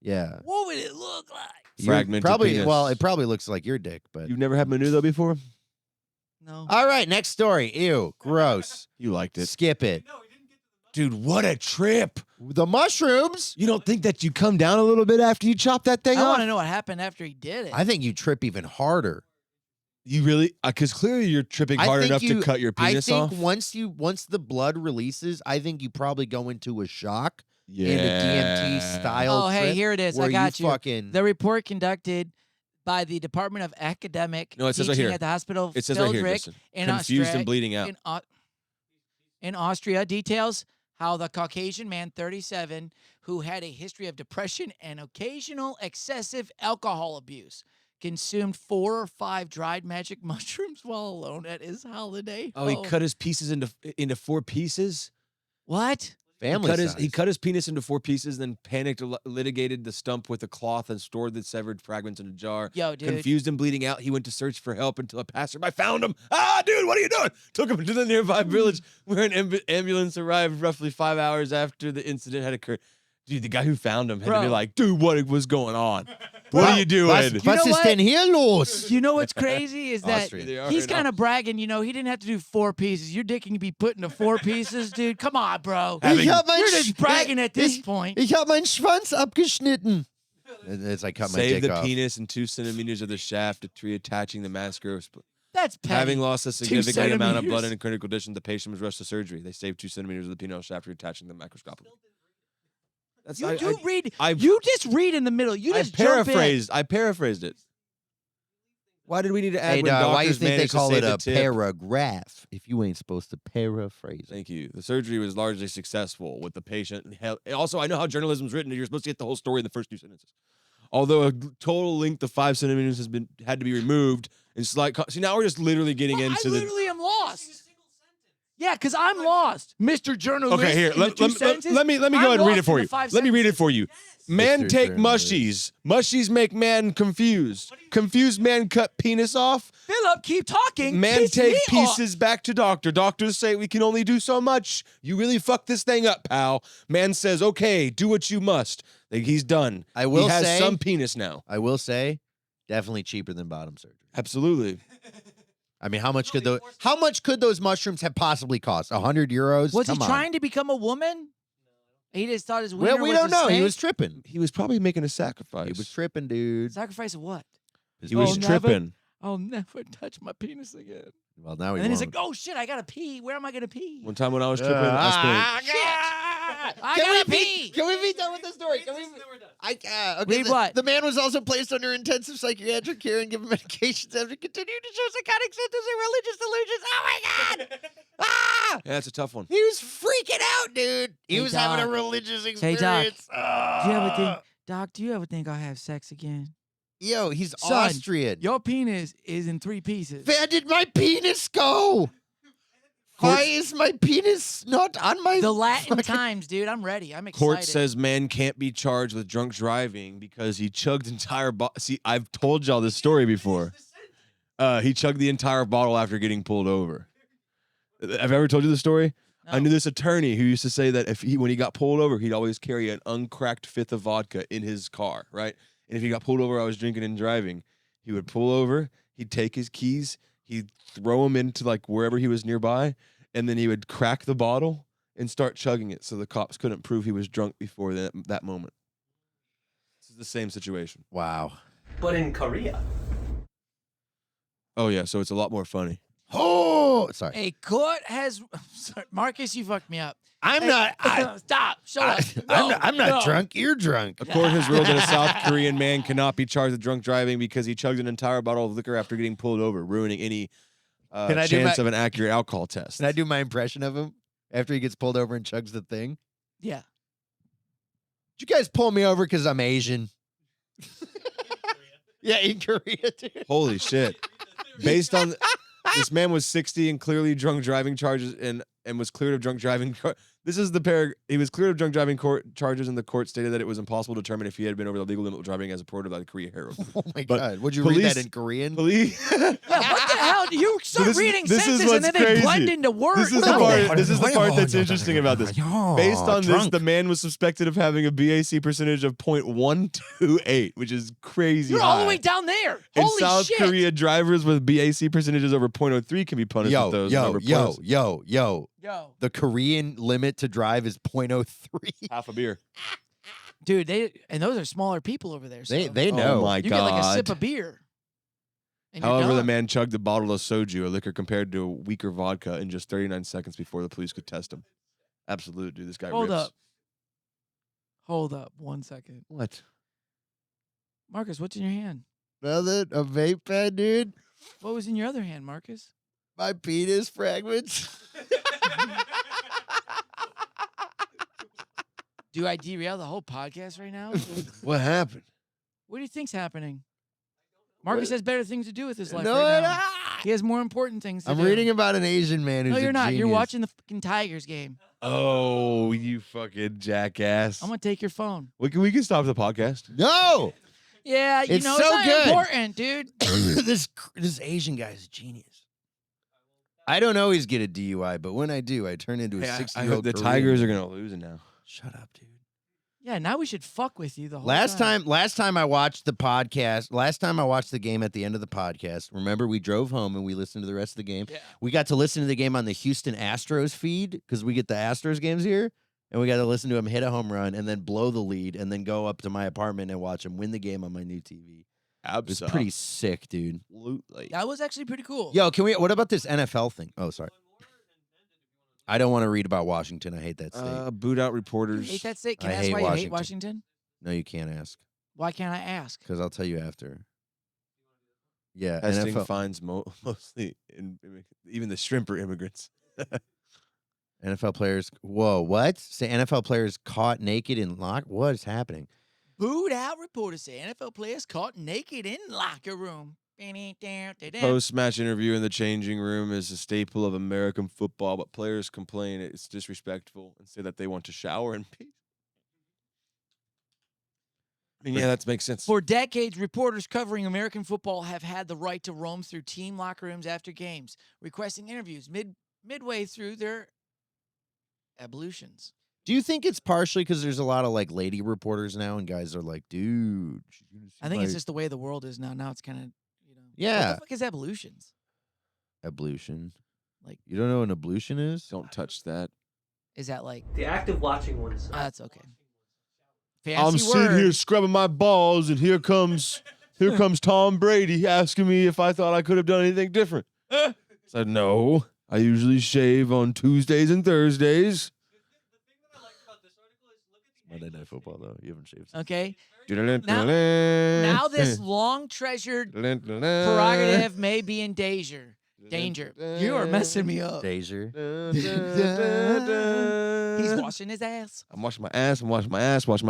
Speaker 1: Yeah.
Speaker 2: What would it look like?
Speaker 3: Fragmented
Speaker 1: probably
Speaker 3: penis.
Speaker 1: well, it probably looks like your dick, but
Speaker 3: You've never had menudo before?
Speaker 2: No.
Speaker 1: all right, next story. Ew, gross.
Speaker 3: You liked it.
Speaker 1: Skip it.
Speaker 3: Dude, what a trip.
Speaker 1: The mushrooms.
Speaker 3: You don't think that you come down a little bit after you chop that thing
Speaker 2: I
Speaker 3: off?
Speaker 2: want to know what happened after he did it.
Speaker 1: I think you trip even harder.
Speaker 3: You really? Because clearly you're tripping
Speaker 1: I
Speaker 3: hard
Speaker 1: think
Speaker 3: enough
Speaker 1: you-
Speaker 3: to cut your
Speaker 1: I
Speaker 3: penis
Speaker 1: think
Speaker 3: off.
Speaker 1: once the blood releases, I think you probably go into a shock
Speaker 3: Yeah.
Speaker 1: and a DMT style.
Speaker 2: Oh, hey,
Speaker 1: trip
Speaker 2: here it is. I
Speaker 1: where
Speaker 2: got you.
Speaker 1: Fucking
Speaker 2: The report conducted by the Department of Academic
Speaker 3: No, it says right
Speaker 2: Teaching
Speaker 3: here.
Speaker 2: at the Hospital
Speaker 3: It says right here,
Speaker 2: Phildrick
Speaker 3: Justin.
Speaker 2: in
Speaker 3: Confused
Speaker 2: Austria,
Speaker 3: and bleeding out.
Speaker 2: in Austria details how the Caucasian man, 37, who had a history of depression and occasional excessive alcohol abuse, consumed 4 or 5 dried magic mushrooms while alone at his holiday
Speaker 3: Oh, he
Speaker 2: home.
Speaker 3: cut his pieces into 4 pieces?
Speaker 2: What?
Speaker 1: family
Speaker 3: He
Speaker 1: size.
Speaker 3: cut his penis into 4 pieces, then panicked, litigated the stump with a cloth, and stored the severed fragments in a jar.
Speaker 2: Yo, dude.
Speaker 3: Confused and bleeding out, he went to search for help until a passerby found him. Ah, dude, what are you doing? Took him to the nearby village where an ambulance arrived roughly 5 hours after the incident had occurred. Dude, the guy who found him had to be
Speaker 2: Bro.
Speaker 3: like, dude, what was going on? What are you doing?
Speaker 1: Was
Speaker 2: You know
Speaker 1: ist
Speaker 2: what?
Speaker 1: denn hier los?
Speaker 2: You know what's crazy is that
Speaker 1: Austrian.
Speaker 3: They are
Speaker 2: he's
Speaker 3: in
Speaker 2: kind of bragging, you know, he didn't have to do 4 pieces. Your dick can be put into 4 pieces, dude. Come on, bro.
Speaker 3: Having-
Speaker 1: hab mein
Speaker 2: You're just
Speaker 1: Sch-
Speaker 2: bragging at this
Speaker 1: ich,
Speaker 2: point.
Speaker 1: Ich habe meinen Schwanz abgeschnitten. And it's like cut my
Speaker 3: Save
Speaker 1: dick
Speaker 3: the
Speaker 1: off.
Speaker 3: penis and 2 centimeters of the shaft to reattaching the massacre.
Speaker 2: That's petty.
Speaker 3: Having lost a significant amount of blood
Speaker 2: centimeters.
Speaker 3: in a critical condition, the patient was rushed to surgery. They saved 2 centimeters of the penile shaft, reattaching them macroscopically. That's
Speaker 2: You
Speaker 3: I
Speaker 2: read. You just read in the middle. You just jump in.
Speaker 3: I paraphrased it. Why did we need to add
Speaker 1: Hey,
Speaker 3: when
Speaker 1: dog,
Speaker 3: doctors
Speaker 1: why you think they
Speaker 3: managed to
Speaker 1: call
Speaker 3: save
Speaker 1: it
Speaker 3: the
Speaker 1: a
Speaker 3: tip?
Speaker 1: paragraph if you ain't supposed to paraphrase it?
Speaker 3: Thank you. The surgery was largely successful with the patient. Also, I know how journalism's written. You're supposed to get the whole story in the first 2 sentences. Although a total length of 5 centimeters had to be removed. It's like, see, now we're just literally getting
Speaker 2: I
Speaker 3: into the.
Speaker 2: literally am lost. Yeah, because I'm lost, Mr. Journalist.
Speaker 3: Okay, here.
Speaker 2: in the two sentences.
Speaker 3: Let me go
Speaker 2: I'm
Speaker 3: ahead and read
Speaker 2: lost
Speaker 3: it for
Speaker 2: in
Speaker 3: you.
Speaker 2: the 5
Speaker 3: Let me read it
Speaker 2: sentences.
Speaker 3: for you. Man
Speaker 1: Mr.
Speaker 3: take
Speaker 1: Journalist.
Speaker 3: mushies. Mushies make man confused. Confused man cut penis off.
Speaker 2: Philip, keep talking.
Speaker 3: Man
Speaker 2: Piss
Speaker 3: take
Speaker 2: me
Speaker 3: pieces back to doctor. Doctors say we can only do so much. You really fucked this thing up, pal. Man says, okay, do what you must. Like, he's done.
Speaker 1: I will
Speaker 3: he has
Speaker 1: say-
Speaker 3: some penis now.
Speaker 1: I will say, definitely cheaper than bottom surgery.
Speaker 3: Absolutely.
Speaker 1: I mean, how much could those mushrooms have possibly cost? 100 euros?
Speaker 2: Was he
Speaker 1: Come on.
Speaker 2: trying to become a woman? He just thought his wiener
Speaker 1: Well, we
Speaker 2: was
Speaker 1: don't
Speaker 2: a
Speaker 1: know. He
Speaker 2: snake?
Speaker 1: was tripping.
Speaker 3: He was probably making a sacrifice.
Speaker 1: He was tripping, dude.
Speaker 2: Sacrifice of what?
Speaker 3: He was
Speaker 2: Oh, never.
Speaker 3: tripping.
Speaker 2: I'll never touch my penis again.
Speaker 1: Well, now he
Speaker 2: And then he's
Speaker 1: won't.
Speaker 2: like, oh shit, I gotta pee. Where am I gonna pee?
Speaker 3: One time when I was tripping, I spent
Speaker 2: I gotta pee.
Speaker 1: Can we be done with the story? Can we? Okay.
Speaker 2: Read what?
Speaker 1: The man was also placed under intensive psychiatric care and given medications after continuing to show psychotic symptoms and religious delusions. Oh my god! Ah!
Speaker 3: Yeah, that's a tough one.
Speaker 1: He was freaking out, dude. He
Speaker 2: Hey,
Speaker 1: was having a
Speaker 2: Doc.
Speaker 1: religious
Speaker 2: Hey, Doc.
Speaker 1: experience.
Speaker 2: Do you ever think, Doc? Do you ever think I'll have sex again?
Speaker 1: Yo, he's
Speaker 2: Son,
Speaker 1: Austrian.
Speaker 2: Your penis is in 3 pieces.
Speaker 1: Where did my penis go? Why is my penis not on my?
Speaker 2: The Latin
Speaker 1: fucking-
Speaker 2: times, dude. I'm ready. I'm excited.
Speaker 3: Court says man can't be charged with drunk driving because he chugged entire bottle. See, I've told y'all this story before. He chugged the entire bottle after getting pulled over. Have I ever told you the story? I knew this attorney who used to say that when he got pulled over, he'd always carry an uncracked fifth of vodka in his car, right? And if he got pulled over, I was drinking and driving. He would pull over, he'd take his keys, he'd throw them into like wherever he was nearby, and then he would crack the bottle and start chugging it so the cops couldn't prove he was drunk before that moment. This is the same situation.
Speaker 1: Wow.
Speaker 5: But in Korea,
Speaker 3: Oh, yeah, so it's a lot more funny.
Speaker 1: Oh, sorry.
Speaker 2: A court has. Sorry, Marcus, you fucked me up.
Speaker 1: I'm
Speaker 2: Hey,
Speaker 1: not.
Speaker 2: Stop. Shut up.
Speaker 1: I'm not
Speaker 2: No.
Speaker 1: drunk. You're drunk.
Speaker 3: A court has ruled that a South Korean man cannot be charged with drunk driving because he chugged an entire bottle of liquor after getting pulled over, ruining any
Speaker 1: Can I do
Speaker 3: chance
Speaker 1: my-
Speaker 3: of an accurate alcohol test.
Speaker 1: Can I do my impression of him after he gets pulled over and chugs the thing?
Speaker 2: Yeah.
Speaker 1: Did you guys pull me over because I'm Asian? Yeah, in Korea, dude.
Speaker 3: Holy shit. Based on this man was 60 and clearly drunk driving charges and was cleared of drunk driving. This is the he was cleared of drunk driving charges, and the court stated that it was impossible to determine if he had been over the legal limit of driving as reported by the Korea Herald.
Speaker 1: Oh my
Speaker 3: But
Speaker 1: god. Would you read that
Speaker 3: police-
Speaker 1: in Korean?
Speaker 3: Police.
Speaker 2: Yeah, what the hell? You start
Speaker 3: this is-
Speaker 2: reading
Speaker 3: this is
Speaker 2: sentences and
Speaker 3: what's
Speaker 2: then they blend
Speaker 3: crazy.
Speaker 2: into words.
Speaker 3: This is the part. This is the part that's interesting about this. Based on this, the man was suspected of having a BAC percentage of 0.128, which is crazy.
Speaker 2: You're all the
Speaker 3: high.
Speaker 2: way down there.
Speaker 3: In
Speaker 2: Holy
Speaker 3: South
Speaker 2: shit.
Speaker 3: Korea, drivers with BAC percentages over 0.03 can be punished with those. over plus
Speaker 2: Yo.
Speaker 1: The Korean limit to drive is 0.03.
Speaker 3: half a beer.
Speaker 2: Dude, and those are smaller people over there. So
Speaker 1: They know.
Speaker 3: Oh my
Speaker 2: you
Speaker 3: god!
Speaker 2: get like a sip of beer. And you're
Speaker 3: However, the
Speaker 2: done.
Speaker 3: man chugged a bottle of soju, a liquor compared to a weaker vodka, in just 39 seconds before the police could test him. Absolute, dude. This guy
Speaker 2: Hold
Speaker 3: rips.
Speaker 2: up. Hold up 1 second.
Speaker 3: What?
Speaker 2: Marcus, what's in your hand?
Speaker 1: Nothing. A vape pen, dude.
Speaker 2: What was in your other hand, Marcus?
Speaker 1: My penis fragments.
Speaker 2: Do I derail the whole podcast right now?
Speaker 3: What happened?
Speaker 2: What do you think's happening? Marcus has better things to do with his life
Speaker 1: No,
Speaker 2: right now.
Speaker 1: no.
Speaker 2: He has more important things to
Speaker 1: I'm
Speaker 2: do.
Speaker 1: reading about an Asian man who's
Speaker 2: No, you're
Speaker 1: a
Speaker 2: not. You're
Speaker 1: genius.
Speaker 2: watching the fucking Tigers game.
Speaker 3: Oh, you fucking jackass!
Speaker 2: I'm gonna take your phone.
Speaker 3: We can stop the podcast.
Speaker 1: No.
Speaker 2: Yeah, you
Speaker 1: It's
Speaker 2: know,
Speaker 1: so
Speaker 2: it's not
Speaker 1: good.
Speaker 2: important, dude.
Speaker 1: this Asian guy is a genius. I don't always get a DUI, but when I do, I turn into a
Speaker 3: Hey, I
Speaker 1: 60-year-old
Speaker 3: hope the
Speaker 1: Korean
Speaker 3: Tigers are
Speaker 1: man.
Speaker 3: gonna lose it now.
Speaker 1: Shut up, dude.
Speaker 2: Yeah, now we should fuck with you the whole
Speaker 1: Last
Speaker 2: time.
Speaker 1: time I watched the podcast, last time I watched the game at the end of the podcast, remember we drove home and we listened to the rest of the game.
Speaker 2: Yeah.
Speaker 1: We got to listen to the game on the Houston Astros feed because we get the Astros games here. And we got to listen to him hit a home run and then blow the lead and then go up to my apartment and watch him win the game on my new TV. It was pretty sick, dude.
Speaker 3: Absolutely.
Speaker 2: That was actually pretty cool.
Speaker 1: Yo, what about this NFL thing? Oh, sorry. I don't want to read about Washington. I hate that state.
Speaker 3: Boot out
Speaker 2: You
Speaker 3: reporters.
Speaker 2: hate that state? Can
Speaker 1: I
Speaker 2: I ask
Speaker 1: hate
Speaker 2: why you hate
Speaker 1: Washington.
Speaker 2: Washington?
Speaker 1: No, you can't ask
Speaker 2: Why can't I ask?
Speaker 1: because I'll tell you after. Yeah,
Speaker 3: Testing
Speaker 1: NFL,
Speaker 3: finds mostly even the shrimp are immigrants.
Speaker 1: NFL players. Whoa, what? Say NFL players caught naked in lock. What is happening?
Speaker 2: Booed out reporters say NFL players caught naked in locker room.
Speaker 3: Post-match interview in the changing room is a staple of American football, but players complain it's disrespectful and say that they want to shower in peace. I mean, yeah, that makes sense.
Speaker 2: For decades, reporters covering American football have had the right to roam through team locker rooms after games, requesting interviews midway through their ablutions.
Speaker 1: Do you think it's partially because there's a lot of like lady reporters now, and guys are like, dude?
Speaker 2: I think it's just the way the world is now. Now it's kind of,
Speaker 1: Yeah.
Speaker 2: What the fuck is ablutions?
Speaker 1: Ablution.
Speaker 2: Like,
Speaker 1: you don't know what an ablution is?
Speaker 3: Don't touch that.
Speaker 2: Is that like
Speaker 5: The act of watching oneself.
Speaker 2: that's okay.
Speaker 3: I'm
Speaker 2: Fancy
Speaker 3: sitting
Speaker 2: word.
Speaker 3: here scrubbing my balls, and here comes Tom Brady asking me if I thought I could have done anything different. I said, no, I usually shave on Tuesdays and Thursdays.
Speaker 1: Monday Night Football, though. You haven't shaved.
Speaker 2: Okay.
Speaker 3: Now
Speaker 2: Now this long treasured prerogative may be in danger. You are messing me up.
Speaker 1: Danger.
Speaker 2: He's washing his ass.
Speaker 3: I'm washing my ass, washing my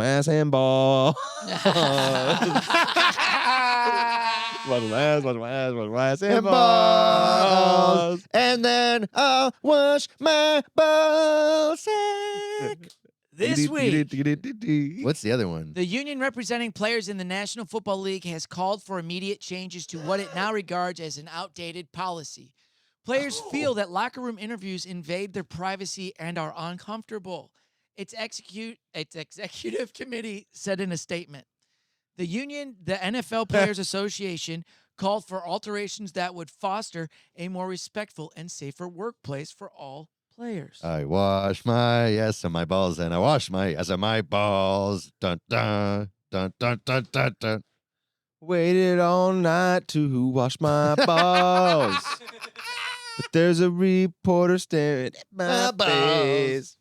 Speaker 3: ass and ball. Washing my ass and balls.
Speaker 1: And then I'll wash my balls.
Speaker 2: This week,
Speaker 1: What's the other one?
Speaker 2: the union representing players in the National Football League has called for immediate changes to what it now regards as an outdated policy. Players feel that locker room interviews invade their privacy and are uncomfortable. Its executive committee said in a statement. The union, the NFL Players Association, called for alterations that would foster a more respectful and safer workplace for all players.
Speaker 1: I wash my ass and my balls, and I wash my ass and my balls. Dun dun dun dun dun dun dun.
Speaker 3: Waited all night to wash my balls. But there's a reporter staring at my face.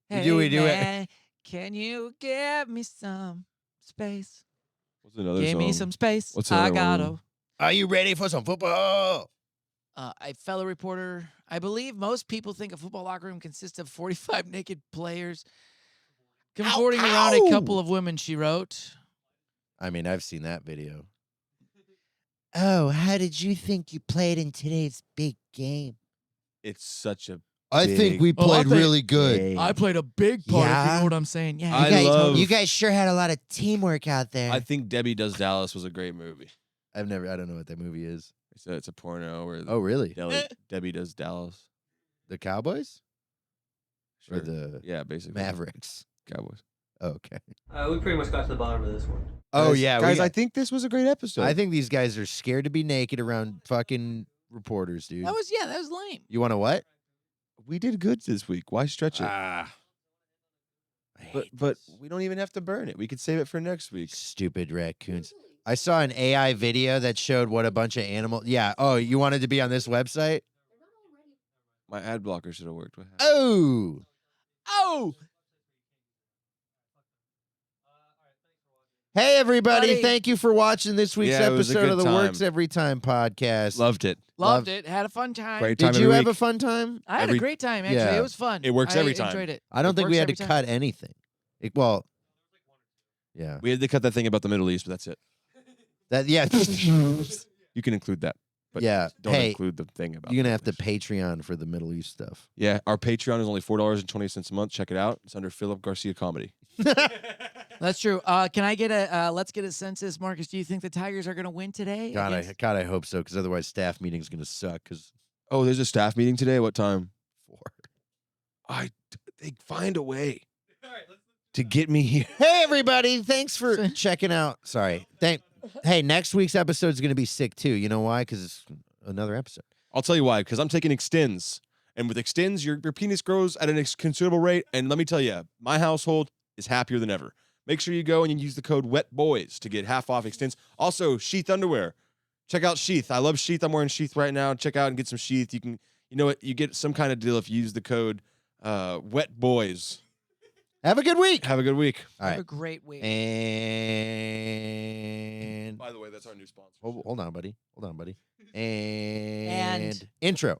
Speaker 2: Hey,
Speaker 1: Do we do it?
Speaker 2: man, can you give me some space?
Speaker 3: What's another
Speaker 2: Give
Speaker 3: song?
Speaker 2: me some space.
Speaker 3: What's
Speaker 2: I
Speaker 3: another
Speaker 2: gotta.
Speaker 3: one?
Speaker 1: Are you ready for some football?
Speaker 2: A fellow reporter, I believe most people think a football locker room consists of 45 naked players cavorting around a couple of women, she wrote.
Speaker 1: I mean, I've seen that video. Oh, how did you think you played in today's big game?
Speaker 3: It's such a
Speaker 1: I think
Speaker 3: big
Speaker 1: we played
Speaker 2: think-
Speaker 1: really good.
Speaker 3: game.
Speaker 2: I played a big part, if you
Speaker 1: Yeah.
Speaker 2: know what I'm saying. Yeah.
Speaker 3: I
Speaker 1: You guys sure had a lot of teamwork out there.
Speaker 3: I think Debbie Does Dallas was a great movie.
Speaker 1: I don't know what that movie is.
Speaker 3: It's a porno where
Speaker 1: Oh, really?
Speaker 3: Debbie Does Dallas.
Speaker 1: The Cowboys? Or
Speaker 3: Sure.
Speaker 1: the
Speaker 3: Yeah, basically.
Speaker 1: Mavericks?
Speaker 3: Cowboys.
Speaker 1: Oh, okay.
Speaker 5: We pretty much got to the bottom of this one.
Speaker 1: Oh,
Speaker 3: Guys-
Speaker 1: yeah.
Speaker 3: Guys, I think this was a great episode.
Speaker 1: I think these guys are scared to be naked around fucking reporters, dude.
Speaker 2: That was lame.
Speaker 1: You want to what?
Speaker 3: we did good this week. Why stretch it?
Speaker 1: I
Speaker 3: But
Speaker 1: hate
Speaker 3: but
Speaker 1: this.
Speaker 3: we don't even have to burn it. We could save it for next week.
Speaker 1: Stupid raccoons. I saw an AI video that showed what a bunch of animals. Yeah. Oh, you wanted to be on this website?
Speaker 3: My ad blocker should have worked. What happened?
Speaker 1: Oh.
Speaker 2: Oh,
Speaker 1: Hey, everybody.
Speaker 2: Buddy.
Speaker 1: Thank you for watching this week's
Speaker 3: Yeah, it was a
Speaker 1: episode
Speaker 3: good
Speaker 1: of the
Speaker 3: time.
Speaker 1: Works Every Time podcast.
Speaker 3: Loved it.
Speaker 2: loved it. Had a fun time.
Speaker 3: Great time
Speaker 1: Did
Speaker 3: every
Speaker 1: you have
Speaker 3: week.
Speaker 1: a fun time?
Speaker 2: I had
Speaker 3: Every-
Speaker 2: a great time, actually.
Speaker 1: Yeah.
Speaker 2: It was fun.
Speaker 3: It works every
Speaker 2: I
Speaker 3: time.
Speaker 2: enjoyed it.
Speaker 1: I don't
Speaker 2: It
Speaker 1: think we
Speaker 2: works
Speaker 1: had to
Speaker 2: every time.
Speaker 1: cut anything. Well, yeah.
Speaker 3: We had to cut that thing about the Middle East, but that's it.
Speaker 1: Yeah.
Speaker 3: You can include that, but
Speaker 1: Yeah.
Speaker 3: don't
Speaker 1: Hey,
Speaker 3: include the thing about.
Speaker 1: you're
Speaker 3: the
Speaker 1: gonna have to
Speaker 3: Middle East.
Speaker 1: Patreon for the Middle East stuff.
Speaker 3: Yeah, our Patreon is only $4.20 a month. Check it out. It's under Philip Garcia Comedy.
Speaker 2: That's true. Can I get a let's get a census, Marcus? Do you think the Tigers are going to win today?
Speaker 1: God,
Speaker 2: against-
Speaker 1: I hope so, because otherwise staff meeting's gonna suck. Because
Speaker 3: Oh, there's a staff meeting today. What time? 4. They find a way to get me here.
Speaker 1: Hey, everybody! Thanks for checking out. Sorry. Hey, next week's episode is gonna be sick too. You know why? Because it's another episode.
Speaker 3: I'll tell you why. Because I'm taking Extends, and with Extends, your penis grows at an considerable rate. And let me tell you, my household is happier than ever. Make sure you go and you use the code WETBOYS to get half off Extends. Also, Sheath underwear. Check out Sheath. I love Sheath. I'm wearing Sheath right now. Check out and get some Sheath. You know what? You get some kind of deal if you use the code WETBOYS.
Speaker 1: Have a good week.
Speaker 3: Have a good week.
Speaker 1: All
Speaker 2: Have a
Speaker 1: right.
Speaker 2: great week.
Speaker 1: And
Speaker 3: By the way, that's our new sponsor.
Speaker 1: hold on, buddy. And
Speaker 2: And-
Speaker 1: intro.